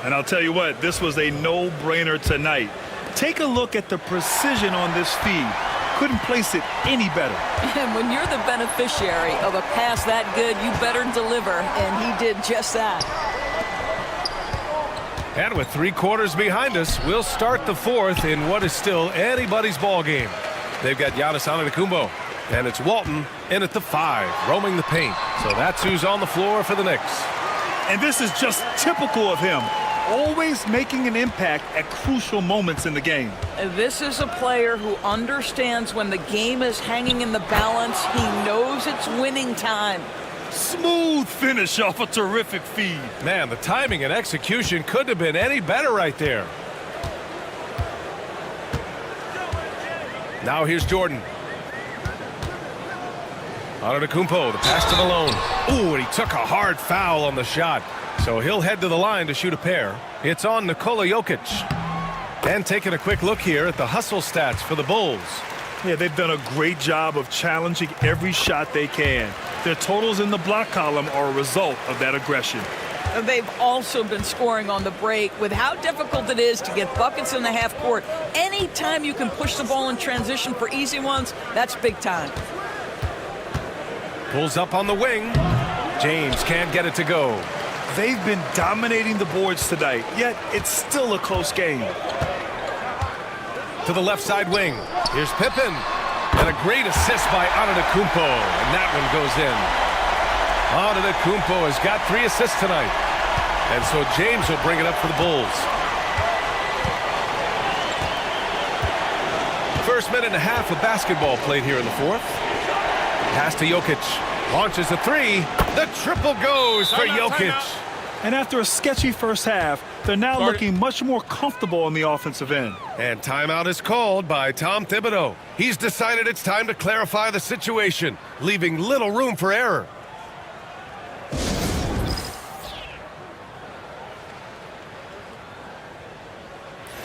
And I'll tell you what, this was a no-brainer tonight. Take a look at the precision on this feed. Couldn't place it any better. And when you're the beneficiary of a pass that good, you better deliver, and he did just that. And with 3 quarters behind us, we'll start the 4th in what is still anybody's ball game. They've got Giannis Antetokounmpo, and it's Walton in at the 5, roaming the paint. So that's who's on the floor for the Knicks. And this is just typical of him. Always making an impact at crucial moments in the game. This is a player who understands when the game is hanging in the balance. He knows it's winning time. Smooth finish off a terrific feed. Man, the timing and execution couldn't have been any better right there. Now here's Jordan. Antetokounmpo, the pass to Malone. Ooh, and he took a hard foul on the shot. So he'll head to the line to shoot a pair. It's on Nikola Jokic. And taking a quick look here at the hustle stats for the Bulls. Yeah, they've done a great job of challenging every shot they can. Their totals in the block column are a result of that aggression. They've also been scoring on the break. With how difficult it is to get buckets in the half court, anytime you can push the ball in transition for easy ones, that's big time. Pulls up on the wing. James can't get it to go. They've been dominating the boards tonight, yet it's still a close game. To the left side wing. Here's Pippen. And a great assist by Antetokounmpo. And that one goes in. Antetokounmpo has got 3 assists tonight. And so James will bring it up for the Bulls. First minute and a half of basketball played here in the 4th. Pass to Jokic. Launches a three. The triple goes for Jokic. And after a sketchy first half, they're now looking much more comfortable on the offensive end. And timeout is called by Tom Thibodeau. He's decided it's time to clarify the situation, leaving little room for error.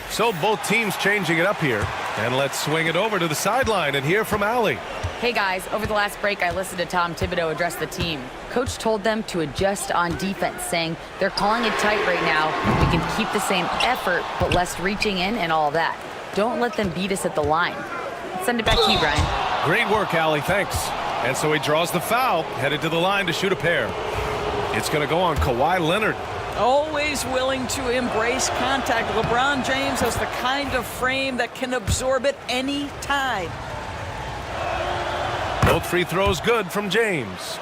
So both teams changing it up here. And let's swing it over to the sideline and hear from Allie. Hey guys, over the last break, I listened to Tom Thibodeau address the team. Coach told them to adjust on defense, saying they're calling it tight right now. We can keep the same effort, but less reaching in and all that. Don't let them beat us at the line. Let's send it back to you, Brian. Great work, Allie. Thanks. And so he draws the foul, headed to the line to shoot a pair. It's going to go on Kawhi Leonard. Always willing to embrace contact. LeBron James has the kind of frame that can absorb it any time. Both free throws good from James.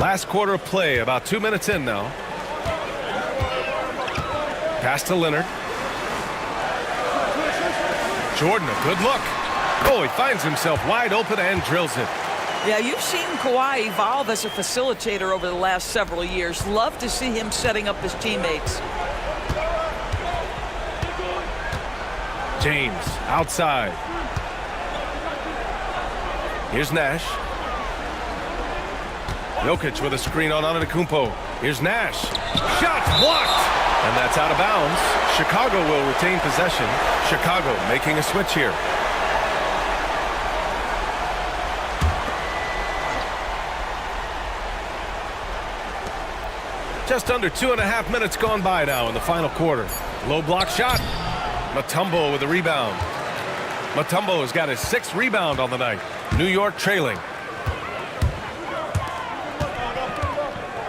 Last quarter of play, about 2 minutes in now. Pass to Leonard. Jordan, a good look. Oh, he finds himself wide open and drills it. Yeah, you've seen Kawhi evolve as a facilitator over the last several years. Love to see him setting up his teammates. James, outside. Here's Nash. Jokic with a screen on Antetokounmpo. Here's Nash. Shot blocked! And that's out of bounds. Chicago will retain possession. Chicago making a switch here. Just under 2.5 minutes gone by now in the final quarter. Low block shot. Mutombo with a rebound. Mutombo has got his 6th rebound on the night. New York trailing.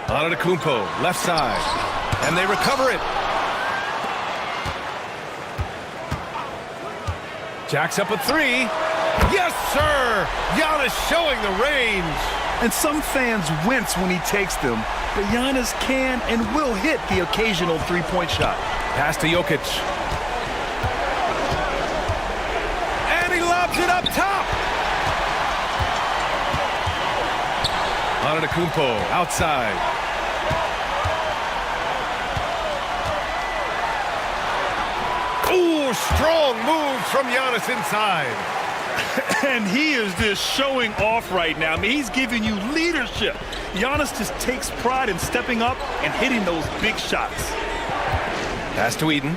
Antetokounmpo, left side. And they recover it. Jacks up a three. Yes, sir! Giannis showing the range. And some fans wince when he takes them, but Giannis can and will hit the occasional three-point shot. Pass to Jokic. And he lobs it up top. Antetokounmpo outside. Ooh, strong move from Giannis inside. And he is just showing off right now. I mean, he's giving you leadership. Giannis just takes pride in stepping up and hitting those big shots. Pass to Eden.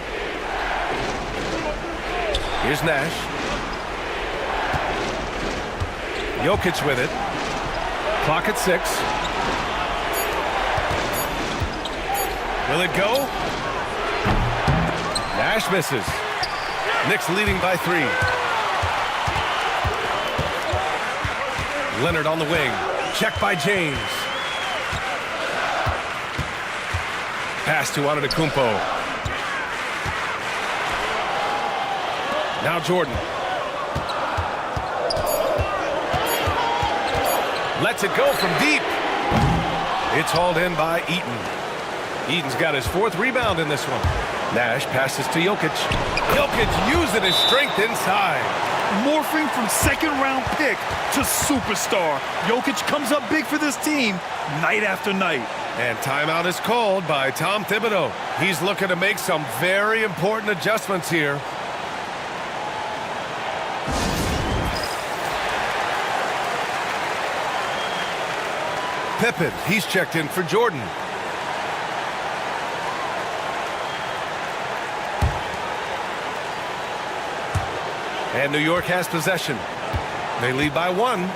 Here's Nash. Jokic with it. Clock at 6. Will it go? Nash misses. Knicks leading by 3. Leonard on the wing. Check by James. Pass to Antetokounmpo. Now Jordan. Lets it go from deep. It's hauled in by Eaton. Eaton's got his 4th rebound in this one. Nash passes to Jokic. Jokic using his strength inside. Morphing from second-round pick to superstar. Jokic comes up big for this team night after night. And timeout is called by Tom Thibodeau. He's looking to make some very important adjustments here. Pippen, he's checked in for Jordan. And New York has possession. They lead by 1.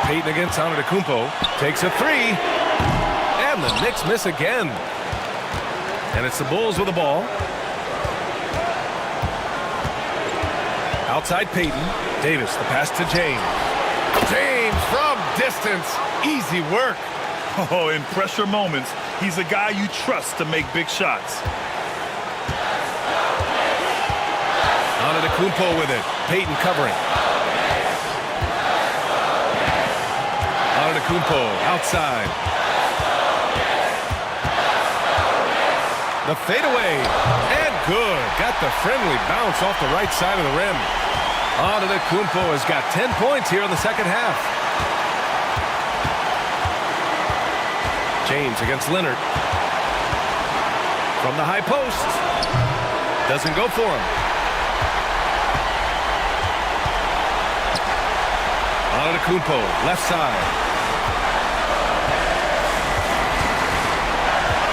Payton against Antetokounmpo. Takes a 3. And the Knicks miss again. And it's the Bulls with the ball. Outside Payton. Davis, the pass to James. James from distance. Easy work. Oh, in pressure moments, he's a guy you trust to make big shots. Antetokounmpo with it. Payton covering. Antetokounmpo outside. The fadeaway. And good. Got the friendly bounce off the right side of the rim. Antetokounmpo has got 10 points here in the second half. James against Leonard. From the high post. Doesn't go for him. Antetokounmpo, left side.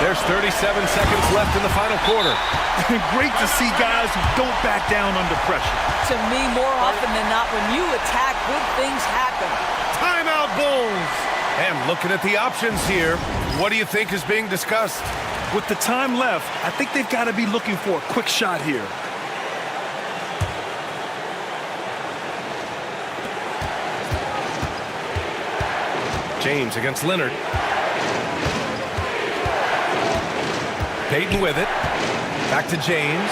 There's 37 seconds left in the final quarter. Great to see guys who don't back down under pressure. To me, more often than not, when you attack, good things happen. Timeout, Bulls. And looking at the options here, what do you think is being discussed? With the time left, I think they've got to be looking for a quick shot here. James against Leonard. Payton with it. Back to James.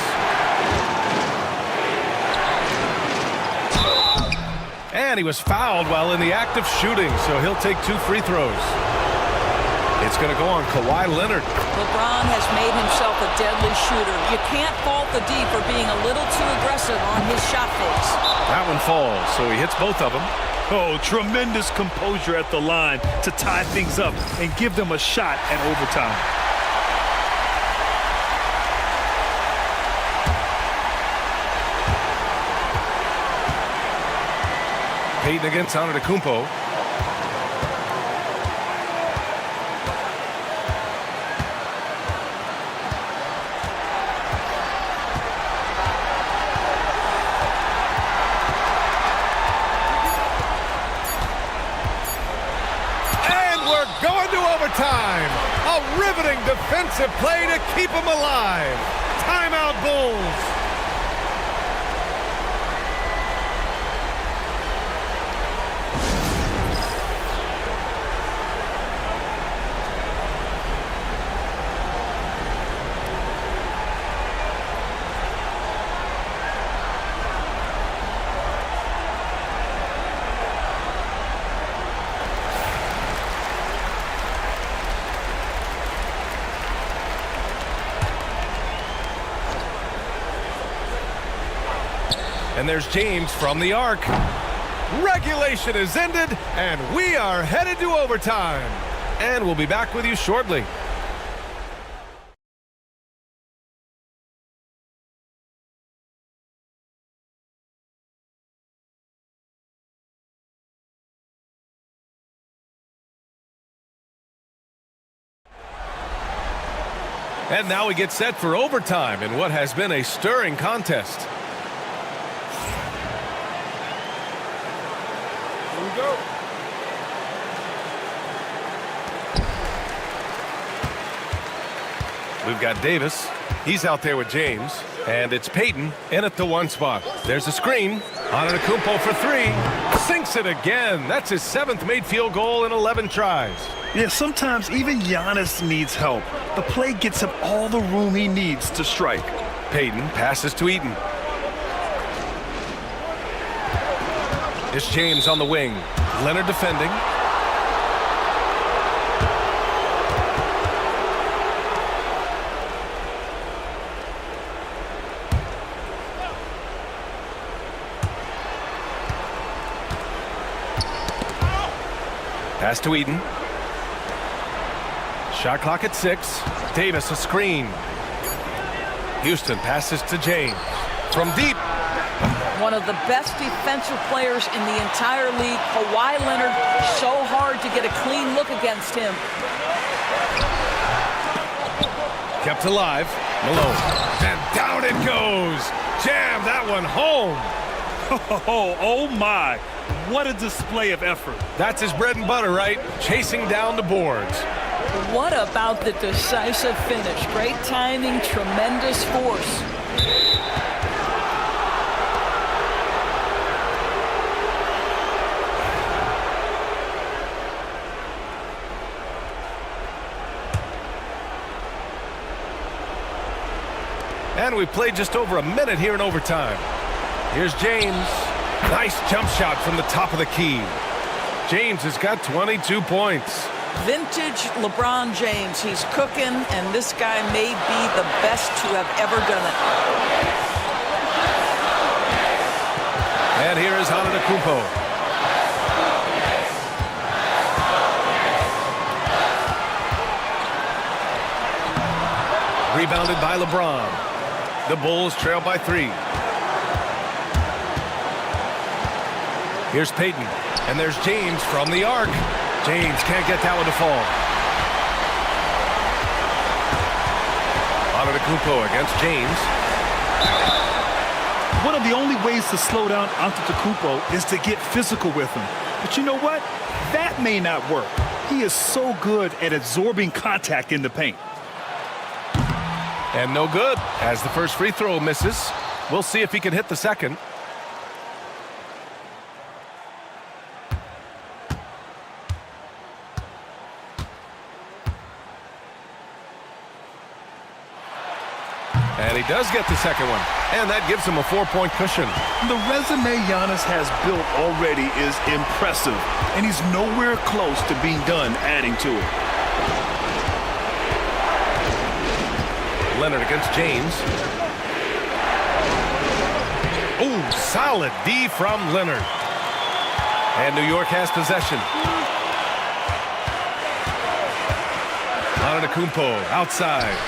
And he was fouled while in the act of shooting, so he'll take 2 free throws. It's going to go on Kawhi Leonard. LeBron has made himself a deadly shooter. You can't fault the D for being a little too aggressive on his shot fakes. That one falls, so he hits both of them. Oh, tremendous composure at the line to tie things up and give them a shot at overtime. Payton against Antetokounmpo. And we're going to overtime. A riveting defensive play to keep them alive. Timeout, Bulls. And there's James from the arc. Regulation is ended, and we are headed to overtime. And we'll be back with you shortly. And now we get set for overtime in what has been a stirring contest. We've got Davis. He's out there with James. And it's Payton in at the 1 spot. There's a screen. Antetokounmpo for 3. Sinks it again. That's his 7th made field goal in 11 tries. Yeah, sometimes even Giannis needs help. The play gets him all the room he needs to strike. Payton passes to Eaton. It's James on the wing. Leonard defending. Pass to Eaton. Shot clock at 6. Davis a screen. Houston passes to James. From deep. One of the best defensive players in the entire league. Kawhi Leonard, so hard to get a clean look against him. Kept alive. Malone. And down it goes. Jam that one home. Oh my. What a display of effort. That's his bread and butter, right? Chasing down the boards. What about the decisive finish? Great timing, tremendous force. And we played just over a minute here in overtime. Here's James. Nice jump shot from the top of the key. James has got 22 points. Vintage LeBron James. He's cooking, and this guy may be the best to have ever done it. And here is Antetokounmpo. Rebounded by LeBron. The Bulls trail by 3. Here's Payton. And there's James from the arc. James can't get that one to fall. Antetokounmpo against James. One of the only ways to slow down Antetokounmpo is to get physical with him. But you know what? That may not work. He is so good at absorbing contact in the paint. And no good, as the first free throw misses. We'll see if he can hit the second. And he does get the second one. And that gives him a 4-point cushion. The resume Giannis has built already is impressive, and he's nowhere close to being done adding to it. Leonard against James. Oh, solid D from Leonard. And New York has possession. Antetokounmpo outside.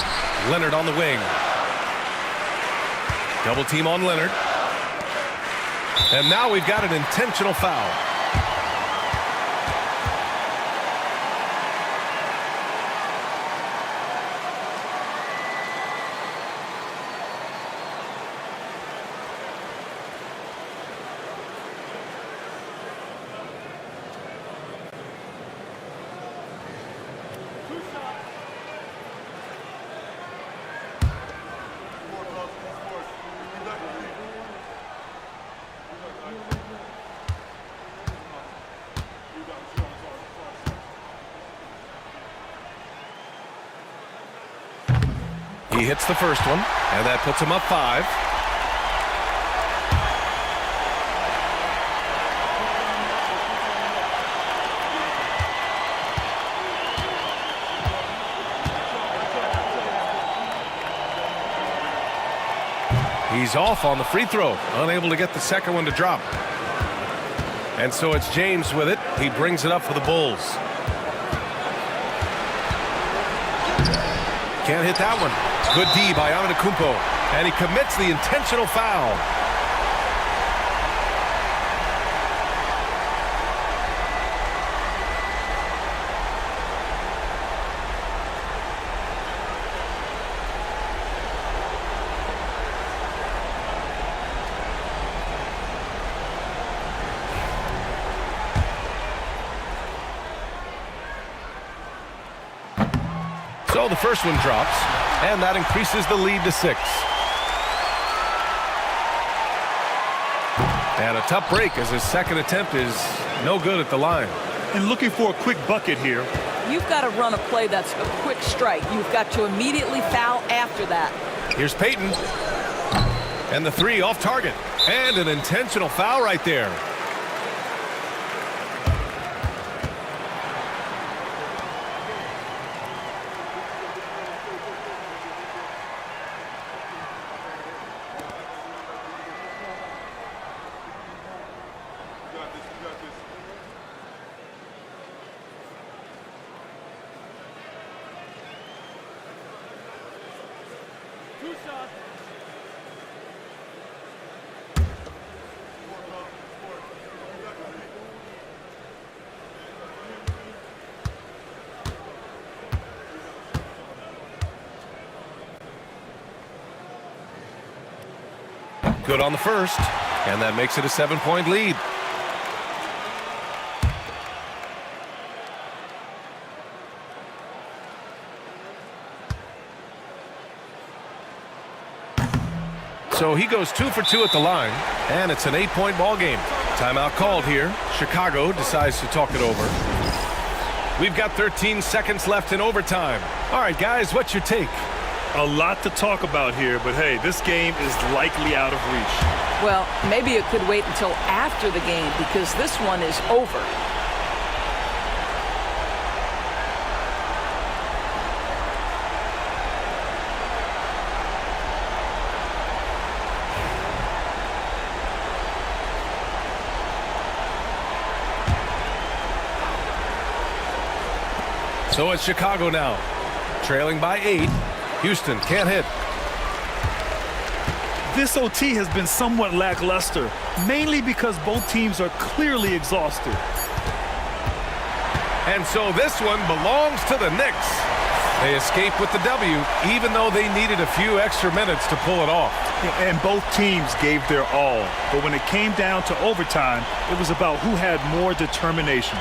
Leonard on the wing. Double team on Leonard. And now we've got an intentional foul. He hits the first one, and that puts him up 5. He's off on the free throw, unable to get the second one to drop. And so it's James with it. He brings it up for the Bulls. Can't hit that one. Good D by Antetokounmpo, and he commits the intentional foul. So the first one drops, and that increases the lead to 6. And a tough break as his second attempt is no good at the line. And looking for a quick bucket here. You've got to run a play that's a quick strike. You've got to immediately foul after that. Here's Payton. And the 3 off target. And an intentional foul right there. Good on the first, and that makes it a 7-point lead. So he goes 2 for 2 at the line, and it's an 8-point ball game. Timeout called here. Chicago decides to talk it over. We've got 13 seconds left in overtime. All right, guys, what's your take? A lot to talk about here, but hey, this game is likely out of reach. Well, maybe it could wait until after the game because this one is over. So it's Chicago now, trailing by 8. Houston can't hit. This OT has been somewhat lackluster, mainly because both teams are clearly exhausted. And so this one belongs to the Knicks. They escape with the W, even though they needed a few extra minutes to pull it off. And both teams gave their all. But when it came down to overtime, it was about who had more determination.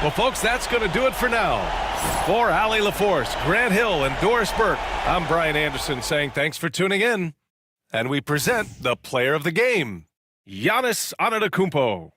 Well, folks, that's going to do it for now. For Allie LaForce, Grant Hill, and Doris Burke, I'm Brian Anderson saying thanks for tuning in. And we present the player of the game, Giannis Antetokounmpo.